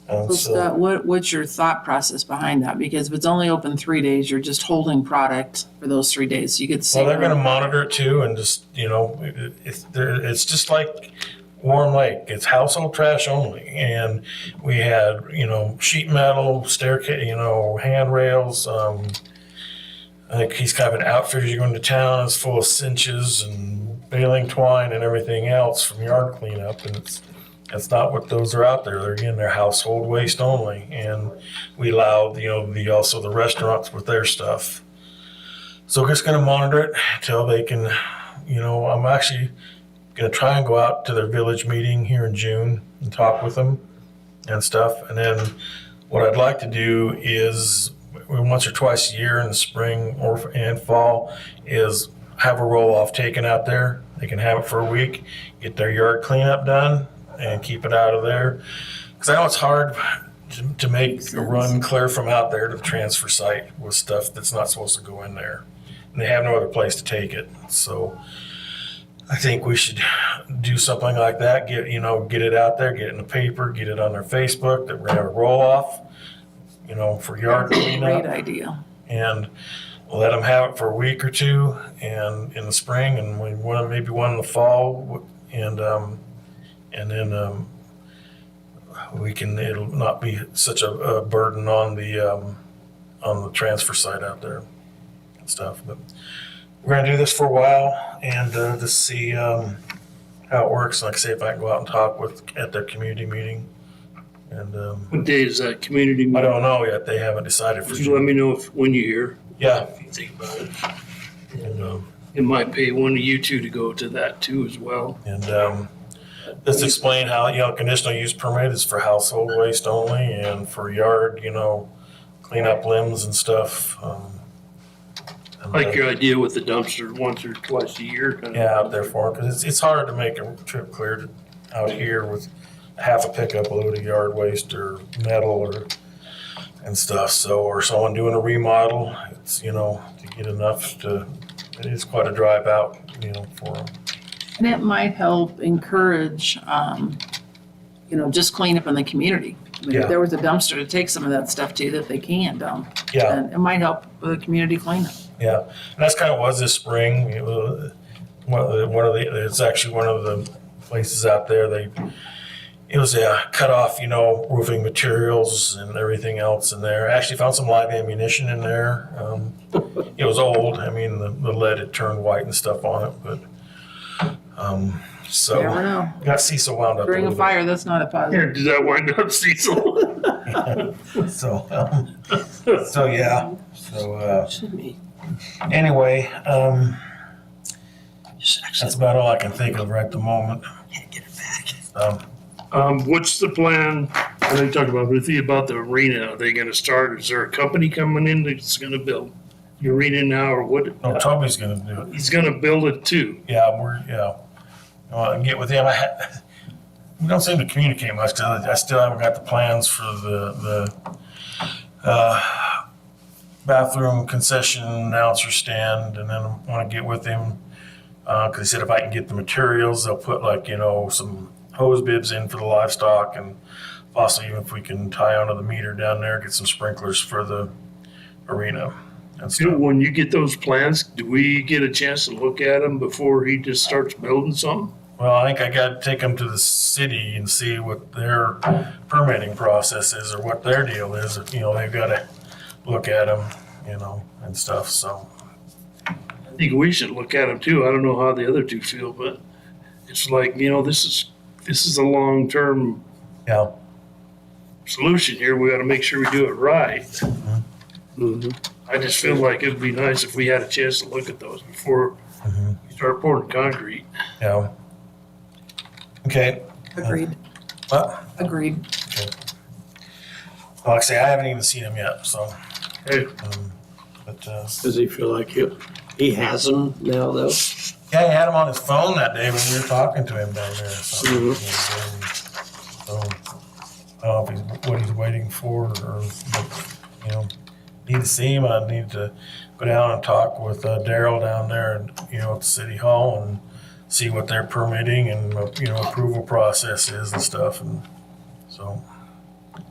So Scott, what's your thought process behind that? Because if it's only open 3 days, you're just holding product for those 3 days. So you could see. Well, they're going to monitor it too, and just it's just like Warren Lake. It's household trash only, and we had sheet metal, staircase, handrails. I think he's kind of an outfitter. You're going to town, it's full of cinches and baling twine and everything else from yard cleanup, and that's not what those are out there. They're household waste only, and we allow also the restaurants with their stuff. So we're just going to monitor it until they can. I'm actually going to try and go out to their village meeting here in June and talk with them and stuff. And then what I'd like to do is once or twice a year in the spring and fall is have a roll-off taken out there. They can have it for a week, get their yard cleanup done, and keep it out of there. because I know it's hard to make a run clear from out there to the transfer site with stuff that's not supposed to go in there. And they have no other place to take it. So I think we should do something like that, get it out there, get it in the paper, get it on their Facebook, that we're gonna have a roll-off, for yard cleanup. Great idea. And let them have it for a week or two, and in the spring, and maybe one in the fall, and then it'll not be such a burden on the transfer site out there and stuff. But we're gonna do this for a while and to see how it works. Like I say, if I can go out and talk at their community meeting. And What day is that community meeting? I don't know yet. They haven't decided for Just sure. let me know when you hear. Yeah. If you think about it. And, It might pay one of you two to go to that too as well. And just explain how, conditional use permit is for household waste only, and for yard, clean up limbs and stuff. I like your idea with the dumpster once or twice a year. Kind of. Yeah, out there for them, because it's hard to make a trip clear out here with half a pickup load of yard waste or metal and stuff. So, or someone doing a remodel, it's, to get enough it is quite a drive out, for them. And it might help encourage, just cleanup in the community. I mean, Yeah. if there was a dumpster to take some of that stuff to that they can dump. Yeah. And it might help with the community cleanup. Yeah, and that's kind of was this spring. It was it's actually one of the places out there. It was cut off, roofing materials and everything else in there. I actually found some live ammunition in there. It was old. I mean, the lead had turned white and stuff on it, but so You never know. got Cecil wound up. During a little fire, that's not a positive. Did that wind up, Cecil? bit. So yeah. So anyway, that's about all I can think of right at the moment. What's the plan? I know you talked about the arena. Are they going to start? Is there a company coming in that's going to build the arena now, or what? No, Toby's gonna do it. He's going to build it too. Yeah. Get with him. We don't seem to communicate much because I still haven't got the plans for the bathroom concession announcer stand, and then I want to get with him because he said if I can get the materials, they'll put some hose bibs in for the livestock, and possibly even if we can tie onto the meter down there, get some sprinklers for the arena and stuff. When you get those plans, do we get a chance to look at them before he just starts building something? Well, I think I got to take them to the city and see what their permitting process is or what their deal is. They've got to look at them, and stuff. So I think we should look at them too. I don't know how the other two feel, but it's like, this is a long-term solution here. We got to make sure we do it right. Mm-hmm. I just feel like it'd be nice if we had a chance to look at those before we start pouring concrete. Yeah. Okay. Agreed. What? Agreed. Okay. Like I say, I haven't even seen him yet, so. Hey. Does he feel like he has them now, though? Yeah, he had him on his phone that day when we were talking to him down there. So, I don't know what he's waiting for, or need to see him. I need to go down and talk with Daryl down there, and at the city hall, and see what their permitting and approval process is and stuff, and so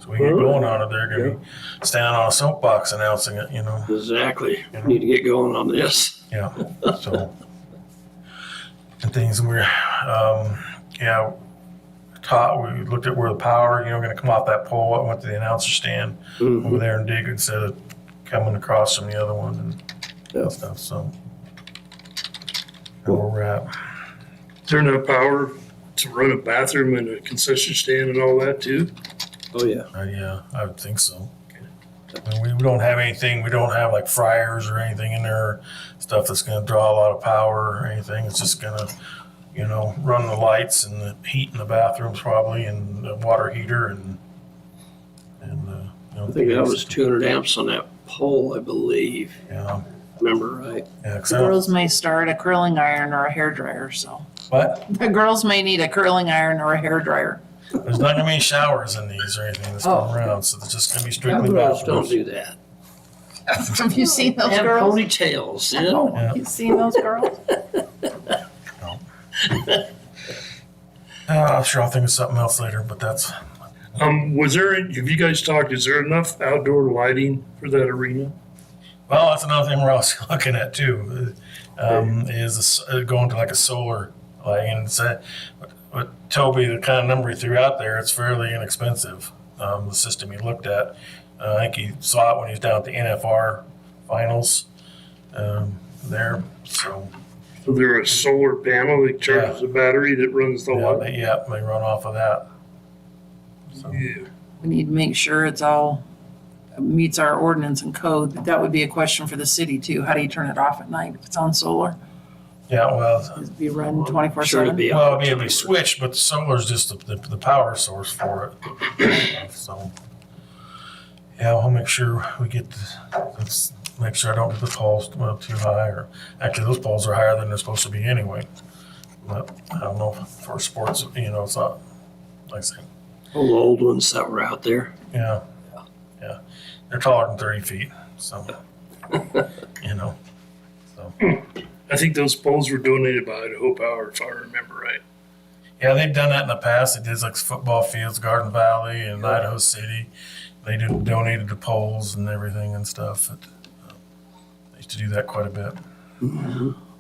we get going on it. They're gonna be standing on a soapbox announcing it. Exactly. Need to get going on this. Yeah. So and things we're we looked at where the power going to come off that pole. I went to the announcer stand over there and dig instead of coming across from the other one and stuff. So that's where we're at. Is there enough power to run a bathroom and a concession stand and all that too? Oh, yeah. Yeah, I would think so. I mean, we don't have anything. We don't have like fryers or anything in there, stuff that's going to draw a lot of power or anything. It's just going to, run the lights and the heat in the bathrooms probably, and the water heater and I think that was 200 amps on that pole, I believe. Yeah. Remember right? Yeah. The girls may start a curling iron or a hairdryer, so. What? The girls may need a curling iron or a hairdryer. There's not gonna be any showers in these or anything this time around, so it's just gonna be strictly Girls don't bathrooms. do that. Have you seen those And girls? ponytails, yeah. Yeah. You seen those girls? I'm sure I'll think of something else later, but that's, Was there, have you guys talked, is there enough outdoor lighting for that arena? well, that's another thing we're also looking at too, is going to like a solar lighting. And what Toby, the kind of number he threw out there, it's fairly inexpensive. The system he looked at, I think he saw it when he was down at the NFR finals there. So there a solar panel that charges a battery that runs the light? they run off of that. Yeah. We need to make sure it's all meets our ordinance and code, but that would be a question for the city too. How do you turn it off at night if it's on solar? Yeah, well, It'd be run 24/7. sure it'd be switched, but the solar's just the power source for it. So, yeah, we'll make sure we get let's make sure I don't get the poles too high, or actually those poles are higher than they're supposed to be anyway. But I don't know for sports, it's not like I say. All the old ones that were out there. Yeah, they're taller than 30 feet, so So. I think those poles were donated by Idaho Power, if I remember right. Yeah, they've done that in the past. They did like football fields, Garden Valley, and Idaho City. They donated the poles and everything and stuff. They used to do that quite a bit.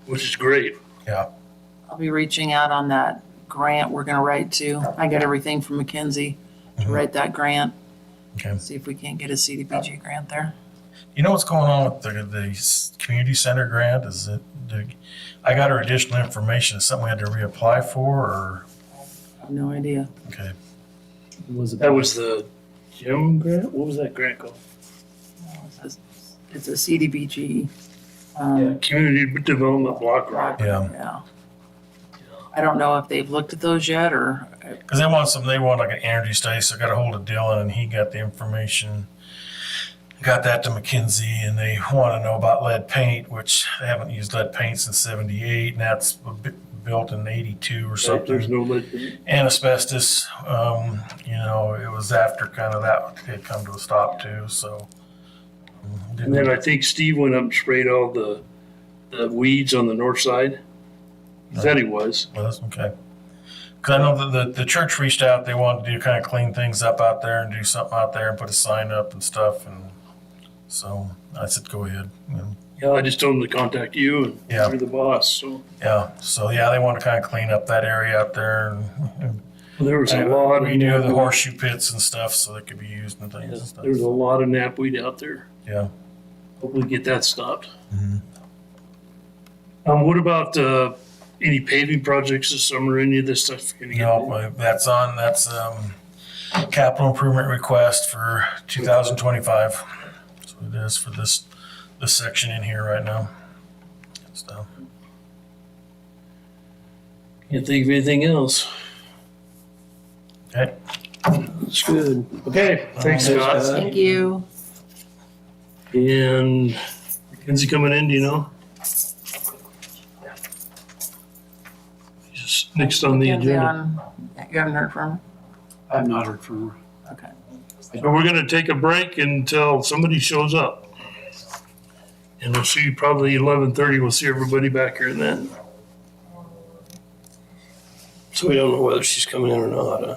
Which is great. Yeah. I'll be reaching out on that grant we're gonna write to. I got everything from Mackenzie to write that grant. Okay. See if we can't get a CDBG grant there. You know what's going on with the community center grant? I got her additional information. Is something we had to reapply for, or? I have no idea. Okay. That was the gym grant? What was that grant called? It's a CDBG. Community Development Block Grant. Yeah. I don't know if they've looked at those yet or. Because they want like an energy study, so I got a hold of Dylan and he got the information. Got that to McKinsey, and they want to know about lead paint, which they haven't used lead paint since '78, and that's built in '82 or something. There's no lead paint. And asbestos, it was after kind of that had come to a stop too. So, And then I think Steve went up and sprayed all the weeds on the north side. He said he was. Well, that's okay. Because I know that the church reached out. They wanted to do kind of clean things up out there and do something out there and put a sign up and stuff. And so I said, go ahead. Yeah, I just told him to contact you and you're the boss, so. Yeah. So they want to kind of clean up that area out there. And There was a lot of. redo the horseshoe pits and stuff so they could be used and things and stuff. There was a lot of knapweed out there. Yeah. Hopefully get that stopped. What about any paving projects this summer? Any of this stuff? No, that's capital improvement request for 2025. That's what it is for this section in here right now. So. Can't think of anything else. Okay. That's good. Okay, thanks, Scott. Thank you. And Mackenzie coming in, do you know? Just next on the Mackenzie agenda. You haven't heard from her? I have not heard from her. Okay. So we're gonna take a break until somebody shows up. And we'll see probably 11:30, we'll see everybody back here then. So we don't know whether she's coming in or not, huh?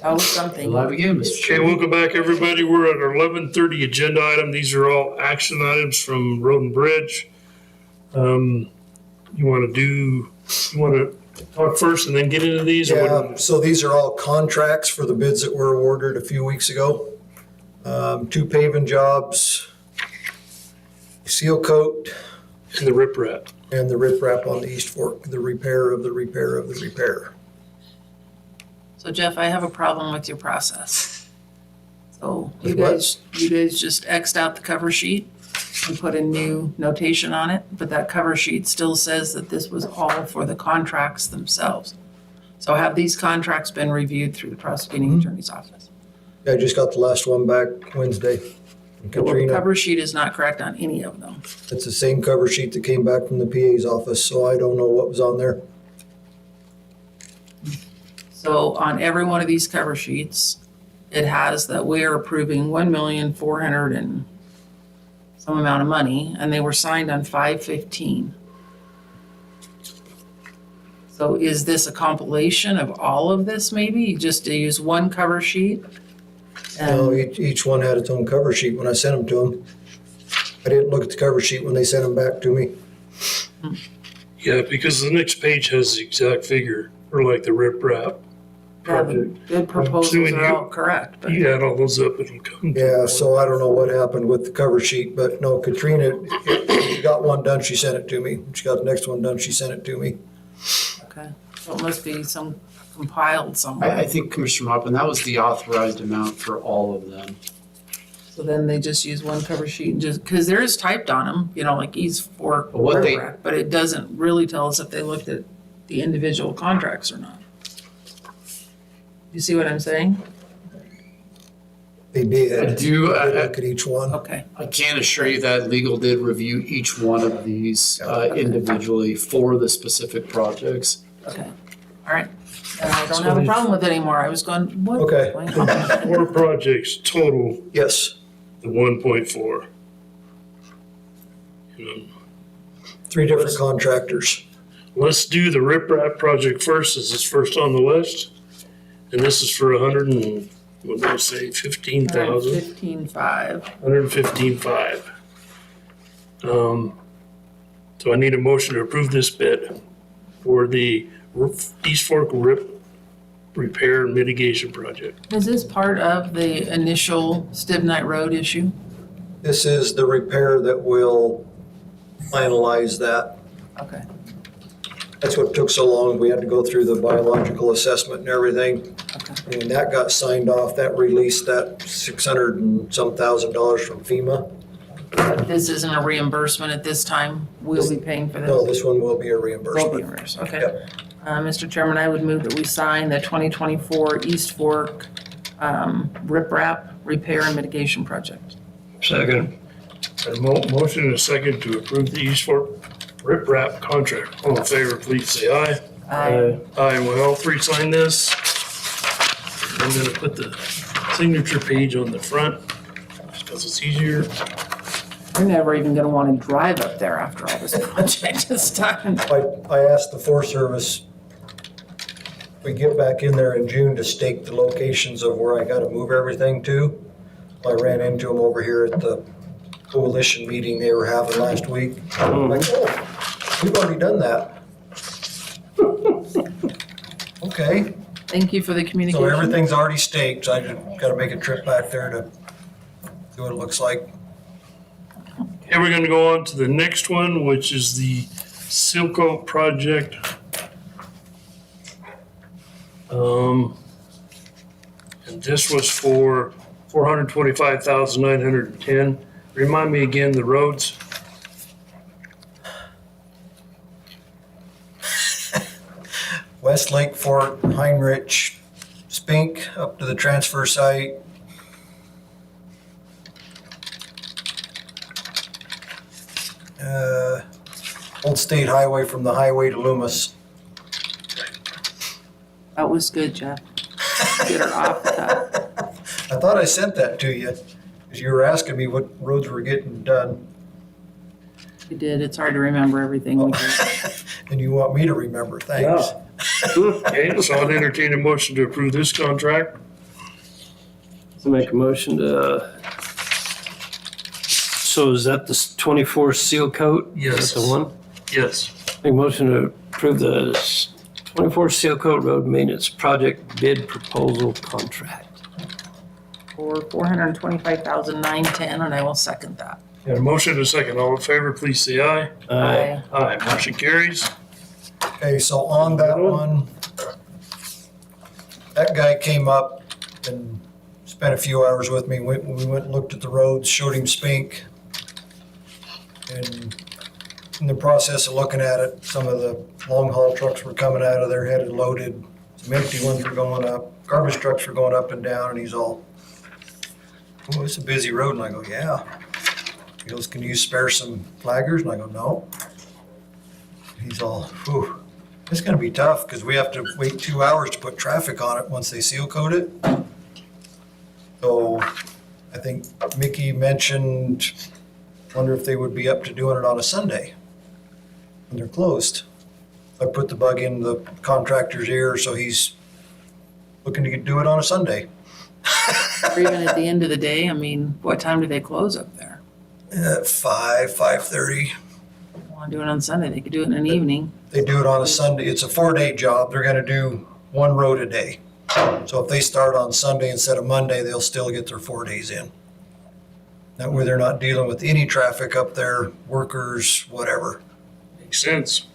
Oh, something. Live again, Mr. Okay, Chairman. welcome back, everybody. We're at our 11:30 agenda item. These are all action items from Road and Bridge. You want to talk first and then get into these? or what? Yeah, so these are all contracts for the bids that were awarded a few weeks ago. 2 paving jobs, seal coat, And the riprap. and the riprap on the East Fork, the repair of the repair of the repair. So Jeff, I have a problem with your process. So you With what? guys just X'd out the cover sheet and put a new notation on it, but that cover sheet still says that this was all for the contracts themselves. So have these contracts been reviewed through the prosecuting attorney's office? I just got the last one back Wednesday. Well, the Katrina, cover sheet is not correct on any of them. it's the same cover sheet that came back from the PA's office, so I don't know what was on there. So on every one of these cover sheets, it has that we are approving 1,400,000 and some amount of money, and they were signed on 5/15. So is this a compilation of all of this maybe? Just to use one cover sheet? No, each one had its own cover sheet when I sent them to them. I didn't look at the cover sheet when they sent them back to me. Yeah, because the next page has the exact figure for like the riprap Yeah, the project. bid proposals assuming are you- all correct, but You add all those up, it'll come. to- Yeah, so I don't know what happened with the cover sheet, but no, Katrina, she got one done, she sent it to me. She got the next one done, she sent it to me. okay. So it must be some compiled somewhere. I think Commissioner Mopin, that was the authorized amount for all of them. So then they just use one cover sheet and just, because there is typed on them, like East Fork, But what they- riprap, but it doesn't really tell us if they looked at the individual contracts or not. You see what I'm saying? They did. I do, They did look at each one. Okay. I can assure you that legal did review each one of these individually for the specific projects. Okay. All right. And I don't have a problem with it anymore. I was going, what? Okay. 4 projects total, Yes, the 1.4. 3 different contractors. Let's do the riprap project first. This is first on the list. And this is for 100 and, what did I say, 15,000? 15.5. 115.5. So I need a motion to approve this bid for the East Fork repair and mitigation project. Is this part of the initial Stibnite Road issue? This is the repair that will finalize that. Okay. That's what took so long. We had to go through the biological assessment and everything. And when that got signed off, that released that 600 and some $1,000 from FEMA. But this isn't a reimbursement at this time? We'll be paying for this? No, this one will be a Will be reimbursement. reimbursed, okay. Yep. Mr. Chairman, I would move that we sign the 2024 East Fork riprap repair and mitigation project. Second. A motion and a second to approve the East Fork riprap contract. All in favor, please say aye. Aye. Aye, we'll all 3 sign this. I'm gonna put the signature page on the front, just because it's easier. You're never even gonna wanna drive up there after all this project is done. I asked the Forest Service, if we get back in there in June to stake the locations of where I gotta move everything to. I ran into them over here at the coalition meeting they were having last week. I'm like, oh, we've already done that. Okay, Thank you for the communication. so everything's already staked, so I just gotta make a trip back there to see what it looks like. Okay, we're gonna go on to the next one, which is the Silco project. And this was for 425,910. Remind me again, the roads? Westlake, Fort Heinrich, Spink, up to the transfer site. Old State Highway from the highway to Loomis. That was good, Jeff. Get her off the cuff. I thought I sent that to you, because you were asking me what roads were getting done, You did. It's hard to remember everything we did. and you want me to remember things. Okay, so I'll entertain a motion to approve this contract. To make a motion to, so is that the 24 seal coat? Yes. Is that the one? Yes. Make a motion to approve the 24 seal coat road maintenance project bid proposal contract. For $425,910, and I will second that. Got a motion and a second. All in favor, please say aye. Aye. Aye. Motion carries. Okay, so on that one, that guy came up and spent a few hours with me. We went and looked at the roads, showed him Spink. And in the process of looking at it, some of the long haul trucks were coming out of there headed loaded. Some empty ones were going up, garbage trucks were going up and down, and he's all, "Oh, it's a busy road." And I go, "Yeah." He goes, "Can you spare some flaggers?" And I go, "No." He's all, "Whew, it's gonna be tough because we have to wait 2 hours to put traffic on it once they seal coat it." So I think Mickey mentioned, wonder if they would be up to doing it on a Sunday when they're closed. I put the bug in the contractor's ear, so he's looking to do it on a Sunday. Or even at the end of the day, I mean, what time do they close up there? At 5:30. Want to do it on Sunday, they could do it in an evening. They do it on a Sunday. It's a 4-day job. They're gonna do one road a day. So if they start on Sunday instead of Monday, they'll still get their 4 days in. That way they're not dealing with any traffic up there, workers, whatever. Makes sense.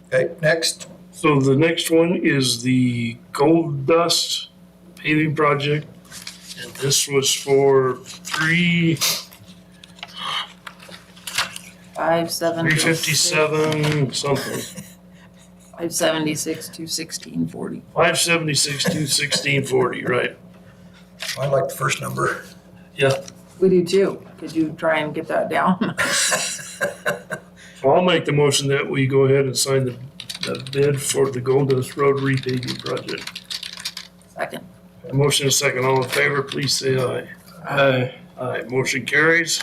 Okay, next. So the next one is the Gold Dust paving project. And this was for 357 something. 576 to 1640. 576 to 1640, right? I like the first number. Yeah. We do too. Could you try and get that down? So I'll make the motion that we go ahead and sign the bid for the Gold Dust Road repaving project. Second. A motion and a second. All in favor, please say aye. Aye. Aye. Motion carries.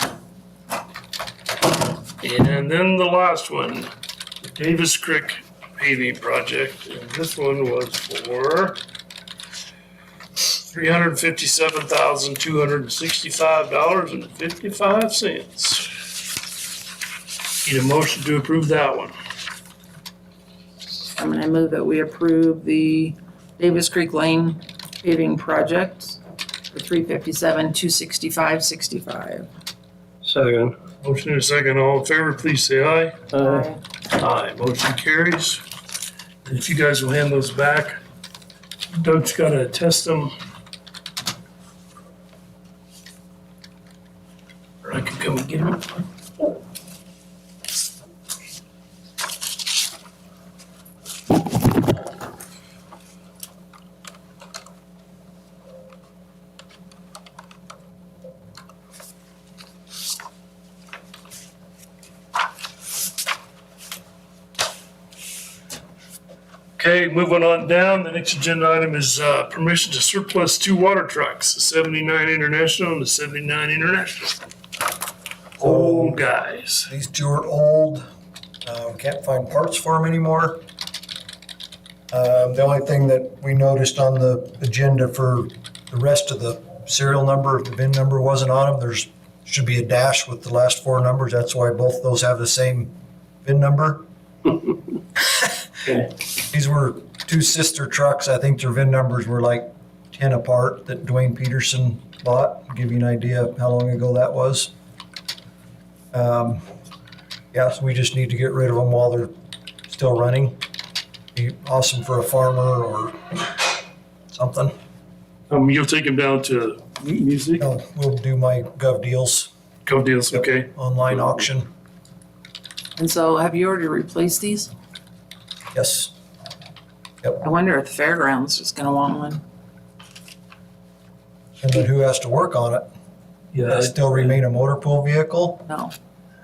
And then the last one, the Davis Creek paving project. And this one was for $357,265.55. Need a motion to approve that one. I'm gonna move that we approve the Davis Creek Lane paving project for $357,265.65. Second. Motion and a second. All in favor, please say aye. Aye. Aye. Motion carries. And if you guys will hand those back, Doug's gotta test them. Or I could come and get them. Okay, moving on down, the next agenda item is permission to surplus 2 water trucks, the 79 International and the 79 International. Old guys. These two are old. Can't find parts for them anymore. The only thing that we noticed on the agenda for the rest of the serial number, the VIN number wasn't on them. There's should be a dash with the last 4 numbers. That's why both those have the same VIN number. These were 2 sister trucks. I think their VIN numbers were like 10 apart that Dwayne Peterson bought. Give you an idea of how long ago that was. Yeah, so we just need to get rid of them while they're still running. Be awesome for a farmer or something. You'll take them down to music? No, we'll do my Gov Deals. Gov Deals, okay. Online auction. And so have you already replaced these? Yes. I wonder if the fairgrounds is gonna want one. And then who has to work on it? Yeah. Does it still remain a motor pool vehicle? No.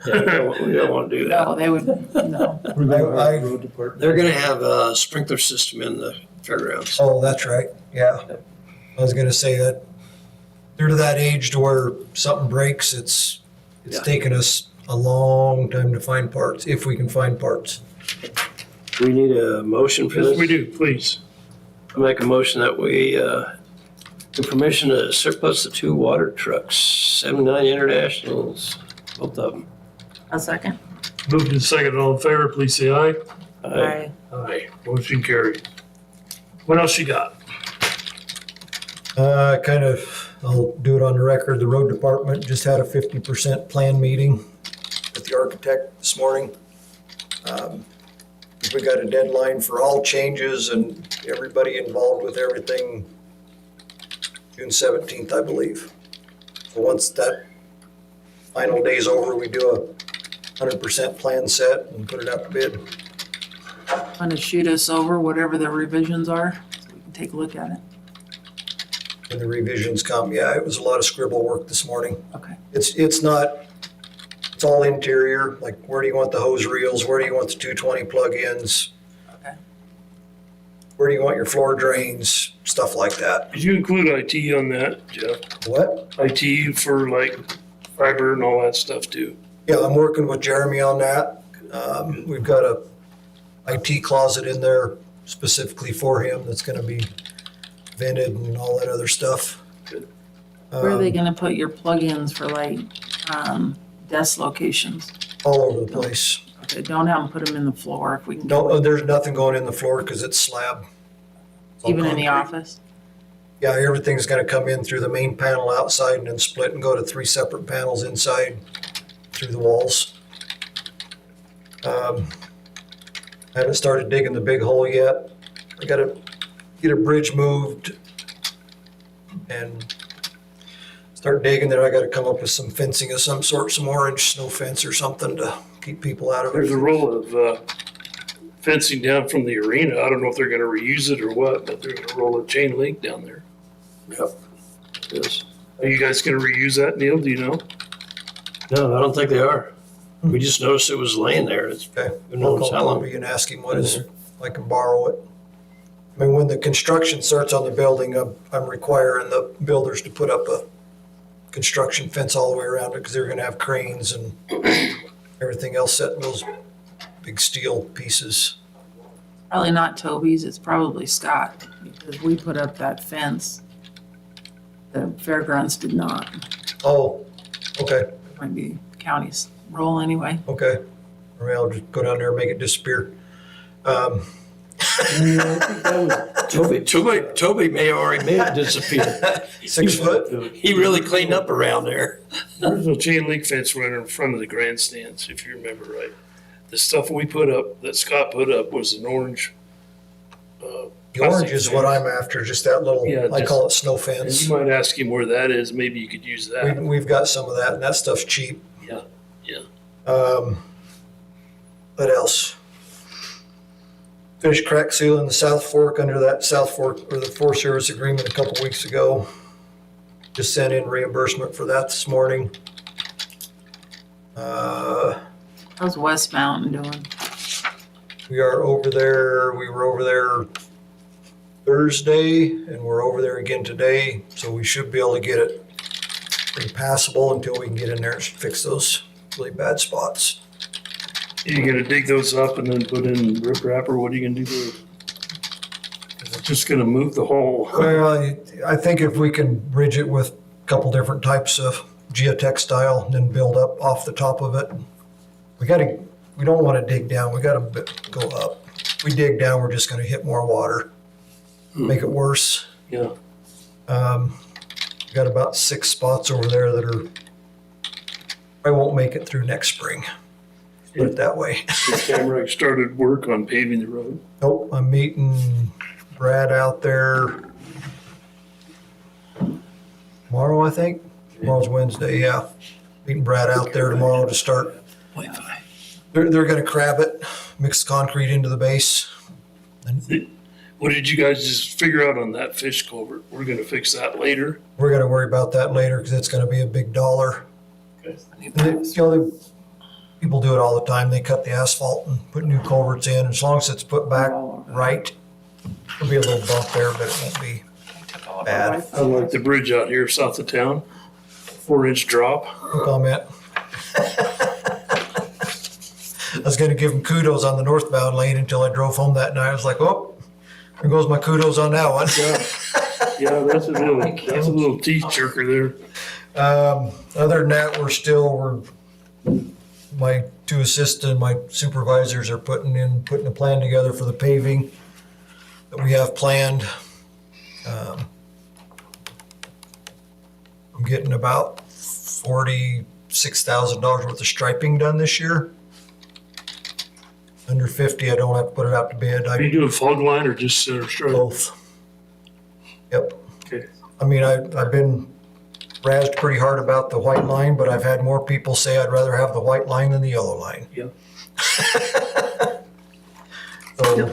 We don't want to do that. No, they would, no. They're gonna have a sprinkler system in the fairgrounds. Oh, that's right. Yeah. I was gonna say that they're to that age to where something breaks, it's taken us a long time to find parts, if we can find parts. Do we need a motion for Yes, this? we do, please. I make a motion that we, give permission to surplus the 2 water trucks, 79 Internationals, both of them. A second. Moved and seconded, all in favor, please say aye. Aye. Aye. Motion carried. What else you got? I'll do it on the record. The road department just had a 50% plan meeting with the architect this morning. We got a deadline for all changes and everybody involved with everything, June 17th, I believe. So once that final day's over, we do a 100% plan set and put it out to bid. Want to shoot us over whatever the revisions are, so we can take a look at it? When the revisions come, yeah, it was a lot of scribble work this morning. Okay. It's all interior, like where do you want the hose reels, where do you want the 220 plug-ins? Okay. Where do you want your floor drains, stuff like that. Did you include IT on that, Jeff? What? IT for like fiber and all that stuff too? Yeah, I'm working with Jeremy on that. We've got a IT closet in there specifically for him that's gonna be vented and all that other stuff. Good. Where are they gonna put your plugins for like, desk locations? All over the place. Okay, don't have them put them in the floor if we can. No, there's nothing going in the floor because it's slab. It's all Even in the concrete. office? Yeah, everything's gonna come in through the main panel outside and then split and go to 3 separate panels inside through the walls. I haven't started digging the big hole yet. I gotta get a bridge moved and start digging. Then I gotta come up with some fencing of some sort, some orange snow fence or something to keep people out of it. There's a roll of fencing down from the arena. I don't know if they're gonna reuse it or what, but they're gonna roll a chain link down there. Yep. Yes. Are you guys gonna reuse that, Neil? Do you know? No, I don't think they are. We just noticed it was laying there. It's, Okay. who knows I'll how call long. Kobe and ask him what is, if I can borrow it. I mean, when the construction starts on the building, I'm requiring the builders to put up a construction fence all the way around it because they're gonna have cranes and everything else set in those big steel pieces. Probably not Toby's, it's probably Scott, because we put up that fence. The fairgrounds did not. Oh, okay, Might be county's role anyway. okay. Or maybe I'll just go down there and make it disappear. Toby may already made it disappear. 6 foot? He really cleaned up around there. There's a chain link fence right in front of the grandstands, if you remember right. The stuff we put up, that Scott put up, was an orange. The orange is what I'm after, just that little, Yeah, I just- call it snow And fence. you might ask him where that is. Maybe you could use that. We've got some of that and that stuff's cheap. Yeah, yeah. What else? Finished crack sealing the South Fork under that South Fork, or the Forest Service agreement a couple weeks ago. Just sent in reimbursement for that this morning. How's West Mountain doing? We are over there, we were over there Thursday, and we're over there again today, so we should be able to get it pretty passable until we can get in there and fix those really bad spots. You gonna dig those up and then put in riprap, or what are you gonna do there? Is it just gonna move the whole? Well, I think if we can bridge it with a couple different types of geotextile and then build up off the top of it. We don't want to dig down, we gotta go up. If we dig down, we're just gonna hit more water, make it worse. Yeah. We got about 6 spots over there that are, I won't make it through next spring. Put it that way. Has Tamarack started work on paving the road? Nope, I'm meeting Brad out there tomorrow, I think. Tomorrow's Wednesday, yeah. Meeting Brad out there tomorrow to start. They're gonna crab it, mix concrete into the base. What did you guys just figure out on that fish culvert? We're gonna fix that later. We're gonna worry about that later because it's gonna be a big dollar. Okay. People do it all the time. They cut the asphalt and put new culverts in. As long as it's put back right, there'll be a little bump there, but it won't be bad. I like the bridge out here south of town, 4-inch drop. No comment. I was gonna give him kudos on the northbound lane until I drove home that night. I was like, oh, there goes my kudos on that one. Yeah, that's a little teeth jerker there. Other than that, my two assistants, my supervisors are putting a plan together for the paving that we have planned. I'm getting about $46,000 worth of striping done this year. Under 50, I don't have to put it out to bid. Are you doing fog line or just center stripe? Both. Yep. Okay. I mean, I've been razzed pretty hard about the white line, but I've had more people say I'd rather have the white line than the yellow line. Yeah. So,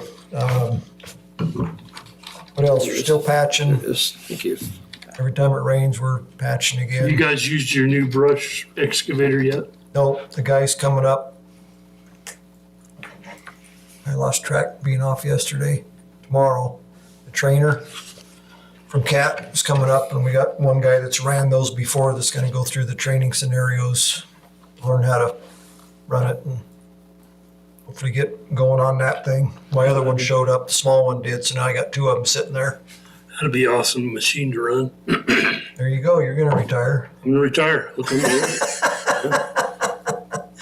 what else? We're still patching. Thank you. Every time it rains, we're patching again. You guys used your new brush excavator yet? No, the guy's coming up. I lost track being off yesterday. Tomorrow, the trainer from CAT is coming up, and we got one guy that's ran those before that's going to go through the training scenarios, learn how to run it, and hopefully get going on that thing. My other one showed up, the small one did, so now I got two of them sitting there. That'd be awesome machine to run. There you go. You're going to retire. I'm gonna retire. Look at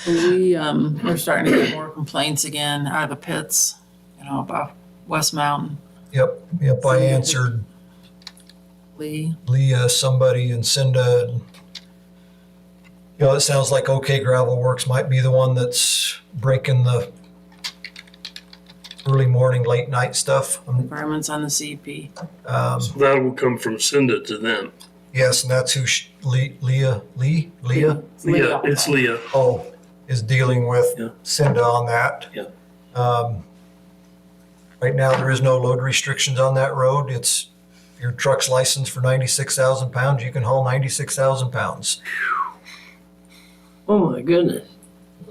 me. We're starting to get more complaints again out of the pits, about West Mountain. Yep. I answered Lee. Leah, somebody, and Cinda. And, it sounds like OK Gravel Works might be the one that's breaking the early morning, late night stuff. Requirements on the CP. So that will come from Cinda to them. Yes, and that's who Leah. It's Leah. Oh, is dealing with Cinda on that. Yeah. Right now, there is no load restrictions on that road. It's your truck's licensed for 96,000 pounds. You can haul 96,000 pounds. Oh my goodness.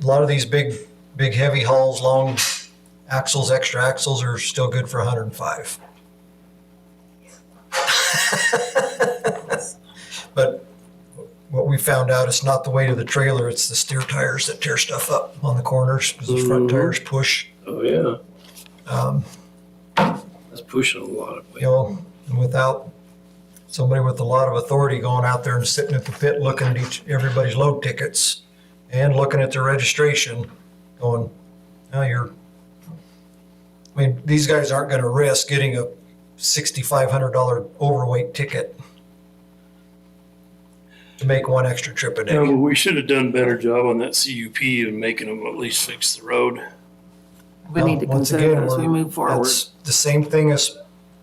A lot of these big heavy hauls, long axles, extra axles are still good for 105. But what we found out, it's not the weight of the trailer, it's the steer tires that tear stuff up on the corners because the front tires push. Oh, yeah. That's pushing a lot of weight. And without somebody with a lot of authority going out there and sitting at the pit looking at everybody's load tickets and looking at their registration, going, these guys aren't going to risk getting a $6,500 overweight ticket to make one extra trip a day. Yeah, but we should have done a better job on that CUP and making them at least fix the road. We need to Once consider again, that as we move forward. That's the same thing as,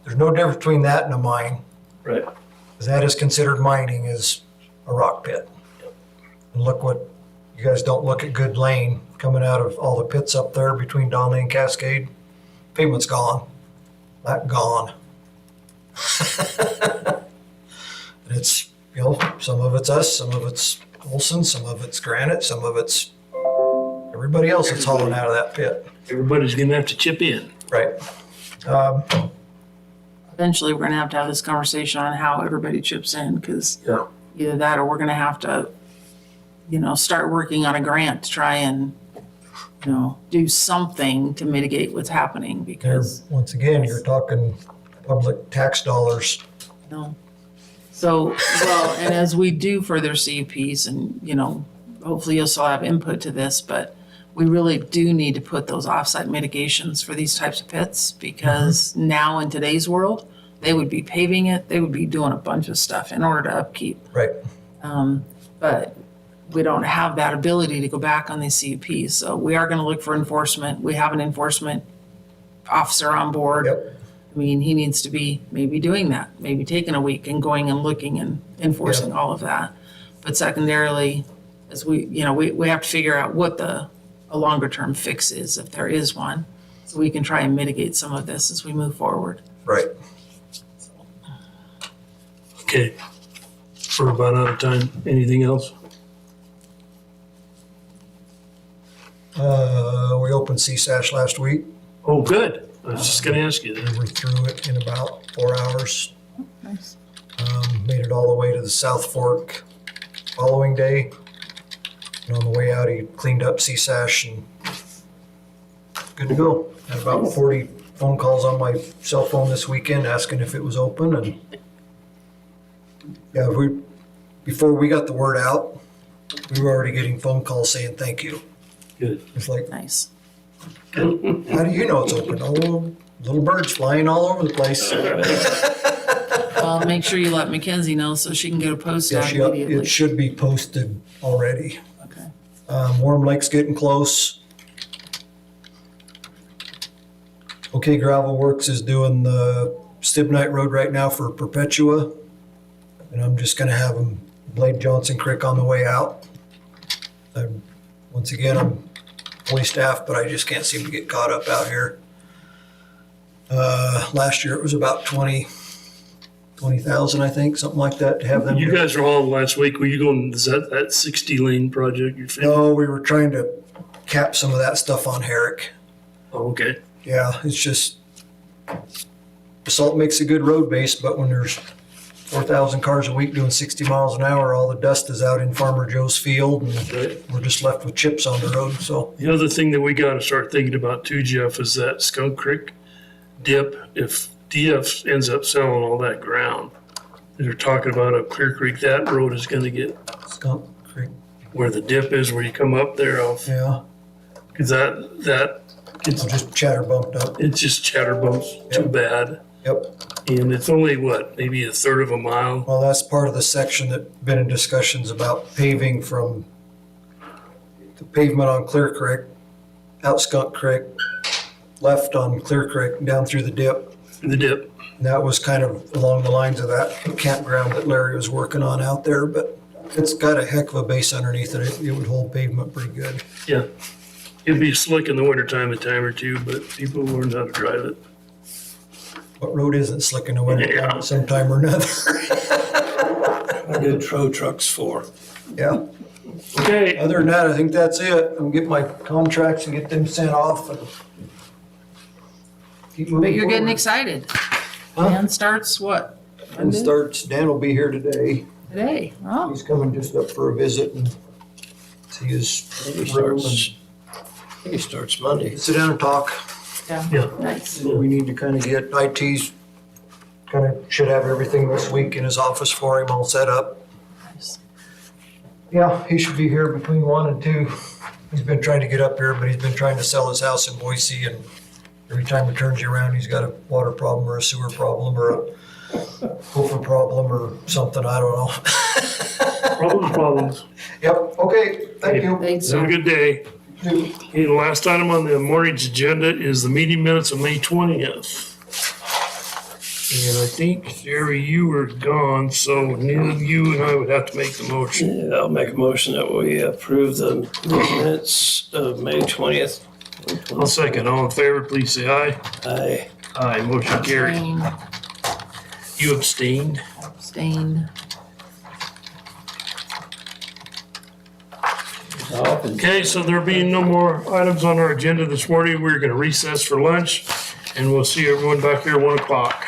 there's no difference between that and a mine. Right. Because that is considered mining is a rock pit. And look what, you guys don't look at Good Lane coming out of all the pits up there between Donley and Cascade. Pavement's gone. That gone. And it's, some of it's us, some of it's Olson, some of it's Granite, some of it's everybody else that's hauling out of that pit. Everybody's gonna have to chip in. Right. Eventually, we're gonna have to have this conversation on how everybody chips in, because either that or we're gonna have to, start working on a grant to try and, do something to mitigate what's happening, because. Once again, you're talking public tax dollars. So, and as we do further CUPs and, hopefully you'll still have input to this, but we really do need to put those offsite mitigations for these types of pits, because now in today's world, they would be paving it, they would be doing a bunch of stuff in order to upkeep. Right. But we don't have that ability to go back on these CUPs. So we are gonna look for enforcement. We have an enforcement officer on board. Yep. He needs to be maybe doing that, maybe taking a week and going and looking and enforcing all of that. But secondarily, as we have to figure out what a longer term fix is, if there is one, so we can try and mitigate some of this as we move forward. Right. Okay. We're about out of time. Anything else? We opened CSASH last week. Oh, good. I was just gonna ask you that. We were through it in about 4 hours. Nice. Made it all the way to the South Fork following day. And on the way out, he cleaned up CSASH and good to go. Had about 40 phone calls on my cell phone this weekend asking if it was open, and yeah, before we got the word out, we were already getting phone calls saying thank you. Good. It's like, Nice. how do you know it's open? Oh, little birds flying all over the place. Well, make sure you let Mackenzie know so she can get a post Yeah, out it immediately. should be posted already. Okay. Warm Lake's getting close. Okay, Gravel Works is doing the Stibnite Road right now for Perpetua. And I'm just gonna have them blade Johnson Creek on the way out. Once again, I'm fully staffed, but I just can't seem to get caught up out here. Last year it was about 20,000, I think, something like that, to have them. You guys were hauling last week. Were you going, is that 60 lane project you finished? No, we were trying to cap some of that stuff on Herrick. Oh, okay. Yeah, it's just, salt makes a good road base, but when there's 4,000 cars a week doing 60 miles an hour, all the dust is out in Farmer Joe's field, and we're just left with chips on the road, so. The other thing that we got to start thinking about too, Jeff, is that Skunk Creek dip. If DF ends up selling all that ground, they're talking about up Clear Creek, that road is going to get Skunk Creek. where the dip is, where you come up there off. Yeah. Because that It's just chatter bumped up. it's just chatterbumps too bad. Yep. And it's only what, maybe a third of a mile. Well, that's part of the section that been in discussions about paving from the pavement on Clear Creek, out Skunk Creek, left on Clear Creek, and down through the dip. The dip. And that was kind of along the lines of that campground that Larry was working on out there, but it's got a heck of a base underneath it. It would hold pavement pretty good. Yeah. It'd be slick in the wintertime a time or two, but people learn how to drive it. What road isn't slick in the winter time sometime or another? What good tow trucks for? Yeah. Okay. Other than that, I think that's it. I'm gonna get my contracts and get them sent off and keep moving But you're getting forward. excited. Huh? Dan starts what? And starts, Dan will be here today. Today. Oh, He's coming just up for a visit and see his room and He starts Monday. sit down and talk. Yeah. nice. We need to kind of get IT's kind of should have everything this week in his office for him all set up. Nice. Yeah, he should be here between 1 and 2. He's been trying to get up here, but he's been trying to sell his house in Boise, and every time he turns you around, he's got a water problem or a sewer problem or a hoofer problem or something, I don't know. Problems. Yep, okay, thank you. Thanks, Have a sir. good day. Okay, the last item on the morning's agenda is the meeting minutes of May 20th. And I think, Jerry, you were gone, so neither you and I would have to make the motion. Yeah, I'll make a motion that we approve the minutes of May 20th. I'll second. All in favor, please say aye. Aye. Aye, motion carried. You abstained? Abstained. Okay, so there being no more items on our agenda this morning, we're gonna recess for lunch, and we'll see everyone back here at 1 o'clock.